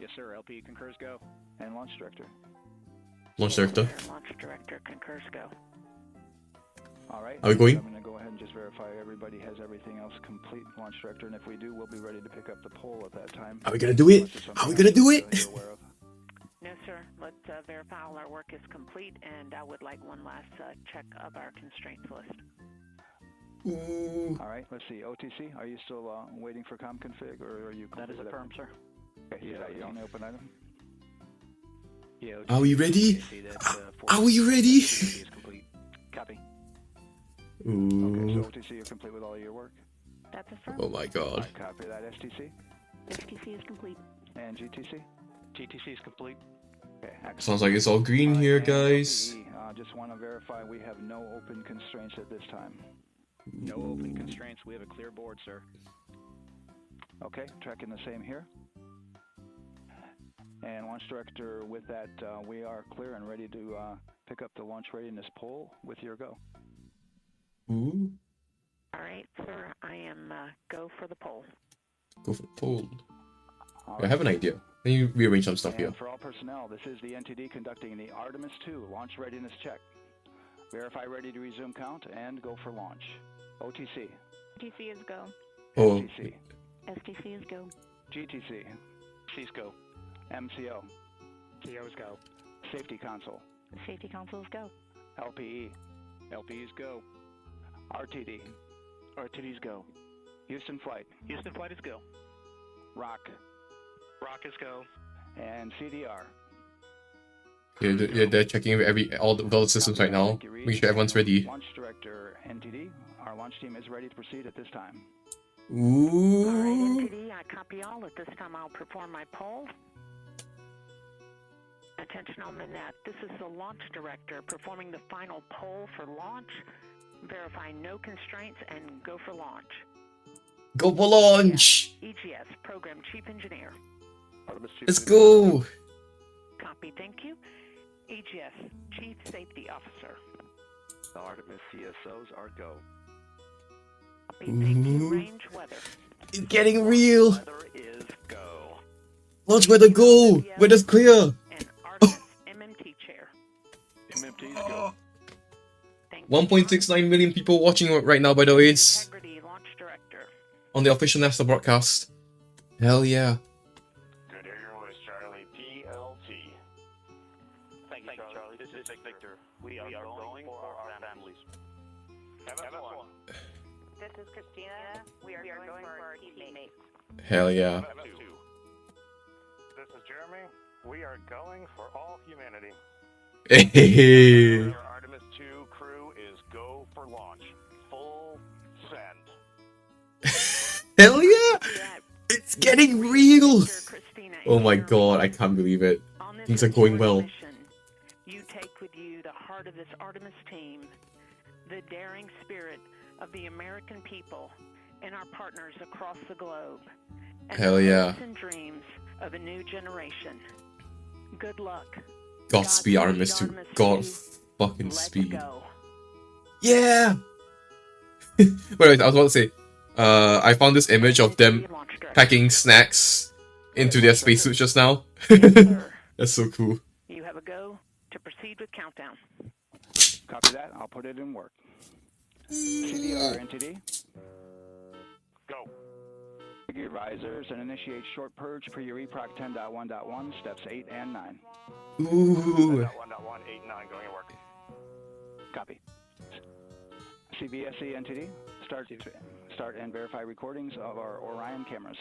Yes, sir. LP concurs go. And launch director. Launch director. Launch director concurs go. All right. Are we going? I'm going to go ahead and just verify everybody has everything else complete, launch director, and if we do, we'll be ready to pick up the pole at that time. Are we gonna do it? Are we gonna do it? No, sir. Let's verify all our work is complete, and I would like one last check of our constraints list. Ooh. All right. Let's see. OTC, are you still waiting for com config, or are you? That is affirmed, sir. Okay. Is that your only open item? Yeah. Are we ready? Are we ready? Copy. Ooh. Okay, so OTC, you're complete with all of your work? That's affirmed. Oh my god. Right, copy that. STC? STC is complete. And GTC? GTC is complete. Okay, Sounds like it's all green here, guys. Just want to verify we have no open constraints at this time. No open constraints. We have a clear board, sir. Okay, tracking the same here. And launch director, with that, we are clear and ready to pick up the launch readiness poll with your go. Ooh. All right, sir. I am go for the poll. Go for the poll. I have an idea. Let me rearrange some stuff and here. For all personnel, this is the NTD conducting the Artemis 2 launch readiness check. Verify ready to resume count and go for launch. OTC. TC is go. Oh. STC. STC is go. GTC. C's go. MCO. CO's go. Safety console. Safety console is go. LPE. LPE's go. RTD. RTD's go. Houston Flight. Houston Flight is go. ROC. ROC is go. And CDR. Yeah, they're checking all the systems right now. Make sure everyone's ready. Launch director NTD. Our launch team is ready to proceed at this time. Ooh. All right, NTD, I copy all. At this time, I'll perform my poll. Attention on the net. This is the launch director performing the final poll for launch. Verify no constraints and go for launch. Go for launch! EGS, Program Chief Engineer. Let's go! Copy, thank you. EGS, Chief Safety Officer. The Artemis CSOs are go. Copy, thank you. Range weather. It's getting real! Weather is go. Launch weather go! Weather's clear! And Artemis MMT chair. MMT is go. 1.69 million people watching right now, by the way. It's Integrity Launch Director. on the official NASA broadcast. Hell yeah. Good air voice, Charlie. PLT. Thank you, Charlie. This is Victor. We are going for our families. MS1. This is Christina. We are going for our teammates. Hell yeah. MS2. This is Jeremy. We are going for all humanity. Hey. Our Artemis 2 crew is go for launch. Full send. Hell yeah! It's getting real! Oh my god, I can't believe it. Things are going well. You take with you the heart of this Artemis team, the daring spirit of the American people and our partners across the globe, and Hell the yeah. hopes and dreams of a new generation. Good luck. Godspeed Artemis 2. God fucking Let's speed. go. Yeah! Wait, I was about to say, I found this image of them packing snacks into their spacesuits just now. That's so cool. You have a go to proceed with countdown. Copy that. I'll put it in work. CDR NTD. Go. Your risers and initiate short purge per your EPROC 10.1.1, steps 8 and 9. Ooh. 1.1, 8, 9, going to work. Copy. CVSE NTD. Start and verify recordings of our Orion cameras.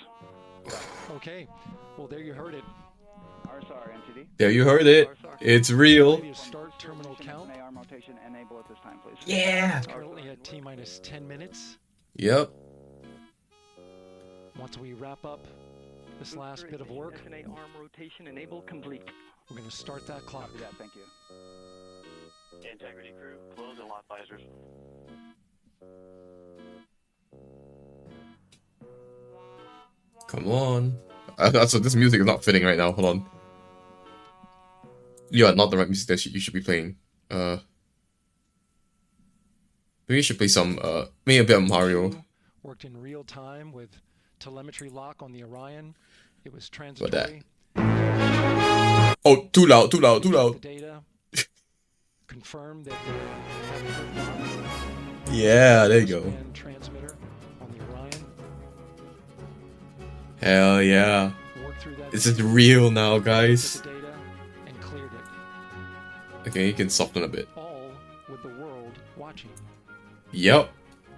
Okay. Well, there you heard it. RSR NTD. There you heard it. It's real. Ready to start terminal count. AR rotation enable at this time, please. Yeah. Currently at T-minus 10 minutes. Yep. Once we wrap up this last bit of work, SNA arm rotation enable complete. we're going to start that clock. Copy that. Thank you. Integrity crew, close and lock visors. Come on. So this music is not fitting right now. Hold on. You are not the right music that you should be playing. Maybe you should play some, maybe a bit of Mario. Worked in real time with telemetry lock on the Orion. It was What transitory. that? Oh, too loud, too loud, too loud. The data confirmed that they Yeah, there you go. transmitter on the Orion. Hell yeah. Worked through that. This is real now, guys. The data and cleared it. Okay, you can soften a bit. All with the world watching. Yep.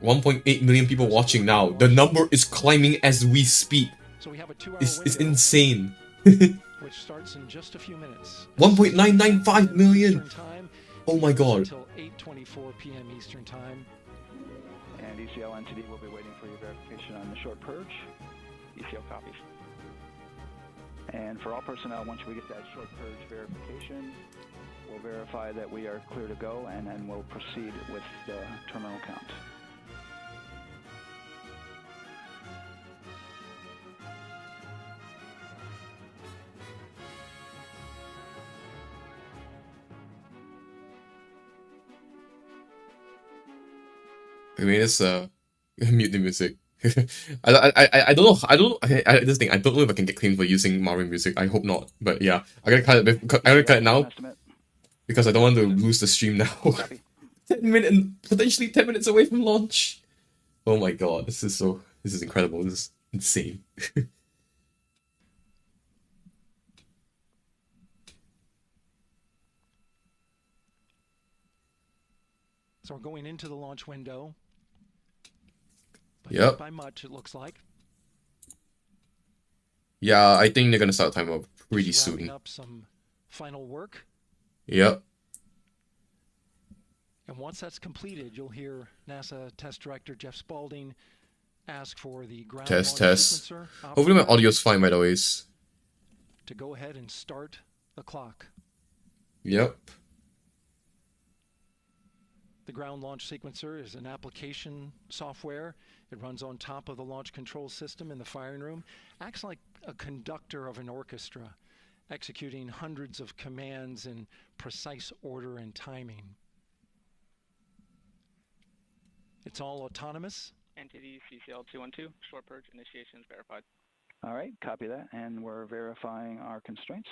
1.8 million people watching now. The number is climbing as we speak. So we have a 2-hour It's window, insane. which starts in just a few minutes. 1.995 million. Eastern time. Oh my god. Until 8:24 p.m. Eastern time. And ECL NTD will be waiting for your verification on the short purge. ECL copies. And for all personnel, once we get that short purge verification, we'll verify that we are clear to go, and then we'll proceed with the terminal count. I mean, it's mute the music. I don't know. This thing, I don't know if I can get claimed for using Mario music. I hope not. But yeah, I gotta cut it now because I don't want to lose the stream now. 10 minutes away from launch. Oh my god, this is incredible. This is insane. So we're going into the launch window. But Yep. not by much, it looks like. Yeah, I think they're gonna start the timer pretty Just wrapping soon. up some final work. Yep. And once that's completed, you'll hear NASA Test Director Jeff Spaulding ask for the ground Test, launch test. sequencer Hopefully my operator audio's fine, by the ways. to go ahead and start the clock. Yep. The ground launch sequencer is an application software. It runs on top of the launch control system in the firing room. Acts like a conductor of an orchestra, executing hundreds of commands in precise order and timing. It's all autonomous. Entity CCL 212, short purge initiation is verified. All right, copy that, and we're verifying our constraints.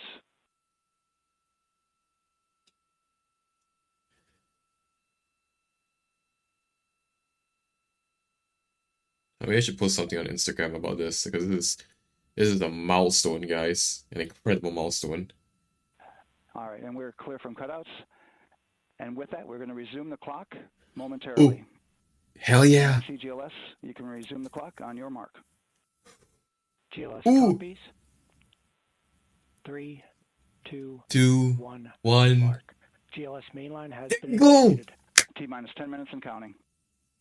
I mean, I should post something on Instagram about this because this is a milestone, guys. An incredible milestone. All right, and we're clear from cutouts. And with that, we're going to resume the clock momentarily. Ooh. Hell yeah. CGLS, you can resume the clock on your mark. GLS Ooh. copies. 3, 2, 2, 1. 1. Mark. GLS mainline has been Go! initiated. T-minus 10 minutes and counting.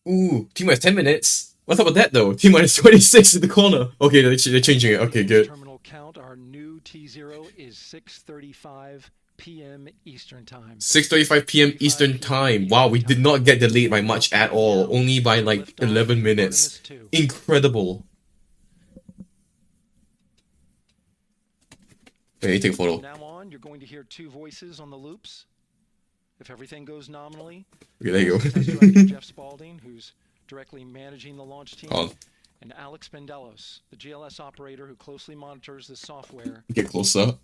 Ooh, T-minus 10 minutes? What's up with that though? T-minus 26 in the corner. Okay, they're changing it. Okay, good. Terminal count, our new T0 is 6:35 p.m. Eastern Time. 6:35 p.m. Eastern Time. Wow, we did not get delayed by much at all. Only by like 11 minutes. Incredible. Hey, take a photo. From now on, you're going to hear two voices on the loops. If everything goes nominally, Okay, there you go. Test Director Jeff Spalding, who's directly managing the launch team, and Alex Bendelos, the GLS operator who closely monitors the software. Get closer.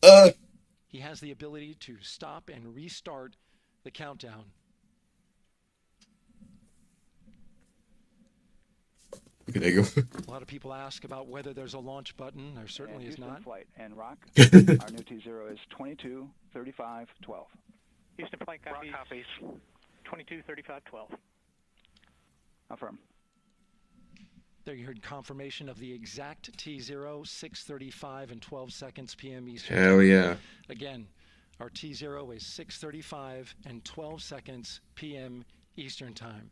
He has the ability to stop and restart the countdown. Okay, there you go. A lot of people ask about whether there's a launch button. There certainly is not. Flight and Rock. Our new T0 is 22, 35, 12. Houston flight copies. 22, 35, 12. Affirm. There you heard confirmation of the exact T0, 6:35 and 12 seconds p.m. Eastern. Hell yeah. Again, our T0 is 6:35 and 12 seconds p.m. Eastern Time.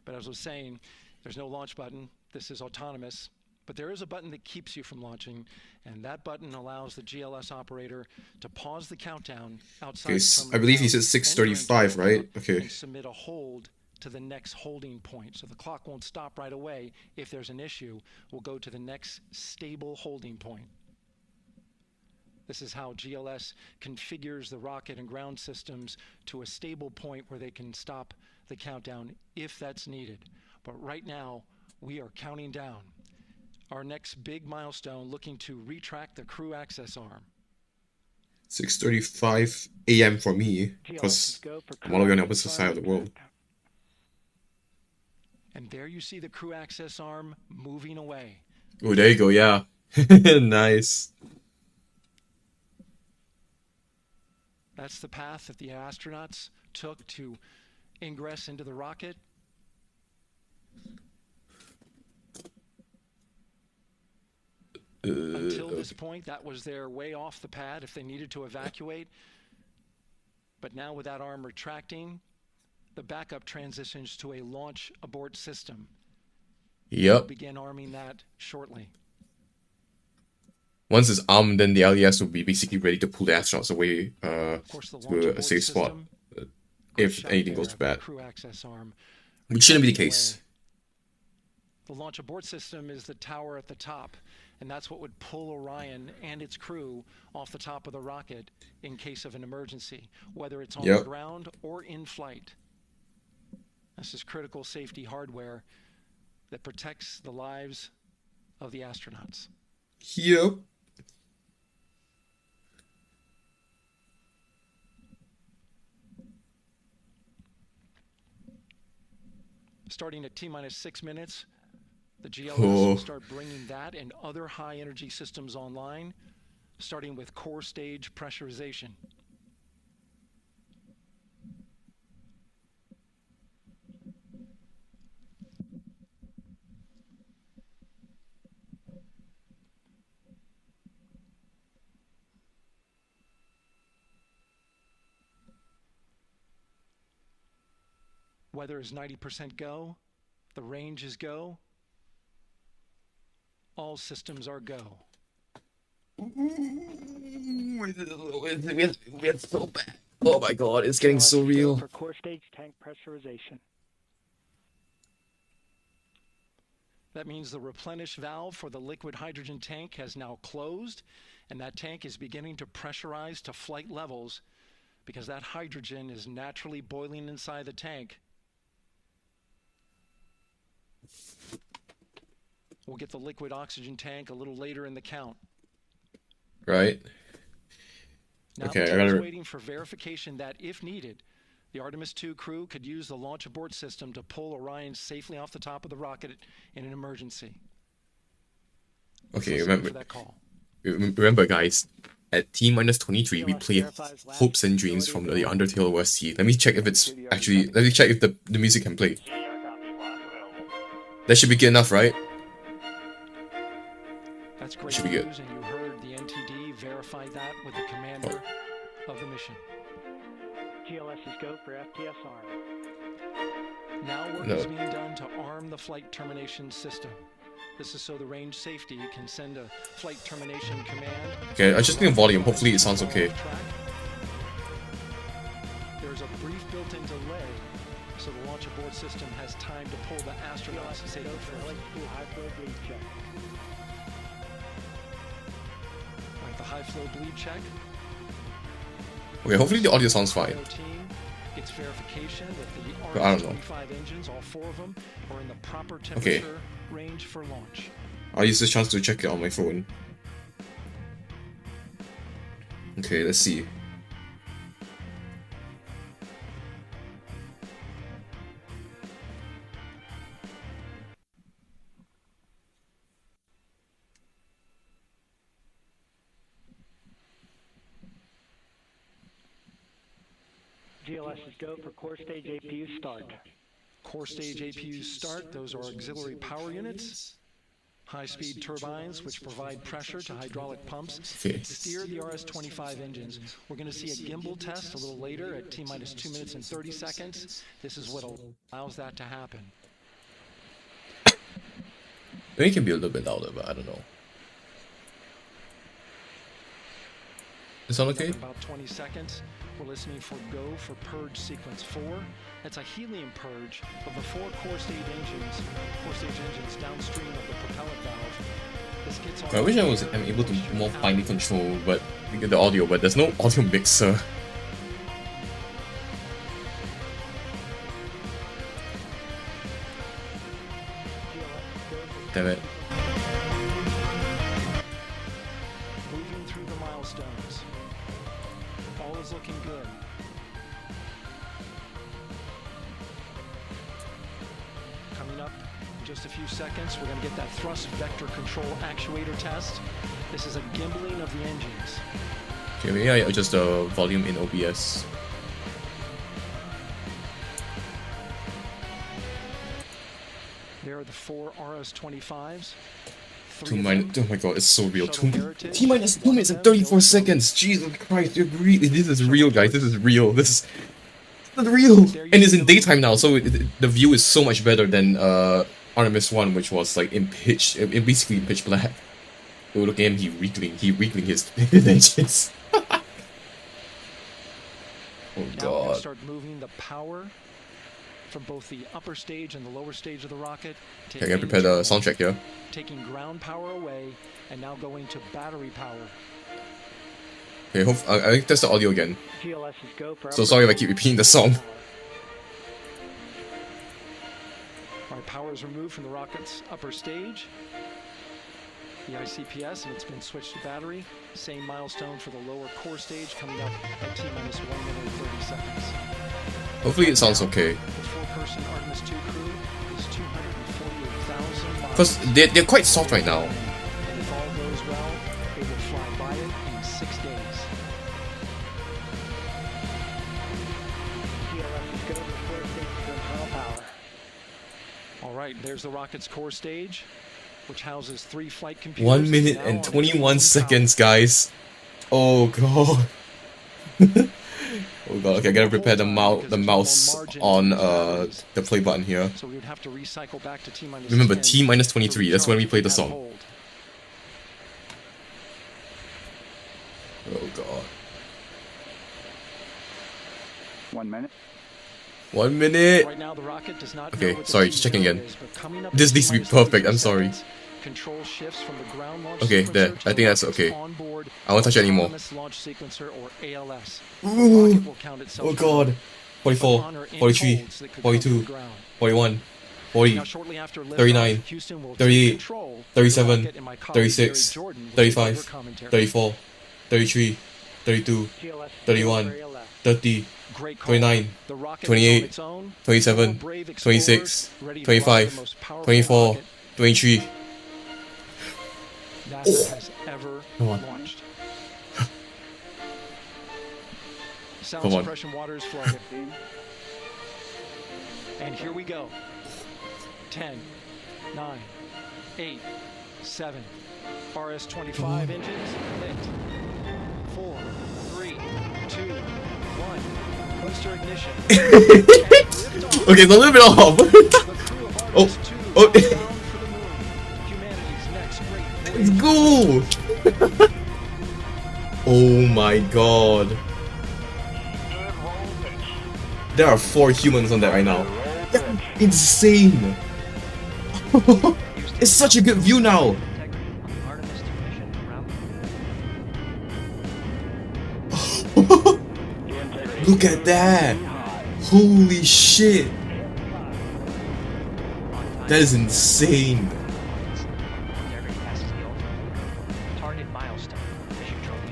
But as I was saying, there's no launch button. This is autonomous. But there is a button that keeps you from launching, and that button allows the GLS operator to pause the countdown outside Okay, the terminal I believe he count, said enter 6:35, into right? timeout, Okay. and submit a hold to the next holding point. So the clock won't stop right away. If there's an issue, we'll go to the next stable holding point. This is how GLS configures the rocket and ground systems to a stable point where they can stop the countdown if that's needed. But right now, we are counting down. Our next big milestone, looking to retract the crew access arm. 6:35 a.m. for me, because I'm all the way on the opposite side of the world. And there you see the crew access arm moving away. Oh, there you go, yeah. Nice. That's the path that the astronauts took to ingress into the rocket. Until this point, that was their way off the pad if they needed to evacuate. But now with that arm retracting, the backup transitions to a launch abort system. Yep. We'll begin arming that shortly. Once it's armed, then the LES will be basically ready to pull the astronauts away to a safe spot if anything goes bad. Crew access arm. Which shouldn't be the case. The launch abort system is the tower at the top, and that's what would pull Orion and its crew off the top of the rocket in case of an emergency, whether it's on the ground or in flight. This is critical safety hardware that protects the lives of the astronauts. Yep. Starting at T-minus 6 minutes, the GLS will start bringing that and other high-energy systems online, starting with core stage pressurization. Weather is 90% go, the range is go, All systems are go. It's so bad. Oh my god, it's getting so real. For core stage tank pressurization. That means the replenish valve for the liquid hydrogen tank has now closed, and that tank is beginning to pressurize to flight levels because that hydrogen is naturally boiling inside the tank. We'll get the liquid oxygen tank a little later in the count. Right. Now Okay, the I team is gotta... waiting for verification that, if needed, the Artemis 2 crew could use the launch abort system to pull Orion safely off the top of the rocket in an emergency. Okay, Listen remember, for that call. remember guys, at T-23 we play Hopes and Dreams from the Undertale OST. Let me check if it's actually, let me check if the music can play. That should be good enough, right? That's great Should be good. news, and you heard the NTD verify that with the commander of the mission. GLS is go for FTS arm. Now work No. is being done to arm the flight termination system. This is so the range safety can send a flight termination command. Okay, I just need a volume. Hopefully it sounds okay. There's a brief built-in delay, so the launch abort system has time to pull the astronauts safely first. High flow bleed check. Right, the high flow bleed check. Okay, hopefully the audio sounds fine. Team gets verification that the But I don't know. RS-25 engines, all 4 of them, are in the proper Okay. temperature range for launch. I'll use this chance to check it on my phone. Okay, let's see. GLS is go for core stage APU start. Core stage APUs start. Those are auxiliary power units. High-speed turbines, which provide pressure to hydraulic pumps Okay. that steer the RS-25 engines. We're going to see a gimbal test a little later at T-minus 2 minutes and 30 seconds. This is what allows that to happen. Maybe it can be a little bit louder, but I don't know. Does it sound okay? In about 20 seconds, we're listening for go for purge sequence 4. That's a helium purge of the 4 core stage engines downstream of the propellant valve. This gets all I wish I'm able to more finely control but the audio, but there's no audio mixer. Damn it. moving through the milestones. All is looking good. Coming up in just a few seconds, we're going to get that thrust vector control actuator test. This is a gimbling of the engines. Okay, maybe I adjust the volume in OBS. There are the 4 RS-25s. Oh my god, it's so real. T-minus 2 minutes and 34 seconds. Jesus Christ, this is real, guys. This is real. This is real. And it's in daytime now, so the view is so much better than Artemis 1, which was like basically in pitch black. Oh, look at him, he weakling his engines. Oh Now we're going to god. start moving the power from both the upper stage and the lower stage of the rocket. Okay, I can prepare the soundtrack here. Taking ground power away and now going to battery power. Okay, I test the audio again. GLS is go for So sorry if I keep repeating the song. Our power is removed from the rocket's upper stage. The ICPS, and it's been switched to battery. Same milestone for the lower core stage coming up at T-minus 1 minute and 30 seconds. Hopefully it sounds okay. The 4-person Artemis 2 crew is 248,000 miles. Because they're quite soft right now. And if all goes well, they will fly by it in 6 days. GLS is go for core stage to internal power. All right, there's the rocket's core stage, which houses 3 flight computers. 1 minute and 21 seconds, guys. Oh god. Oh god, okay, I gotta prepare the mouse on the play button here. So we would have to recycle back to T-minus Remember, 10 T-minus 23, that's when we play the song. 1 minute. 1 minute. Right now, the rocket does not Okay, know what the sorry, T just checking zone again. is, but coming up This in needs to be T-minus perfect, 42 I'm sorry. seconds, control shifts from the ground launch Okay, sequencer there. to I the think that's rocket's okay. onboard I won't touch it anymore. autonomous launch sequencer, or ALS. The Ooh. rocket will count itself Oh down. god. 44, Upon or in 43, holds that could come to 42, the ground. 41, 40, Now, shortly after liftoff, 39, Houston will take 38, control of the 37, rocket, and my colleague 36, Barry Jordan will 35, deliver commentary. 34, 33, 32, 31, 30, Great call. 29, The rocket is on 28, its own. 27, Four brave explorers 26, ready to fly the 25, most powerful 24, rocket 23. NASA has ever Come on. launched. Sound Come on. suppression water is flowing. And here we go. 10, 9, 8, 7. RS-25 engines lit. 4, 3, 2, 1. Booster ignition. Okay, it's a little bit off. Oh, oh. Let's go. Oh my god. There are 4 humans on that right now. That's insane. It's such a good view now. Look at that. Holy shit. That is insane.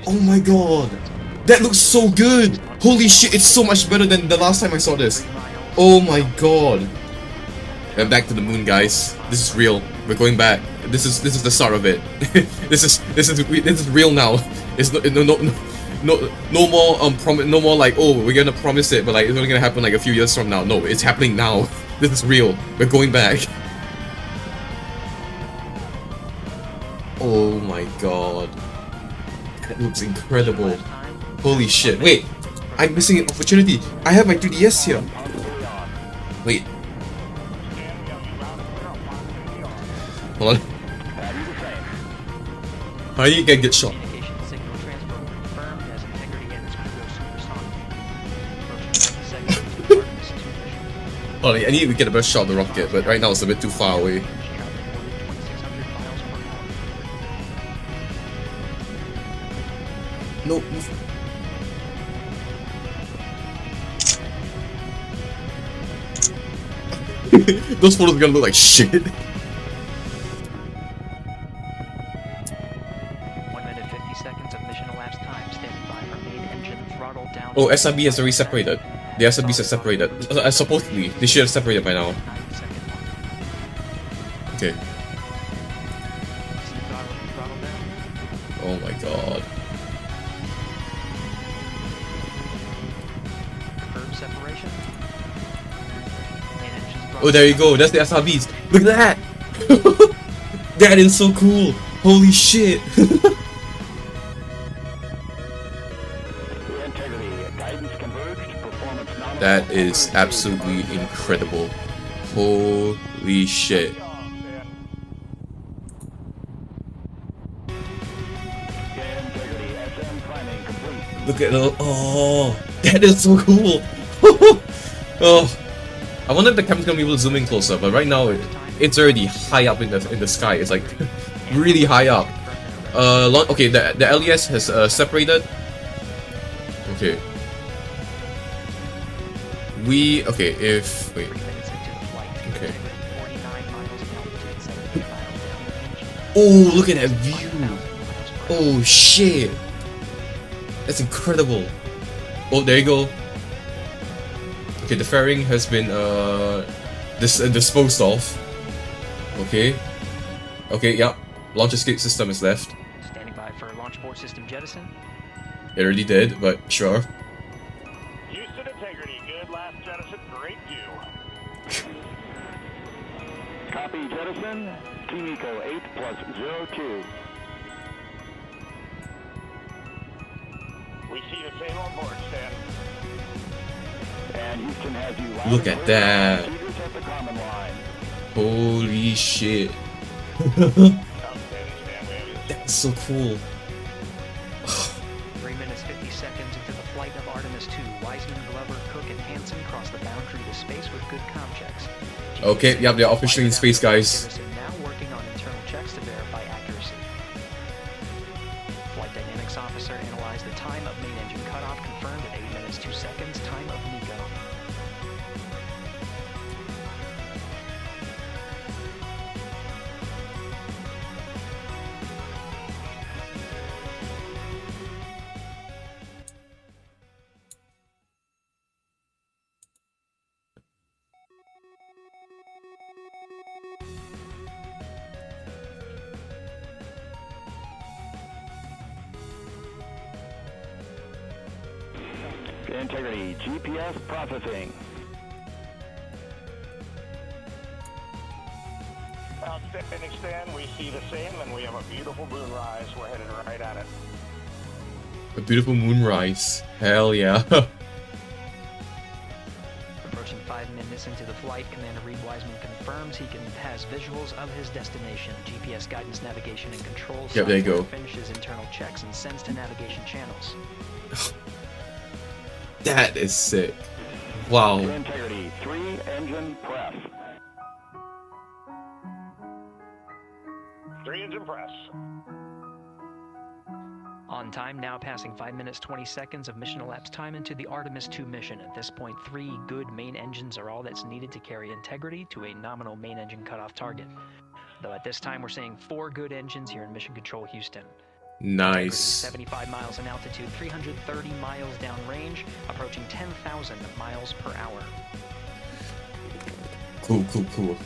Oh my god. That looks so good. Holy shit, it's so much better than the last time I saw this. Oh my god. We're back to the moon, guys. This is real. We're going back. This is the start of it. this is real now. It's no more no more like, oh, we're gonna promise it, but like it's only gonna happen like a few years from now. No, it's happening now. This is real. We're going back. Oh my god. That looks incredible. Holy shit. Wait, I'm missing an opportunity. I have my 3DS here. Wait. Hold on. How do you get shot? Oh, I need to get a better shot of the rocket, but right now it's a bit too far away. No. Those photos are gonna look like shit. 1 minute 50 seconds of mission elapsed time. Standing by for main engine throttle down. Oh, SRB has already separated. The SRBs are separated. Supposedly, they should have separated by now. Okay. Oh my god. Confirm separation. Oh, there you go. That's the SRBs. Look at that. That is so cool. Holy shit. That is absolutely incredible. Holy shit. Look at the, oh, that is so cool. Oh, I wonder if the camera's gonna be able to zoom in closer, but right now it's already high up in the sky. It's like really high up. Okay, the LES has separated. Okay. Okay, if wait. Okay. Oh, look at that view. Oh shit. That's incredible. Oh, there you go. Okay, the fairing has been disposed of. Okay. Okay, yeah. Launch escape system is left. Standing by for launch board system jettison. It already did, but sure. Houston integrity, good last jettison, great view. Copy jettison. Team Eco 8+02. We see the same on board, Stan. And Houston has you Look at that. at the common line. Holy shit. That's so cool. 3 minutes 50 seconds into the flight of Artemis 2, Wiseman, Glover, Cook, and Hansen cross the boundary to space with good comm checks. Okay, yep, they're officially in space, guys. Now working on internal checks to verify accuracy. Flight dynamics officer analyzed the time of main engine cutoff, confirmed at 8 minutes 2 seconds, time of MECO. Integrity, GPS processing. Outstanding, Stan. We see the same, and we have a beautiful moonrise. We're headed right at it. A beautiful moonrise. Hell yeah. Approaching 5 minutes into the flight, Commander Reed Wiseman confirms he has visuals of his destination, GPS guidance, navigation, and control. Yep, there you go. Finishes internal checks and sends to navigation channels. That is sick. Wow. Integrity, 3 engine press. 3 engine press. On time, now passing 5 minutes 20 seconds of mission elapsed time into the Artemis 2 mission. At this point, 3 good main engines are all that's needed to carry Integrity to a nominal main engine cutoff target. Though at this time, we're seeing 4 good engines here in Mission Control Houston. Nice. 75 miles in altitude, 330 miles downrange, approaching 10,000 miles per hour. Cool, cool, cool.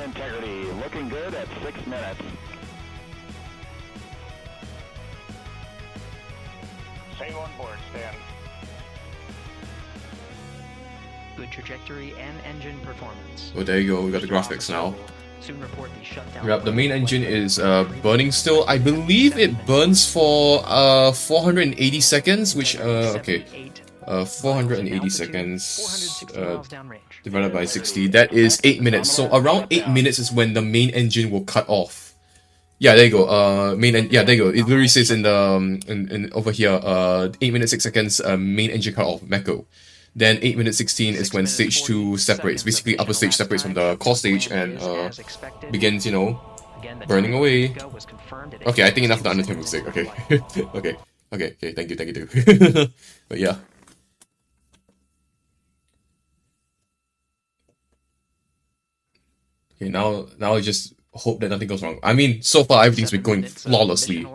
Integrity, looking good at 6 minutes. Same on board, Stan. Good trajectory and engine performance. Oh, there you go. We got the graphics now. Soon report the shutdown. Yep, the main engine is burning still. I believe it burns for 480 seconds, which okay. 480 seconds divided by 60. That is 8 minutes. So around 8 minutes is when the main engine will cut off. Yeah, there you go. Yeah, there you go. It literally says in the in over here, 8 minutes 6 seconds. Main engine cut off. MECO. Then 8 minutes 16 is when stage 2 separates. Basically, upper stage separates from the core stage and begins, you know, burning away. Okay, I think enough of the Undertale music. Okay, okay. Thank you too. But yeah. Okay, now I just hope that nothing goes wrong. I mean, so far everything's been going flawlessly.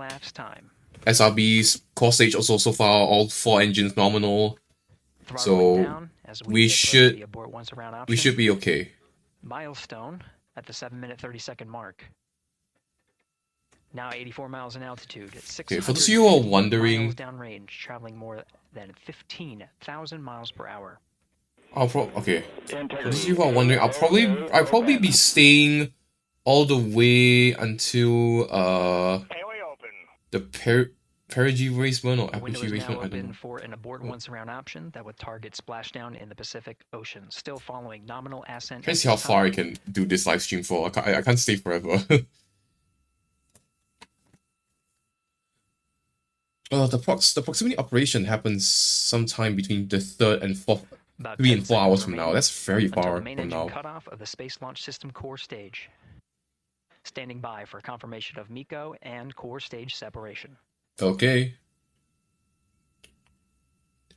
SRBs, core stage also so far, all 4 engines nominal. So we should be okay. Milestone at the 7-minute 30-second mark. Now 84 miles in altitude. Okay, for those of you who are wondering, downrange, traveling more than 15,000 miles per hour. Okay. For those of you who are wondering, I'll probably be staying all the way until the perigee racement or apogee racement. I don't know. For an abort once around option that would target splashdown in the Pacific Ocean. Still following nominal ascent. Try to see how far I can do this live stream for. I can't stay forever. The proximity operation happens sometime between the 3rd and 4th. 3 and 4 hours from now. That's very far from now. Cutoff of the Space Launch System core stage. Standing by for confirmation of MECO and core stage separation. Okay.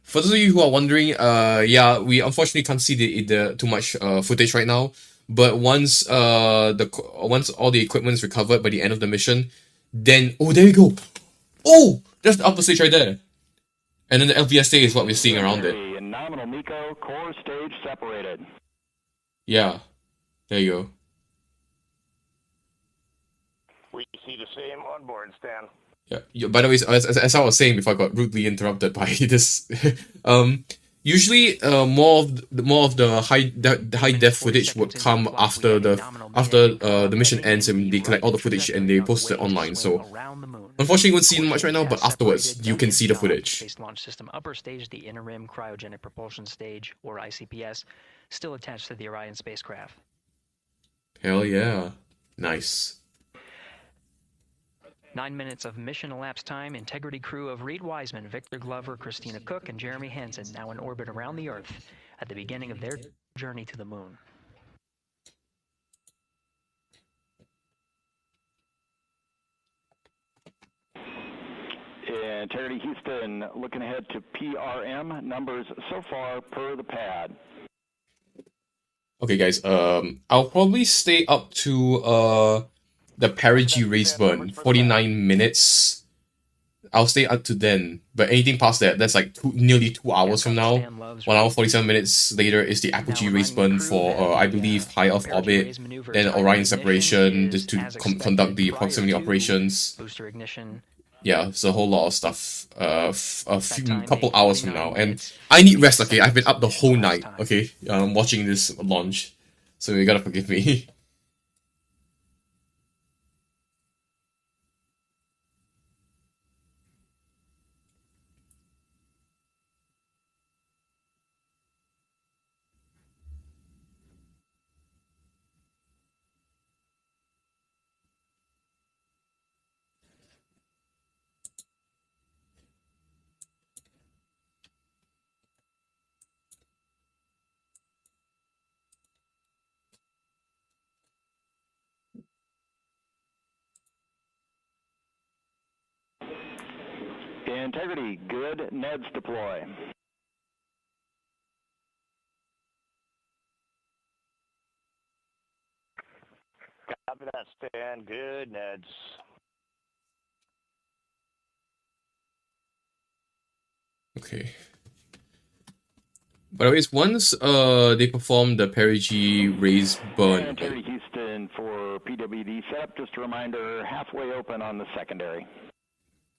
For those of you who are wondering, yeah, we unfortunately can't see the too much footage right now. But once once all the equipment is recovered by the end of the mission, then there you go. Oh, that's the upper stage right there. And then the LVSA is what we're seeing around it. Nominal MECO core stage separated. Yeah, there you go. We see the same on board, Stan. Yeah. By the way, as I was saying before I got rudely interrupted by this, usually more of the high def footage would come after the mission ends and they collect all the footage and they post it online. So Unfortunately, you won't see much right now, but afterwards, you can see the footage. Space Launch System upper stage, the Inner Rim Cryogenic Propulsion Stage, or ICPS, still attached to the Orion spacecraft. Hell yeah. Nice. 9 minutes of mission elapsed time. Integrity crew of Reed Wiseman, Victor Glover, Christina Cook, and Jeremy Hansen now in orbit around the Earth at the beginning of their journey to the moon. Integrity Houston, looking ahead to PRM numbers so far per the pad. Okay, guys. I'll probably stay up to the perigee race burn, 49 minutes. I'll stay up to then, but anything past that, that's like nearly 2 hours from now. 1 hour 47 minutes later is the apogee race burn for I believe high Earth orbit, then Orion separation just to conduct the proximity operations. Booster ignition. Yeah, it's a whole lot of stuff. Couple hours from now, and I need rest. Okay, I've been up the whole night. Okay, watching this launch, so you gotta forgive me. Integrity, good. Neds deploy. Copy that, Stan. Good, Neds. Okay. But anyways, once they perform the perigee raise burn. Integrity Houston for PWD setup. Just a reminder, halfway open on the secondary.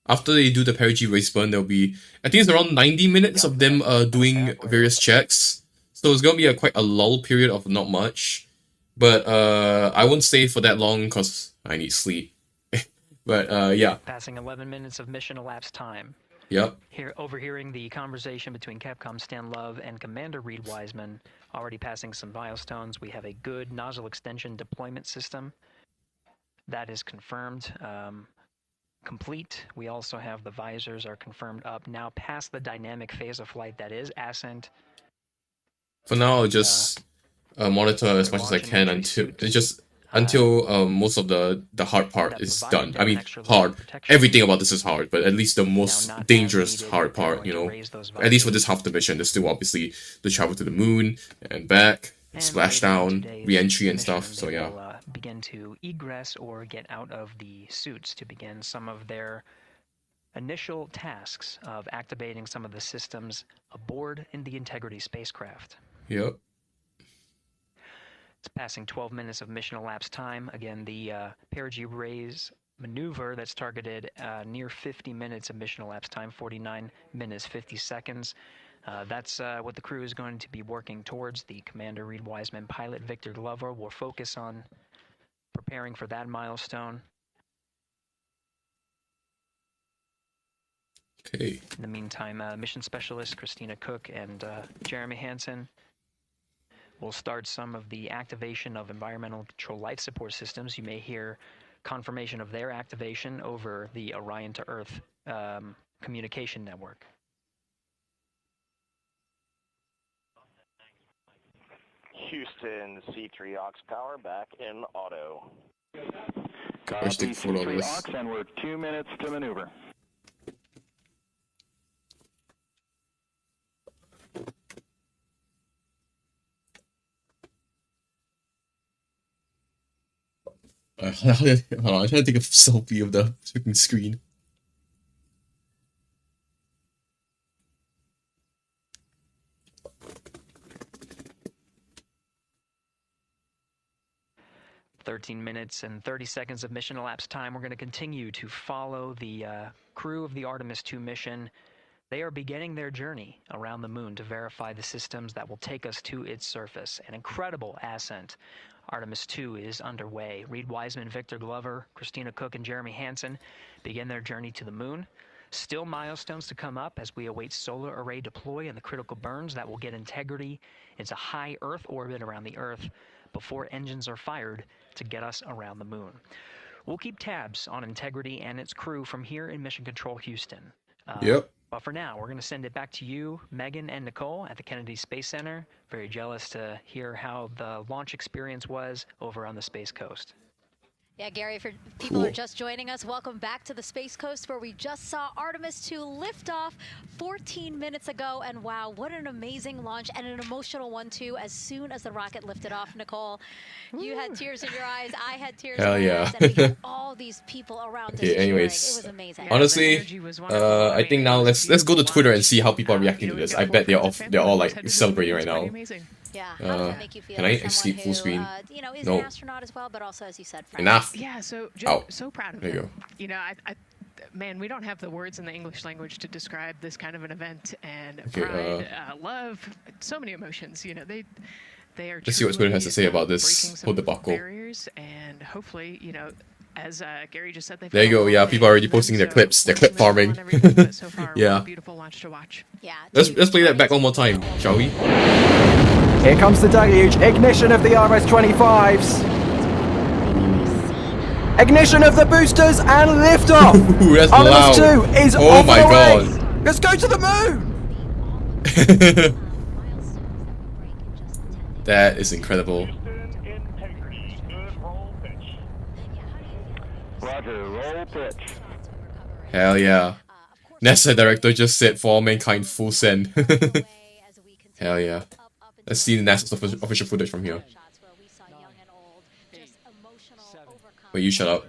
After they do the perigee race burn, there'll be, I think it's around 90 minutes of them doing various checks. So it's gonna be quite a lull period of not much. But I won't stay for that long because I need sleep. But yeah. Passing 11 minutes of mission elapsed time. Yep. Overhearing the conversation between Capcom Stan Love and Commander Reed Wiseman, already passing some milestones. We have a good nozzle extension deployment system. That is confirmed. Complete. We also have the visors are confirmed up. Now past the dynamic phase of flight, that is ascent. For now, I'll just monitor as much as I can until most of the hard part is done. I mean, hard. Everything about this is hard, but at least the most dangerous hard part, you know. At least for this half the mission, there's still obviously the travel to the moon and back, splashdown, re-entry and stuff. So yeah. Begin to egress or get out of the suits to begin some of their initial tasks of activating some of the systems aboard in the Integrity spacecraft. Yep. It's passing 12 minutes of mission elapsed time. Again, the perigee raise maneuver that's targeted near 50 minutes of mission elapsed time, 49 minutes, 50 seconds. That's what the crew is going to be working towards. The Commander Reed Wiseman, pilot Victor Glover will focus on preparing for that milestone. Okay. In the meantime, mission specialist Christina Cook and Jeremy Hansen will start some of the activation of environmental control life support systems. You may hear confirmation of their activation over the Orion to Earth communication network. Houston, C3 aux power back in auto. Copy, C3 aux, and we're 2 minutes to maneuver. Hold on, I'm trying to take a selfie of the freaking screen. "13 minutes and 30 seconds of mission elapsed time. We're going to continue to follow the crew of the Artemis 2 mission. They are beginning their journey around the moon to verify the systems that will take us to its surface. An incredible ascent. Artemis 2 is underway. Reed Wiseman, Victor Glover, Christina Cook, and Jeremy Hansen begin their journey to the moon. Still milestones to come up as we await solar array deploy and the critical burns that will get Integrity into high Earth orbit around the Earth before engines are fired to get us around the moon. We'll keep tabs on Integrity and its crew from here in Mission Control Houston. Yep. But for now, we're going to send it back to you, Megan and Nicole at the Kennedy Space Center. Very jealous to hear how the launch experience was over on the Space Coast. Yeah, Gary, for people who are just joining us, welcome back to the Space Coast, where we just saw Artemis 2 lift off 14 minutes ago. And wow, what an amazing launch, and an emotional one too. As soon as the rocket lifted off, Nicole, you had tears in your eyes, I had tears in my eyes, and we had all these people around us cheering. Anyways, it was amazing. Honestly, I think now let's go to Twitter and see how people are reacting to this. I bet they're all like celebrating right now. Yeah, how does that make you feel? Can I as escape someone full who, screen? you know, is No. an astronaut as well, but also, as you said, friends. Enough. Yeah, so so proud of There you them. go. You know, man, we don't have the words in the English language to describe this kind of an event, and Okay, pride, love, so many emotions. You know, they are. Let's see what Twitter has to say about this breaking whole some debacle. barriers, and hopefully, you know, as Gary just said, There you go. Yeah, people are already posting their clips. They're clip farming. Yeah. Beautiful launch to watch. Yeah. Let's play that back one more time, shall we? Here comes the deluge. Ignition of the RS-25s. Ignition of the boosters and liftoff. Ooh, that's Artemis loud. 2 is Oh off my and away. god. Let's go to the moon. That is incredible. Roger, roll pitch. Hell yeah. NASA director just said for all mankind full send. Hell yeah. Let's see the NASA's official footage from here. Wait, you shut up.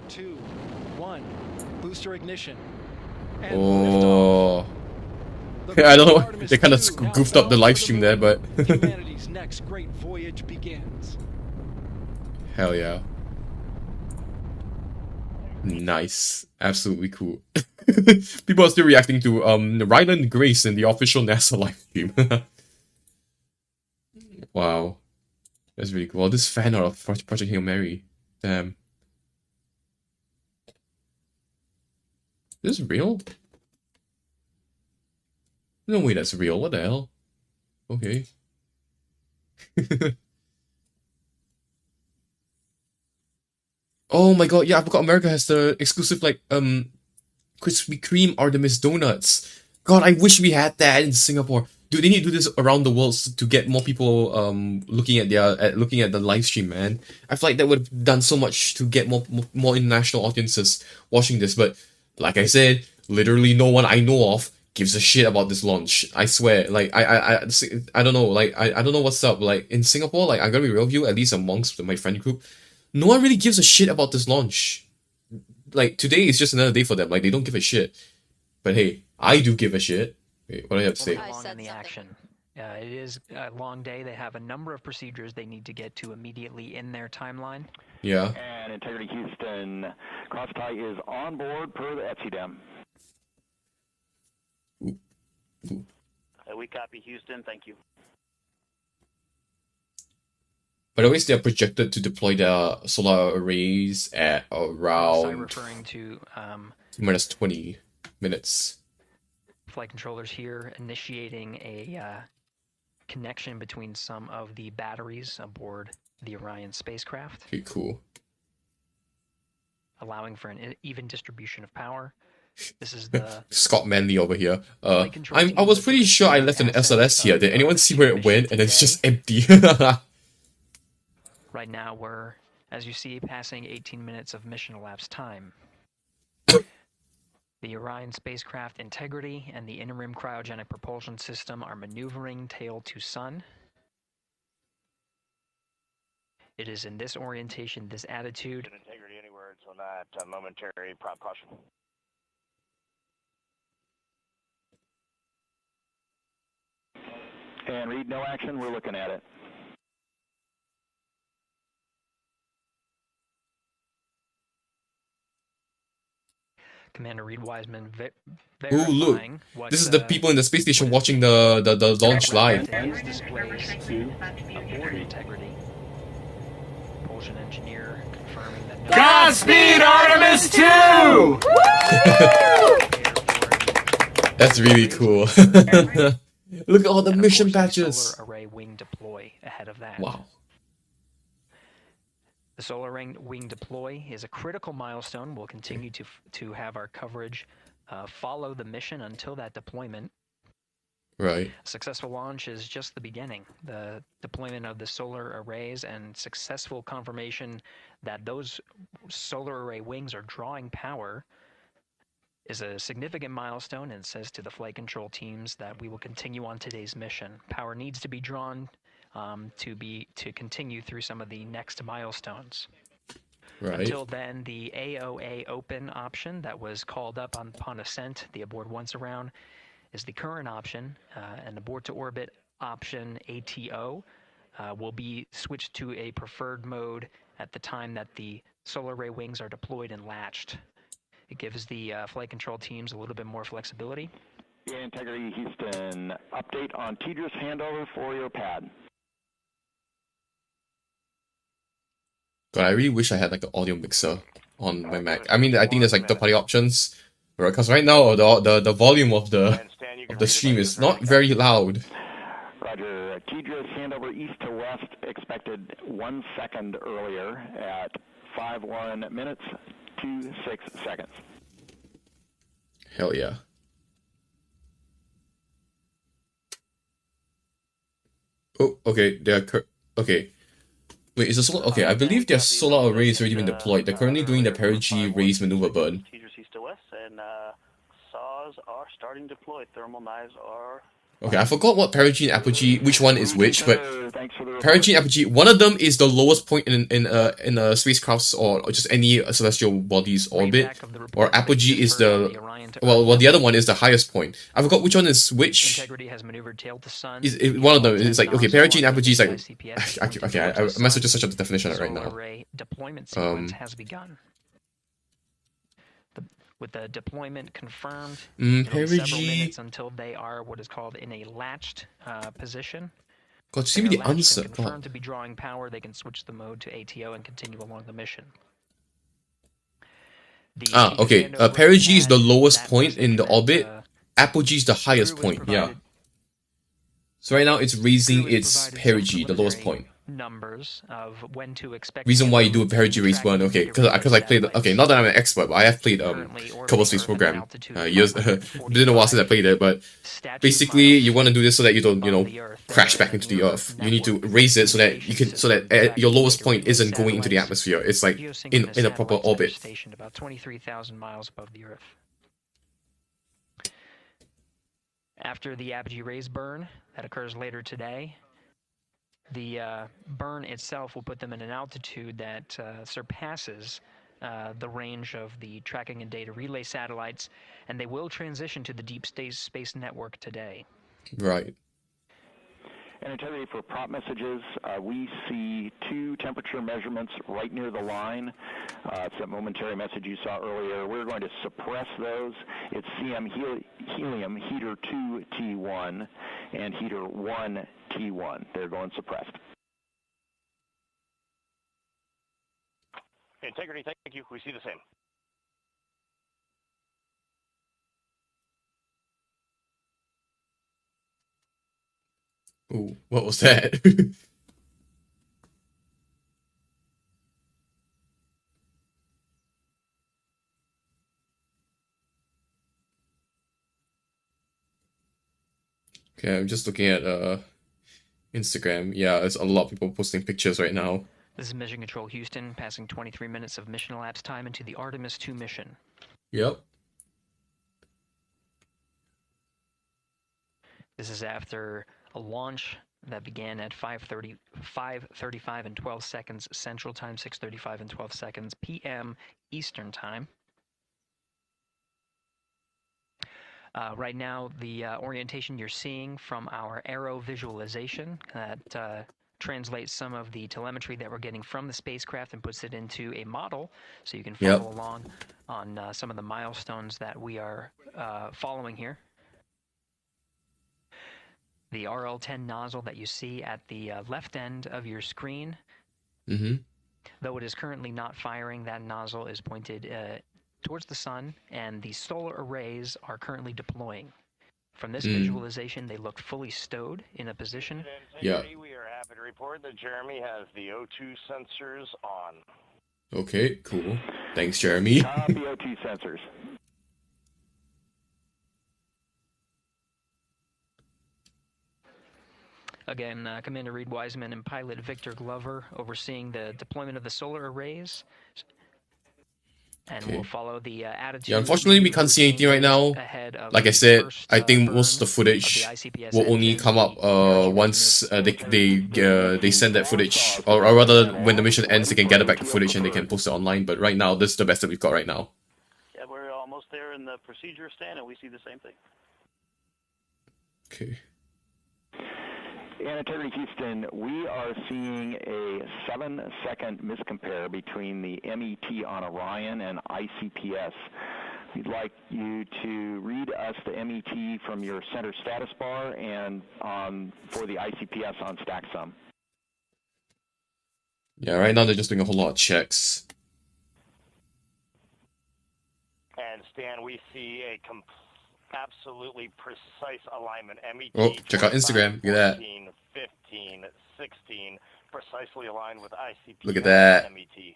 2, 1, booster ignition. Oh. I don't know. They kind of goofed up the live stream there, but. Humanity's next great voyage begins. Hell yeah. Nice. Absolutely cool. People are still reacting to Ryland Grace in the official NASA live stream. Wow. That's really cool. This fan art of Project Hail Mary. Damn. Is this real? No way that's real. What the hell? Okay. Oh my god, yeah, I forgot America has the exclusive, like, Krispy Kreme Artemis donuts. God, I wish we had that in Singapore. Dude, they need to do this around the world to get more people looking at the live stream, man. I feel like that would have done so much to get more international audiences watching this, but like I said, literally no one I know of gives a shit about this launch. I swear. Like I don't know, like I don't know what's up. Like in Singapore, like I'm gonna be real with you, at least amongst my friend group, no one really gives a shit about this launch. Like today is just another day for them. Like they don't give a shit. But hey, I do give a shit. Wait, what do I have to say? Long in the action. It is a long day. They have a number of procedures they need to get to immediately in their timeline. Yeah. And Integrity Houston, cross tie is on board per the ETSI-DEM. We copy Houston, thank you. By the way, they are projected to deploy their solar arrays at around referring to minus 20 minutes. Flight controllers here initiating a connection between some of the batteries aboard the Orion spacecraft. Okay, cool. Allowing for an even distribution of power. This is the Scott Manley over here. I was pretty sure I left an SLS here. Did anyone see where it went? And it's just empty. Right now we're, as you see, passing 18 minutes of mission elapsed time. The Orion spacecraft Integrity and the interim cryogenic propulsion system are maneuvering tail to sun. It is in this orientation, this attitude. Integrity, any words on that momentary prop caution? And Reed, no action, we're looking at it. Commander Reed Wiseman Ooh, look. verifying what This is the people in the space station watching the launch live. today's displays aboard integrity. Propulsion engineer confirming that no Godspeed, Artemis 2! That's really cool. Look at all the mission patches. Solar array wing deploy ahead of that. Wow. The solar wing deploy is a critical milestone. We'll continue to have our coverage follow the mission until that deployment. Right. Successful launch is just the beginning. The deployment of the solar arrays and successful confirmation that those solar array wings are drawing power is a significant milestone, and says to the flight control teams that we will continue on today's mission. Power needs to be drawn to continue through some of the next milestones. Right. Until then, the AOA open option that was called up upon ascent, the aboard once around, is the current option, and the board to orbit option ATO will be switched to a preferred mode at the time that the solar array wings are deployed and latched. It gives the flight control teams a little bit more flexibility. Integrity Houston, update on TDRS handover for your pad. God, I really wish I had like an audio mixer on my Mac. I mean, I think there's like third-party options, right? Because right now the volume of the stream is not very loud. Roger. TDRS handover east to west expected 1 second earlier at 5:1 minutes 26 seconds. Hell yeah. Oh, okay. Okay. Wait, is the solar... Okay, I believe their solar array has already been deployed. They're currently doing the perigee raise maneuver burn. TDRS east to west, and saws are starting to deploy. Thermal knives are... Okay, I forgot what perigee and apogee, which one is which, but perigee and apogee, one of them is the lowest point in a spacecraft's or just any celestial body's orbit, or apogee is the well the other one is the highest point. I forgot which one is which. Integrity has maneuvered tail to sun. One of them is like, okay, perigee and apogee is like okay, I must have just searched up the definition right now. Deployment sequence has begun. With the deployment confirmed, it'll be several minutes until they are what is called in a latched position. God, see me the answer. Confirmed to be drawing power, they can switch the mode to ATO and continue along the mission. Okay. Perigee is the lowest point in the orbit. Apogee is the highest point. Yeah. So right now it's raising its perigee, the lowest point. Numbers of when to expect. Reason why you do a perigee race burn, okay, because I played. Okay, not that I'm an expert, but I have played Kerbal Space Program years. Been a while since I played it, but basically you want to do this so that you don't crash back into the Earth. You need to raise it so that your lowest point isn't going into the atmosphere. It's like in a proper orbit. Station about 23,000 miles above the Earth. After the apogee raise burn that occurs later today, the burn itself will put them in an altitude that surpasses the range of the tracking and data relay satellites, and they will transition to the deep space network today. Right. And integrity for prop messages, we see 2 temperature measurements right near the line. It's that momentary message you saw earlier. We're going to suppress those. It's CM helium heater 2 T1 and heater 1 T1. They're going suppressed. Integrity, thank you. We see the same. Ooh, what was that? Okay, I'm just looking at Instagram. Yeah, there's a lot of people posting pictures right now. This is Mission Control Houston, passing 23 minutes of mission elapsed time into the Artemis 2 mission. Yep. This is after a launch that began at 5:35 and 12 seconds Central Time, 6:35 and 12 seconds p.m. Eastern Time. Right now, the orientation you're seeing from our aero visualization that translates some of the telemetry that we're getting from the spacecraft and puts it into a model, so you can follow along on some of the milestones that we are following here. The RL-10 nozzle that you see at the left end of your screen, though it is currently not firing, that nozzle is pointed towards the sun, and the solar arrays are currently deploying. From this visualization, they look fully stowed in a position. Yeah. We are happy to report that Jeremy has the O2 sensors on. Okay, cool. Thanks, Jeremy. The O2 sensors. Again, Commander Reed Wiseman and pilot Victor Glover overseeing the deployment of the solar arrays. And we'll follow the attitude. Yeah, unfortunately, we can't see anything right now. Like I said, I think most of the footage will only come up once they send that footage, or rather, when the mission ends, they can gather back the footage and they can post it online. But right now, this is the best that we've got right now. Yeah, we're almost there in the procedure stand, and we see the same thing. Okay. And Integrity Houston, we are seeing a 7-second miscompare between the MET on Orion and ICPS. We'd like you to read us the MET from your center status bar and for the ICPS on StackSum. Yeah, right now they're just doing a whole lot of checks. And Stan, we see a absolutely precise alignment. MET. Oh, check out Instagram. Look at that. 14, 15, 16, precisely aligned with ICP. Look at that. MET.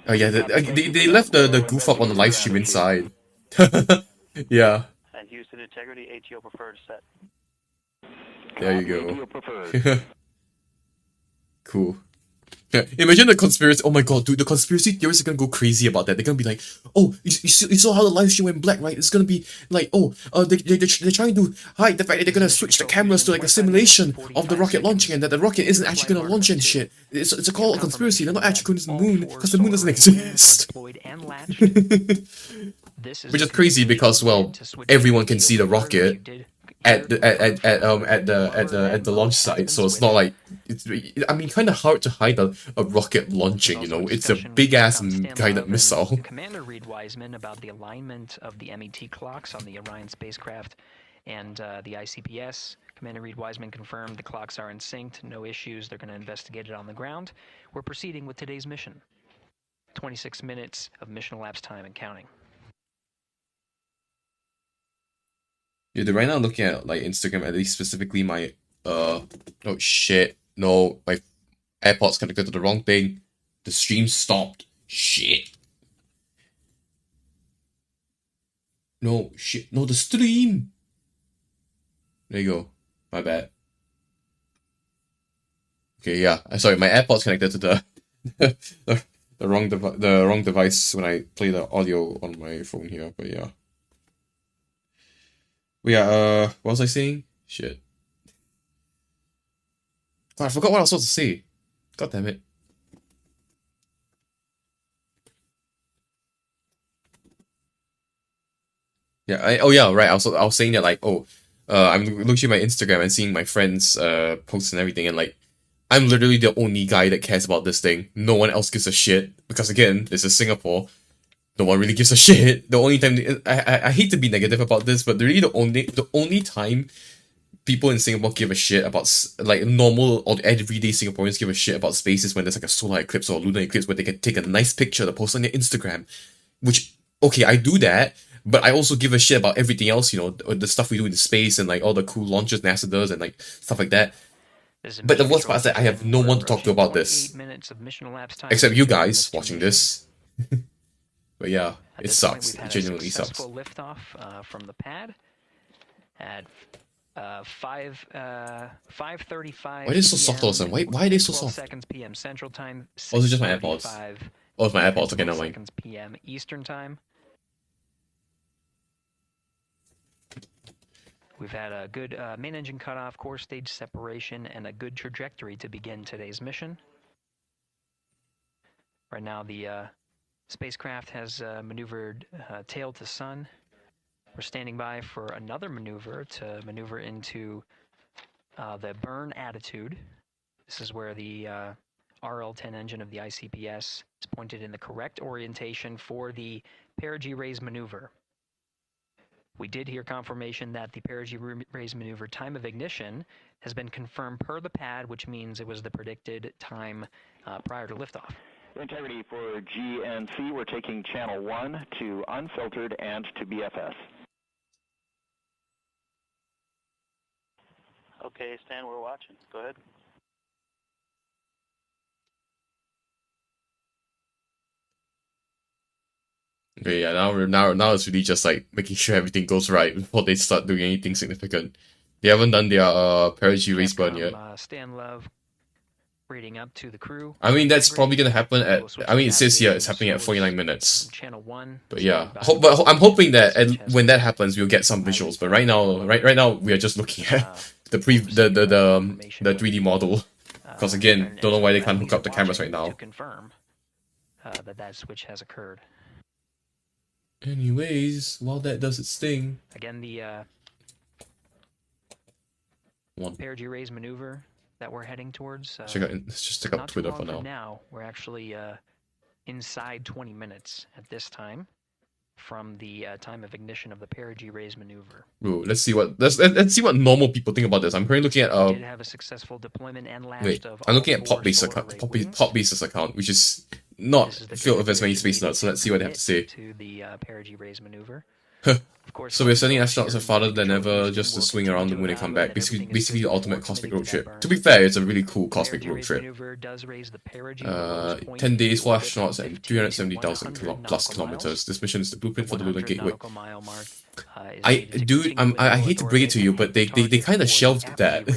Oh yeah, they left the goof up on the live stream inside. Yeah. And Houston Integrity, ATO preferred set. There you go. Cool. Yeah, imagine the conspiracy. Oh my god, dude, the conspiracy theorists are gonna go crazy about that. They're gonna be like, oh, you saw how the live stream went black, right? It's gonna be like, oh, they're trying to hide the fact that they're gonna switch the cameras to like a simulation of the rocket launching, and that the rocket isn't actually gonna launch and shit. It's a call of conspiracy. They're not actually going to the moon because the moon doesn't exist. Which is crazy because, well, everyone can see the rocket at the launch site, so it's not like I mean, kind of hard to hide a rocket launching. You know, it's a big ass guided missile. Commander Reed Wiseman about the alignment of the MET clocks on the Orion spacecraft and the ICPS. Commander Reed Wiseman confirmed the clocks are in sync, no issues. They're going to investigate it on the ground. We're proceeding with today's mission. 26 minutes of mission elapsed time and counting. Yeah, right now I'm looking at like Instagram, at least specifically my oh shit, no, my AirPods connected to the wrong thing. The stream stopped. Shit. No, shit, no, the stream. There you go. My bad. Okay, yeah. Sorry, my AirPods connected to the the wrong device when I play the audio on my phone here. But yeah. What was I saying? Shit. God, I forgot what I was supposed to say. God damn it. Yeah, oh yeah, right. I was saying that like, I'm looking at my Instagram and seeing my friends posts and everything, and like, I'm literally the only guy that cares about this thing. No one else gives a shit because again, this is Singapore. No one really gives a shit. The only time I hate to be negative about this, but really the only time people in Singapore give a shit about like normal or everyday Singaporeans give a shit about space is when there's like a solar eclipse or a lunar eclipse where they can take a nice picture to post on their Instagram. Which, okay, I do that, but I also give a shit about everything else, you know, the stuff we do in space and like all the cool launches NASA does and like stuff like that. But the worst part is that I have no one to talk to about this. Except you guys watching this. But yeah, it sucks. It genuinely sucks. Liftoff from the pad at 5:35. Why are they so soft all of a sudden? Why are they so soft? Seconds PM Central Time. Oh, it's just my AirPods. Oh, it's my AirPods. Okay, never mind. Seconds PM Eastern Time. We've had a good main engine cutoff, core stage separation, and a good trajectory to begin today's mission. Right now, the spacecraft has maneuvered tail to sun. We're standing by for another maneuver to maneuver into the burn attitude. This is where the RL-10 engine of the ICPS is pointed in the correct orientation for the perigee raise maneuver. We did hear confirmation that the perigee raise maneuver time of ignition has been confirmed per the pad, which means it was the predicted time prior to liftoff. Integrity for GNC, we're taking channel 1 to unfiltered and to BFS. Okay, Stan, we're watching. Go ahead. Okay, yeah, now it's really just like making sure everything goes right before they start doing anything significant. They haven't done their perigee raise burn yet. Stan Love reading up to the crew. I mean, that's probably gonna happen at. I mean, it says here it's happening at 49 minutes. Channel 1. But yeah, but I'm hoping that when that happens, we'll get some visuals. But right now, we are just looking at the 3D model. Because again, don't know why they can't hook up the cameras right now. To confirm that switch has occurred. Anyways, while that does its thing. Again, the perigee raise maneuver that we're heading towards. Let's just check out Twitter for now. Now we're actually inside 20 minutes at this time from the time of ignition of the perigee raise maneuver. Ooh, let's see what normal people think about this. I'm currently looking at did have a successful deployment and wait, I'm looking at Popbase's account, which is not filled with as many space nuts. So let's see what they have to say. To the perigee raise maneuver. So we're sending astronauts farther than ever just to swing around the moon and come back. Basically the ultimate cosmic road trip. To be fair, it's a really cool cosmic road trip. 10 days, 4 astronauts, and 370,000 plus kilometers. This mission is the blueprint for the lunar gateway. I hate to bring it to you, but they kind of shelved that.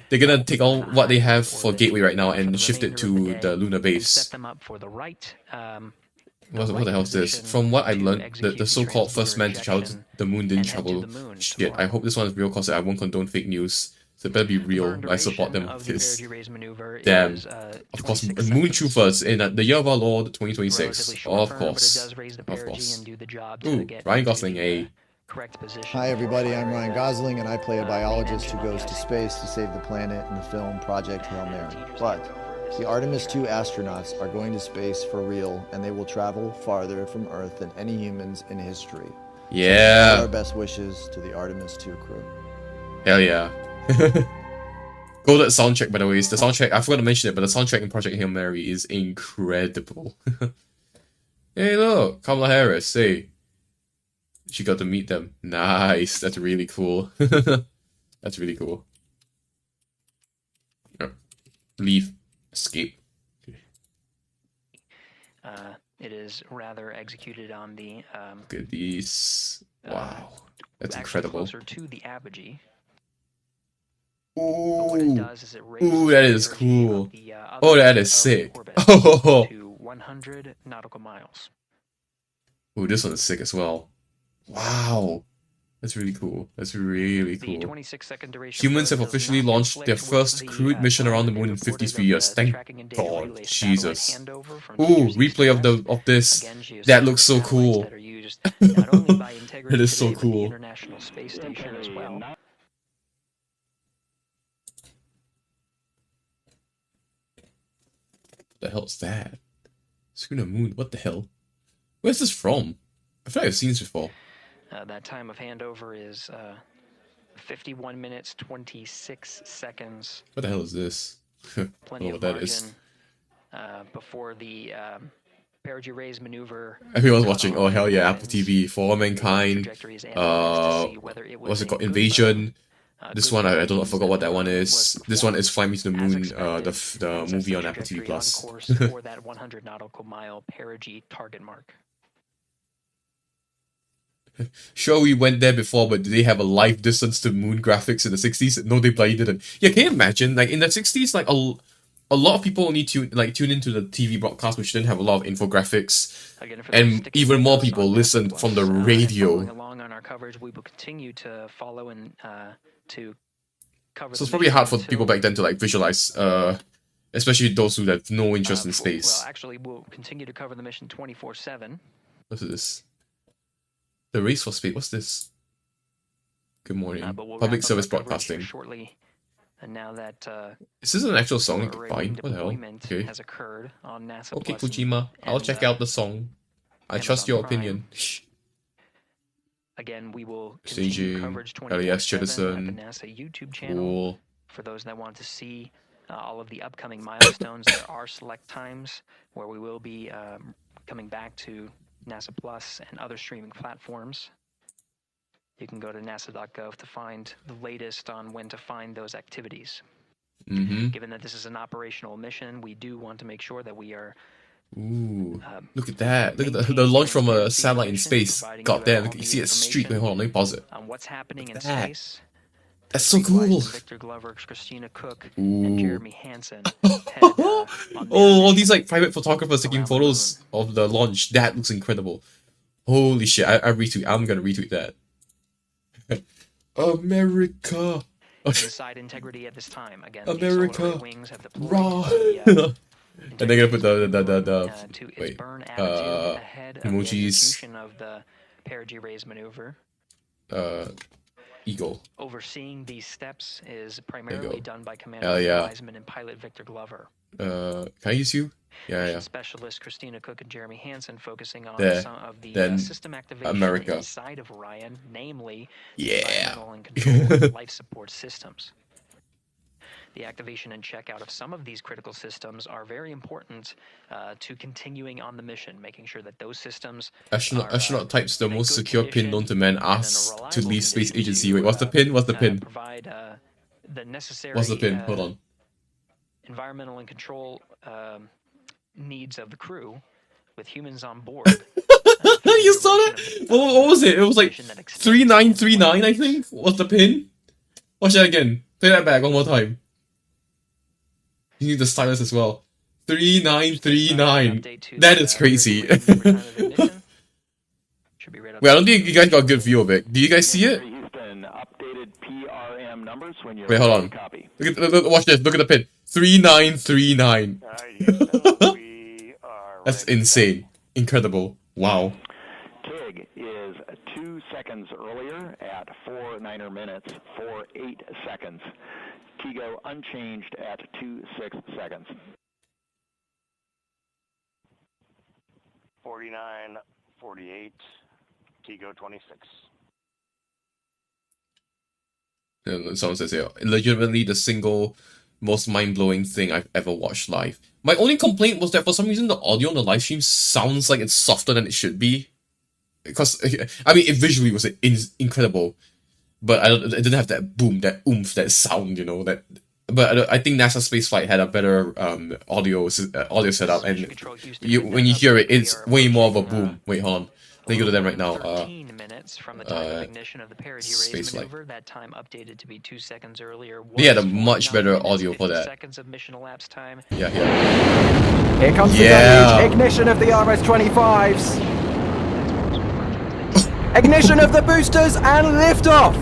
They're gonna take all what they have for Gateway right now and shift it to the lunar base. Set them up for the right. What the hell is this? From what I learned, the so-called first man to travel to the moon didn't travel. Shit, I hope this one is real because I won't condone fake news. So it better be real. I support them with this. Damn. Of course, Moon Troopers in the year of our Lord 2026. Of course. Of course. Ooh, Ryan Gosling, a... Hi everybody, I'm Ryan Gosling and I play a biologist who goes to space to save the planet in the film Project Hail Mary. But the Artemis 2 astronauts are going to space for real and they will travel farther from Earth than any humans in history. Yeah. So our best wishes to the Artemis 2 crew. Hell yeah. Go to the soundtrack, by the way. The soundtrack, I forgot to mention it, but the soundtrack in Project Hail Mary is incredible. Hey look, Kamala Harris, hey. She got to meet them. Nice. That's really cool. That's really cool. Leave. Escape. It is rather executed on the... Look at these. Wow. That's incredible. Closer to the apogee. Ooh. Ooh, that is cool. Oh, that is sick. Oh. To 100 nautical miles. Ooh, this one is sick as well. Wow. That's really cool. That's really cool. 26-second duration. Humans have officially launched their first crewed mission around the moon in 53 years. Thank God. Jesus. Ooh, replay of this. That looks so cool. That is so cool. International Space Station as well. What the hell is that? Screen of moon. What the hell? Where's this from? I feel like I've seen this before. That time of handover is 51 minutes, 26 seconds. What the hell is this? Plenty of what that margin, is. Before the perigee raise maneuver. Everyone's watching. Oh hell yeah, Apple TV. For All Mankind. What's it called? Invasion. This one I don't know. I forgot what that one is. This one is Fly Me to the Moon. The movie on Apple TV Plus. For that 100 nautical mile perigee target mark. Sure, we went there before, but did they have a life distance to moon graphics in the 60s? No, they bloody didn't. Yeah, can you imagine? Like in the 60s, like a lot of people only tune into the TV broadcast, which didn't have a lot of infographics, and even more people listened from the radio. Along on our coverage, we will continue to follow and to cover. So it's probably hard for people back then to like visualize, especially those who have no interest in space. Well, actually, we'll continue to cover the mission 24/7. What's this? The race for space. What's this? Good morning. Public service broadcasting. Shortly And now that Is this an actual song you can a find? What the hell? deployment Okay. has occurred on NASA Okay, Plus Kojima. I'll and, check out the song. I trust Amazon your Prime. opinion. Again, we will Staging, continue coverage 24/7 Elias at the Judison. NASA YouTube channel. Cool. For those that want to see all of the upcoming milestones, there are select times where we will be coming back to NASA Plus and other streaming platforms. You can go to nasa.gov to find the latest on when to find those activities. Mm-hmm. Given that this is an operational mission, we do want to make sure that we are Ooh, look at that. Look at the launch from a satellite in space. God damn, you see a streak. Wait, hold on, let me pause it. on what's happening in that. space. That's so cool. Victor Glover, Christina Cook, Ooh. and Jeremy Hansen. Oh, all these like private photographers taking photos of the launch. That looks incredible. Holy shit, I'm gonna retweet that. America. Inside integrity at this time. Again, America. wings have deployed Raw. the, And they're gonna put the to its wait, burn attitude ahead of the emojis. execution of the perigee raise maneuver. Eagle. Overseeing these steps is primarily done by Commander Hell yeah. Wiseman and pilot Victor Glover. Can I use you? Yeah, yeah. Specialist Christina Cook and Jeremy Hansen focusing on There. some of the Then system activation America. inside of Orion, namely Yeah. environmental and control and life support systems. The activation and checkout of some of these critical systems are very important to continuing on the mission, making sure that those systems Astronaut types the most secure pin known to man asked to leave space agency. Wait, what's the pin? What's the pin? provide the necessary What's the pin? Hold on. environmental and control needs of the crew with humans on board. You saw that? What was it? It was like 3939, I think. What's the pin? Watch that again. Play that back one more time. You need the stylus as well. 3939. That is crazy. Wait, I don't think you guys got a good view of it. Do you guys see it? Wait, hold on. Look, watch this. Look at the pin. 3939. That's insane. Incredible. Wow. TIG is 2 seconds earlier at 4 minutes, 48 seconds. TIGO unchanged at 26 seconds. 49, 48, TIGO 26. And someone says here, legitimately the single most mind-blowing thing I've ever watched live. My only complaint was that for some reason the audio on the live stream sounds like it's softer than it should be. Because, I mean, it visually was incredible, but it didn't have that boom, that oomph, that sound, you know, that... But I think NASA Spaceflight had a better audio setup, and when you hear it, it's way more of a boom. Wait, hold on. Let me go to them right now. 13 minutes from the time of ignition of the perigee raise maneuver. That time updated to be 2 seconds earlier. They had a much better audio for that. Seconds of mission elapsed time. Yeah, yeah. Here comes the deluge. Ignition of the RS-25s. Ignition of the boosters and liftoff.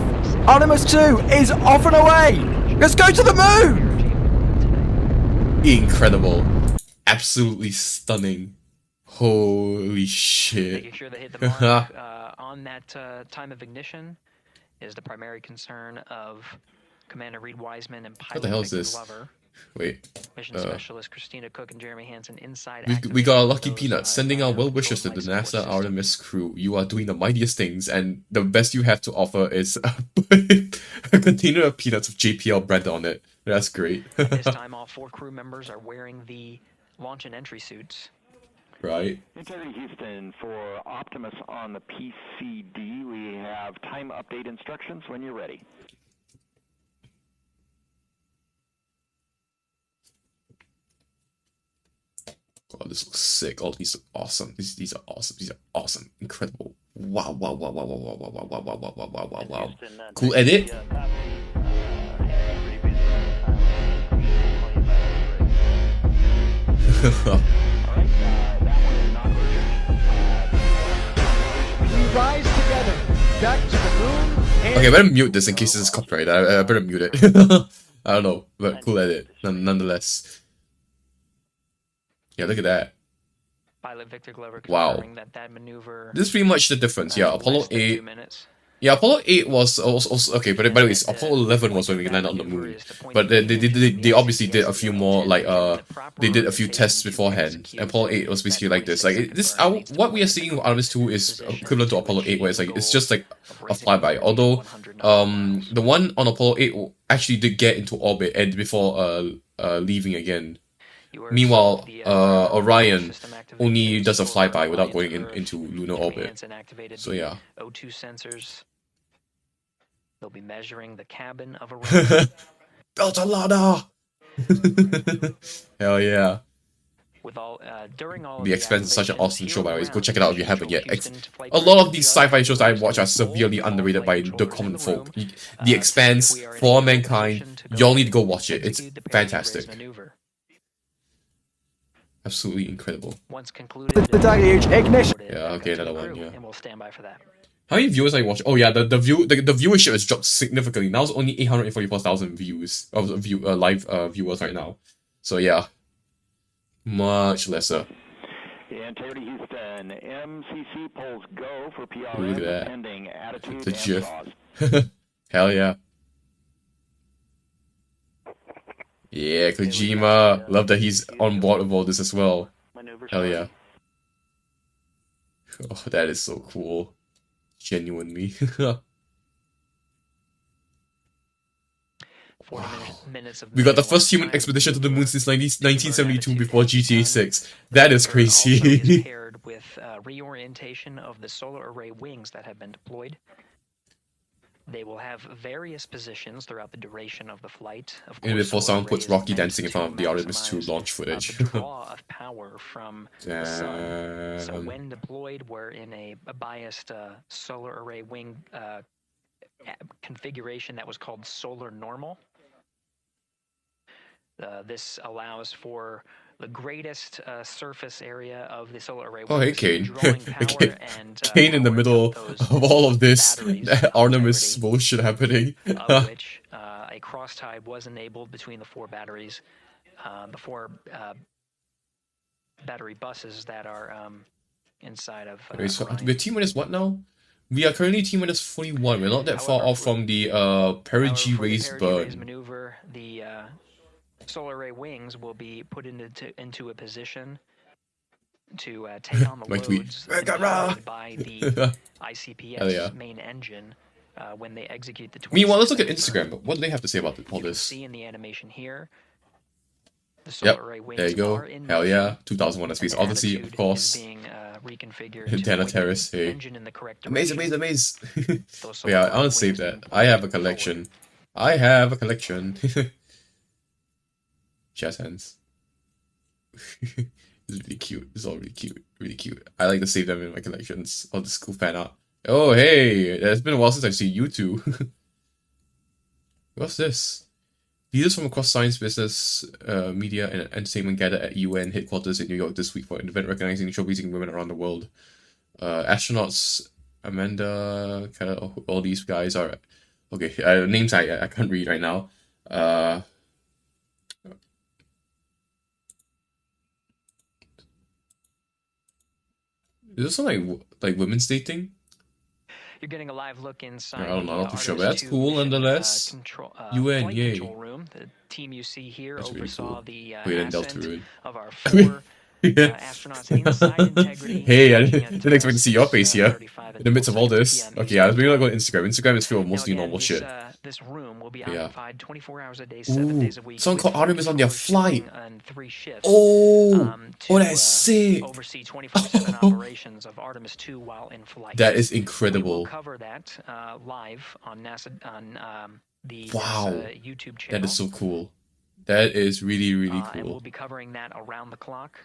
Artemis 2 is off and away. Let's go to the moon. Incredible. Absolutely stunning. Holy shit. Making sure they hit the mark on that time of ignition is the primary concern of Commander Reed Wiseman and pilot What the hell is Victor this? Glover. Wait. Mission Specialist Christina Cook and Jeremy Hansen inside. We got a lucky peanut sending our well wishes to the NASA Artemis crew. You are doing the mightiest things, and the best you have to offer is a container of peanuts with JPL branded on it. That's great. At this time, all 4 crew members are wearing the launch and entry suits. Right. Integrity Houston, for Optimus on the PCD, we have time update instructions when you're ready. God, this looks sick. All these are awesome. These are awesome. These are awesome. Incredible. Wow, wow, wow, wow, wow, wow, wow, wow, wow, wow, wow, wow, wow, wow. Cool edit. Rise together, back to the moon. Okay, I better mute this in case this is copyright. I better mute it. I don't know, but cool edit, nonetheless. Yeah, look at that. Pilot Victor Glover Wow. confirming that maneuver. This is pretty much the difference. Yeah, Apollo 8. Yeah, Apollo 8 was also okay, but by the way, Apollo 11 was when we landed on the moon. But they obviously did a few more, like they did a few tests beforehand. Apollo 8 was basically like this. Like what we are seeing with Artemis 2 is equivalent to Apollo 8, where it's just like a flyby. Although the one on Apollo 8 actually did get into orbit and before leaving again. Meanwhile, Orion only does a flyby without going into lunar orbit. So yeah. O2 sensors. They'll be measuring the cabin of Orion. Built a ladder! Hell yeah. With all, during all The Expanse is such an awesome show, by the way. Go check it out if you haven't yet. A lot of these sci-fi shows I watch are severely underrated by the common folk. The Expanse, For All Mankind, y'all need to go watch it. It's fantastic. Absolutely incredible. Once concluded, The deluge ignition. Yeah, okay, another one, yeah. And we'll stand by for that. How many viewers are you watching? Oh yeah, the viewership has dropped significantly. Now it's only 844,000 views of live viewers right now. So yeah, much lesser. Integrity Houston, MCC polls go for PRM Look at that. pending attitude The and GIF. cause. Hell yeah. Yeah, Kojima. Love that he's on board with all this as well. Hell yeah. Oh, that is so cool. Genuinely. 40 minutes of We got the first human expedition to the moon since 1972 before GTA 6. That is crazy. paired with reorientation of the solar array wings that have been deployed. They will have various positions throughout the duration of the flight. Of And course, before solar someone puts arrays Rocky dancing in front of the Artemis 2 maximize, launch footage. the draw of power from the sun. So Damn. when deployed, we're in a biased solar array wing configuration that was called solar normal. This allows for the greatest surface area of the solar array. Oh, hey, Kane. Drawing power and, Kane in the middle of all of this Artemis bullshit happening. of which a cross tie was enabled between the four batteries, the four battery buses that are inside of. Wait, so we're T-minus what now? We are currently T-minus 41. We're not that far off from the perigee raise burn. Maneuver, the solar array wings will be put into a position to take on the loads provided by the ICPS main engine when they execute the twin. Meanwhile, let's look at Instagram. What do they have to say about all this? See in the animation here. The solar array wings there you go. are in Hell yeah. motion. 2001 A Space Odyssey, of course. Being reconfigured Dana to Terrace, hey. engine in the correct Amaze. Those Yeah, solar I want to save that. I have a collection. Jazz hands. It's really cute. It's all really cute. Really cute. I like to save them in my collections. All this cool fan art. Oh, hey! It's been a while since I've seen you two. What's this? Leaders from across science, business, media, and entertainment gathered at UN headquarters in New York this week for an event recognizing and showcasing women around the world. Astronauts, Amanda, kind of all these guys are... Okay, names I can't read right now. Is this something like women's dating? You're getting a live look inside. I don't know, the not too sure, but Artemis that's 2 cool mission, nonetheless. UN, flight yay. control room. The team you see here That's really oversaw cool. the Wait, and ascent Deltarune. of our four astronauts inside Integrity. Hey, I didn't expect to see your face here in the midst of all this. Okay, I was maybe not going to Instagram. Instagram is filled with mostly normal shit. This room will be Yeah. occupied 24 hours a day, 7 days a week. Someone with called Artemis on their crews flight. on 3 shifts, Oh, to, that's sick. oversee 24/7 operations of Artemis 2 while in flight. That is We will incredible. cover that live on NASA on the Wow, NASA YouTube channel. that is so cool. That is really, really And we'll cool. be covering that around the clock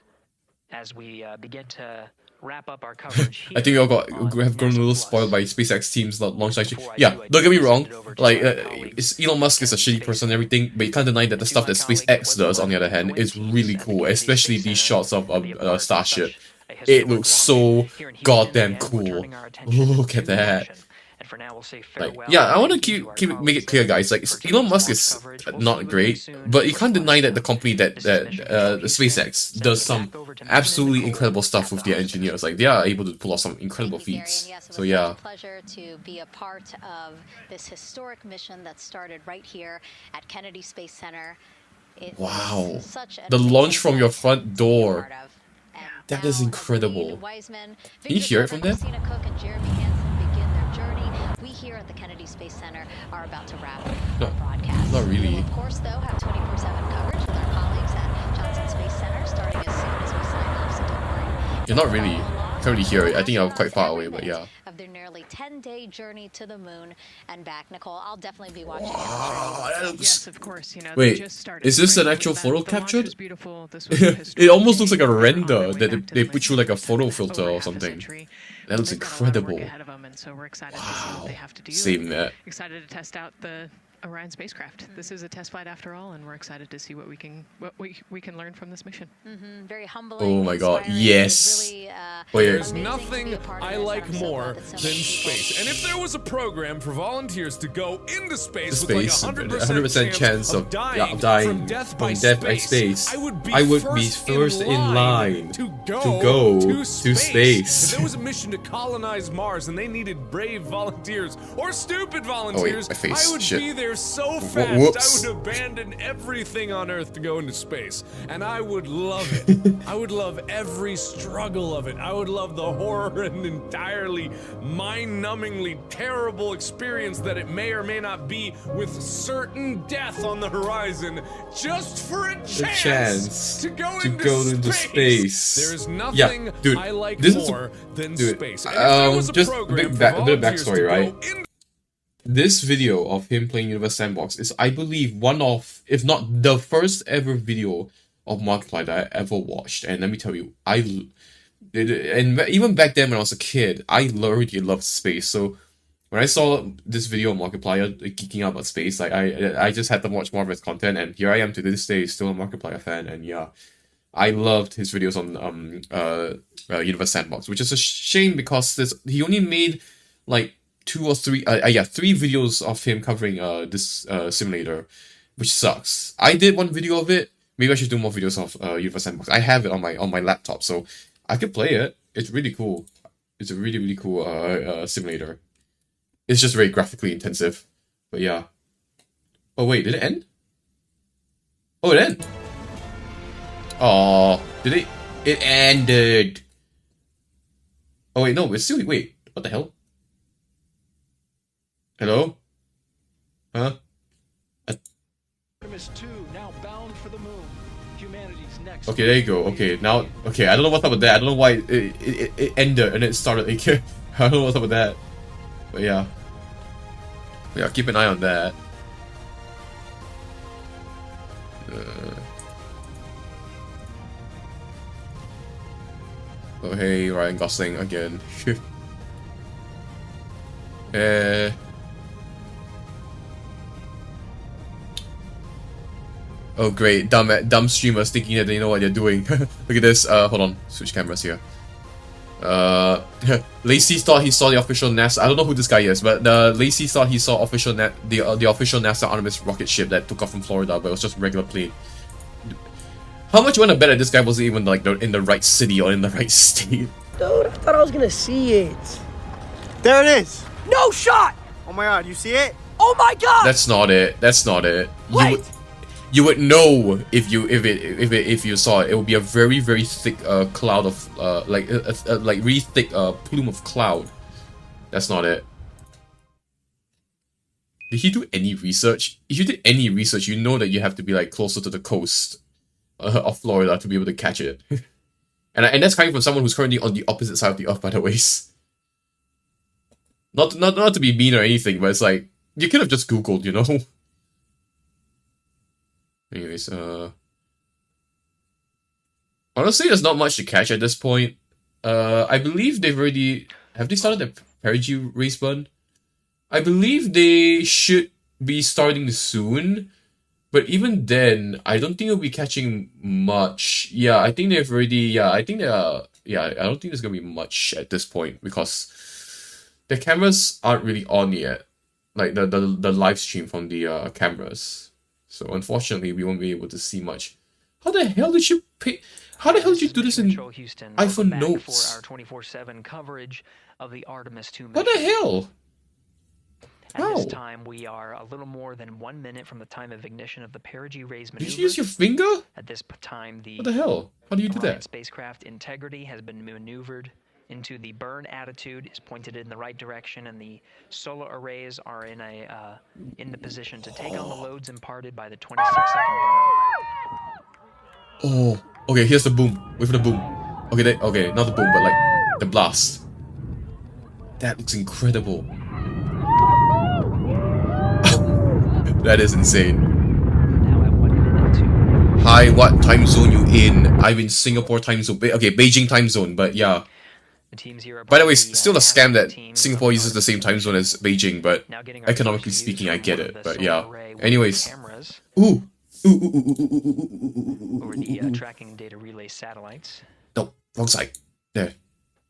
as we begin to wrap up our coverage here. I think we all have grown a little spoiled by SpaceX team's launch live stream. Yeah, don't get me wrong. Like, Elon Musk is a shitty person and everything, but you can't deny that the stuff that SpaceX does, on the other hand, is really cool. Especially these shots of Starship. It looks so goddamn cool. Look at that. For now, we'll say Like, farewell. yeah, I want to make it clear, guys. Like, Elon Musk is not great, but you can't deny that the company that SpaceX does some absolutely incredible stuff with their engineers. Like, they are able to pull off some incredible feats. So yeah. It's a pleasure to be a part of this historic mission that started right here at Kennedy Space Center. Wow, the launch from your front door. That is incredible. Can you hear it from there? We here at the Kennedy Space Center are about to wrap No, our broadcast. not really. We'll, of course, though, have 24/7 coverage with our colleagues at Johnson Space Center starting as soon as we sign off, so don't worry. You're not really. Can't really hear it. I think I'm quite far away, but yeah. Of their nearly 10-day journey to the moon and back. Nicole, I'll definitely be watching it. Yes, of course. You know, Wait, just started, is this right? an actual photo captured? This was It almost looks like a render that they put through like a photo filter or something. That looks incredible. So we're excited to see what they have to do. Same that. Excited to test out the Orion spacecraft. This is a test flight after all, and we're excited to see what we can learn from this mission. Very humbling. Oh my god, yes. Really, There's nothing I like more than space. And if there was a program for volunteers to go into space, with like 100% chance of dying from death by space, I would be first in line to go to space. If there was a mission to colonize Mars and they needed brave volunteers or stupid volunteers, I would be there so fast I would abandon everything on Earth to go into space. And I would love it. I would love every struggle of it. I would love the horror and entirely mind-numbingly terrible experience that it may or may not be, with certain death on the horizon, just for a chance to go into space. There is nothing I like more than space. Just a bit of backstory, right? This video of him playing Universe Sandbox is, I believe, one of, if not the first ever video of Markiplier that I ever watched. And let me tell you, and even back then when I was a kid, I already loved space. So when I saw this video of Markiplier geeking out about space, like I just had to watch more of his content, and here I am to this day, still a Markiplier fan. And yeah, I loved his videos on Universe Sandbox, which is a shame because he only made like three videos of him covering this simulator, which sucks. I did one video of it. Maybe I should do more videos of Universe Sandbox. I have it on my laptop, so I could play it. It's really cool. It's a really cool simulator. It's just very graphically intensive, but yeah. Oh wait, did it end? Oh, it ended. Oh, did it? It ended. Oh wait, no, it's still. Wait, what the hell? Hello? Huh? Artemis 2 now bound for the moon. Humanity's next. Okay, there you go. Okay, now, okay, I don't know what's up with that. I don't know why it ended and it started. Like, I don't know what's up with that. But yeah. Yeah, keep an eye on that. Oh hey, Ryan Gosling again. Oh great, dumb streamers thinking that they know what they're doing. Look at this. Hold on, switch cameras here. Lacey thought he saw the official NASA. I don't know who this guy is, but Lacey thought he saw the official NASA Artemis rocket ship that took off from Florida, but it was just a regular plane. How much you want to bet that this guy wasn't even like in the right city or in the right state? Dude, I thought I was gonna see it. There it is. No shot. Oh my god, you see it? Oh my god. That's not it. That's not it. Wait. You would know if you saw it. It would be a very thick cloud of like really thick plume of cloud. That's not it. Did he do any research? If you did any research, you know that you have to be like closer to the coast of Florida to be able to catch it. and that's coming from someone who's currently on the opposite side of the Earth, by the way. Not to be mean or anything, but it's like you could have just Googled, you know. Anyways, honestly, there's not much to catch at this point. I believe they've already... Have they started the perigee race burn? I believe they should be starting soon. But even then, I don't think we'll be catching much. Yeah, I think they've already... Yeah, I think they are... Yeah, I don't think there's gonna be much at this point. Because the cameras aren't really on yet, like the live stream from the cameras. So unfortunately, we won't be able to see much. How the hell did you pay? How the hell did you do this in Houston, iPhone Notes? For our 24/7 coverage of the Artemis 2 mission. What the hell? At this time, we are a little more than 1 minute from the time of ignition of the perigee raise maneuver. Did you use your finger? At this time, the what the hell? How do you do Orion that? spacecraft integrity has been maneuvered into the burn attitude, is pointed in the right direction, and the solar arrays are in the position to take on the loads imparted by the 26-second burn. Oh, okay. Here's the boom. Wait for the boom. Okay, okay, not the boom, but like the blast. That looks incredible. That is insane. Hi, what time zone you in? I'm in Singapore time zone. Okay, Beijing time zone, but yeah. The teams here are by the way, still a scam that Singapore uses the same time zone as Beijing, but economically speaking, I get it. But yeah. Anyways. Ooh. Over the tracking data relay satellites. No, wrong side. There.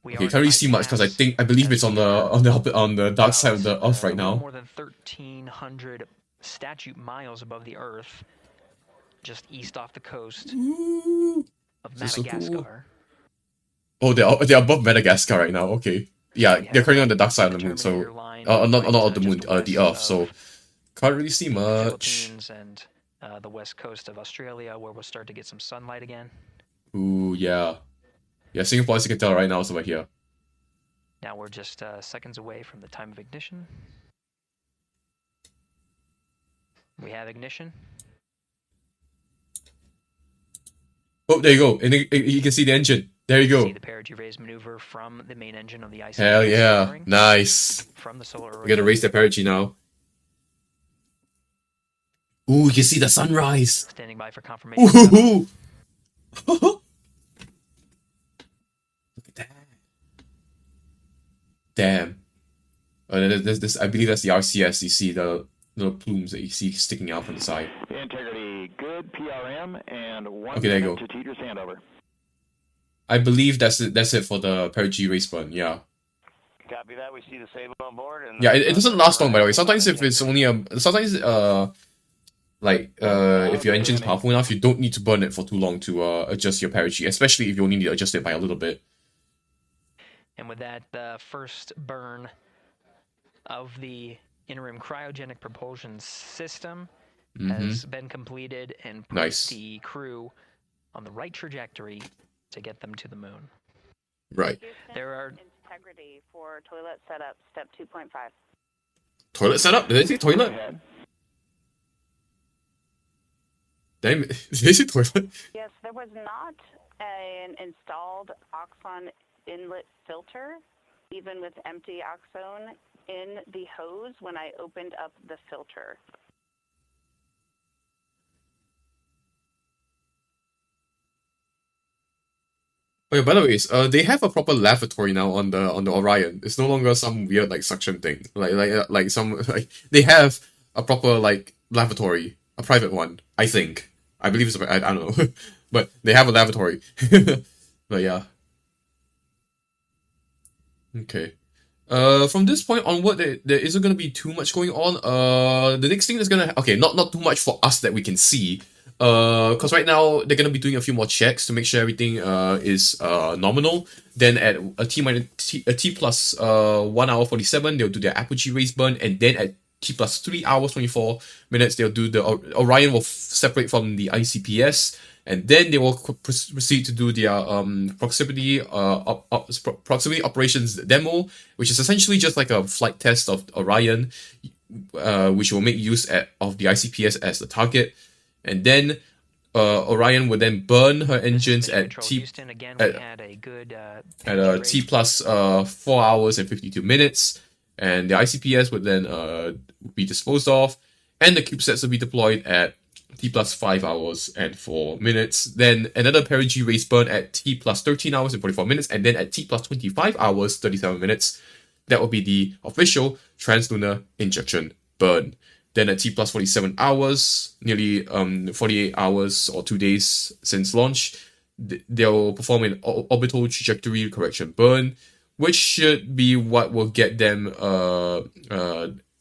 Okay, can't really see much because I believe it's on the dark side of the Earth right now. More than 1,300 statute miles above the Earth, just east off the coast of Madagascar. So cool. Oh, they're above Madagascar right now. Okay, yeah, they're currently on the dark side of the moon. So, not the moon, the Earth. So, can't really see much. Philippines and the west coast of Australia, where we'll start to get some sunlight again. Ooh, yeah. Yeah, Singapore, as you can tell right now, is over here. Now we're just seconds away from the time of ignition. We have ignition. Oh, there you go. And you can see the engine. There you go. See the perigee raise maneuver from the main engine of the ICP. Hell yeah. Nice. From the solar array. We're gonna raise the perigee now. Ooh, you can see the sunrise. Standing by for confirmation. Ooh. Look at that. Damn. This, I believe that's the RCS. You see the little plumes that you see sticking out from the side. Integrity good, PRM, and 1 okay, there you minute go. to Teeter's handover. I believe that's it for the perigee race burn, yeah. Copy that, we see the Sable on board. And yeah, it doesn't last long, by the way. Sometimes if it's only if your engine's powerful enough, you don't need to burn it for too long to adjust your perigee, especially if you only need to adjust it by a little bit. And with that, the first burn of the interim cryogenic propulsion system has been completed and put the crew on the right trajectory to get them to the moon. Right. There are integrity for toilet setup, step 2.5. Toilet setup? Did they say toilet? Damn, did they say toilet? Yes, there was not an installed oxon inlet filter, even with empty oxone in the hose when I opened up the filter. Oh yeah, by the way, they have a proper lavatory now on the Orion. It's no longer some weird like suction thing. Like some they have a proper like lavatory, a private one. I think. I believe it's I don't know, but they have a lavatory. But yeah. Okay. From this point onward, there isn't gonna be too much going on. The next thing is gonna not too much for us that we can see. Because right now they're gonna be doing a few more checks to make sure everything is nominal. Then at a T plus 1 hour 47, they'll do their apogee raise burn, and then at T plus 3 hours 24 minutes, they'll do the Orion will separate from the ICPS, and then they will proceed to do their proximity operations demo, which is essentially just like a flight test of Orion, which will make use of the ICPS as the target. And then Orion would then burn her engines at T plus 4 hours and 52 minutes, and the ICPS would then be disposed of, and the CubeSats will be deployed at T plus 5 hours and 4 minutes. Then another perigee race burn at T plus 13 hours and 44 minutes, and then at T plus 25 hours 37 minutes, that will be the official translunar injection burn. Then at T plus 47 hours, nearly 48 hours or 2 days since launch, they'll perform an orbital trajectory correction burn, which should be what will get them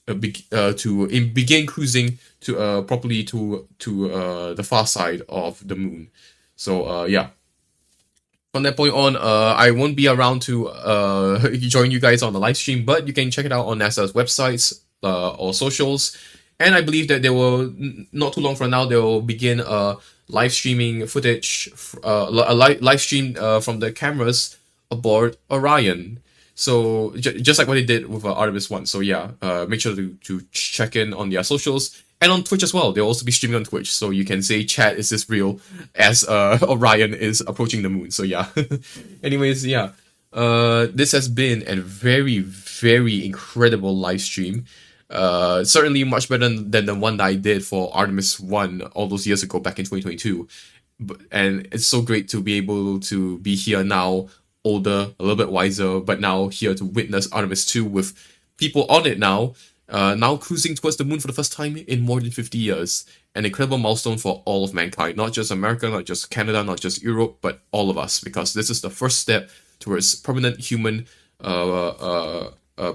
begin cruising to properly to the far side of the moon. So yeah. From that point on, I won't be around to join you guys on the live stream, but you can check it out on NASA's websites or socials. And I believe that they will, not too long from now, they will begin live streaming footage, a live stream from the cameras aboard Orion. So just like what they did with Artemis 1. So yeah, make sure to check in on their socials. And on Twitch as well. They'll also be streaming on Twitch. So you can say, chat, is this real? As Orion is approaching the moon. So yeah. Anyways, yeah. This has been a very, very incredible live stream. Certainly much better than the one that I did for Artemis 1 all those years ago back in 2022. And it's so great to be able to be here now, older, a little bit wiser, but now here to witness Artemis 2 with people on it now. Now cruising towards the moon for the first time in more than 50 years. An incredible milestone for all of mankind. Not just America, not just Canada, not just Europe, but all of us. Because this is the first step towards permanent human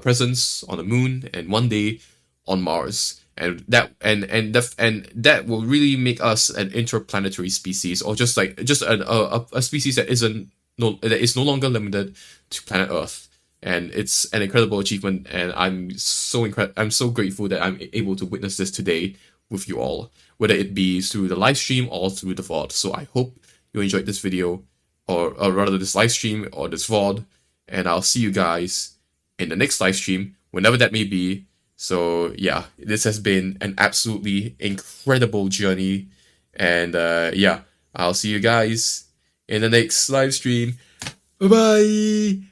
presence on the moon and one day on Mars. And that will really make us an interplanetary species, or just a species that is no longer limited to planet Earth. And it's an incredible achievement, and I'm so grateful that I'm able to witness this today with you all, whether it be through the live stream or through the VOD. So I hope you enjoyed this video, or rather this live stream or this VOD, and I'll see you guys in the next live stream, whenever that may be. So yeah, this has been an absolutely incredible journey, and yeah, I'll see you guys in the next live stream. Bye bye.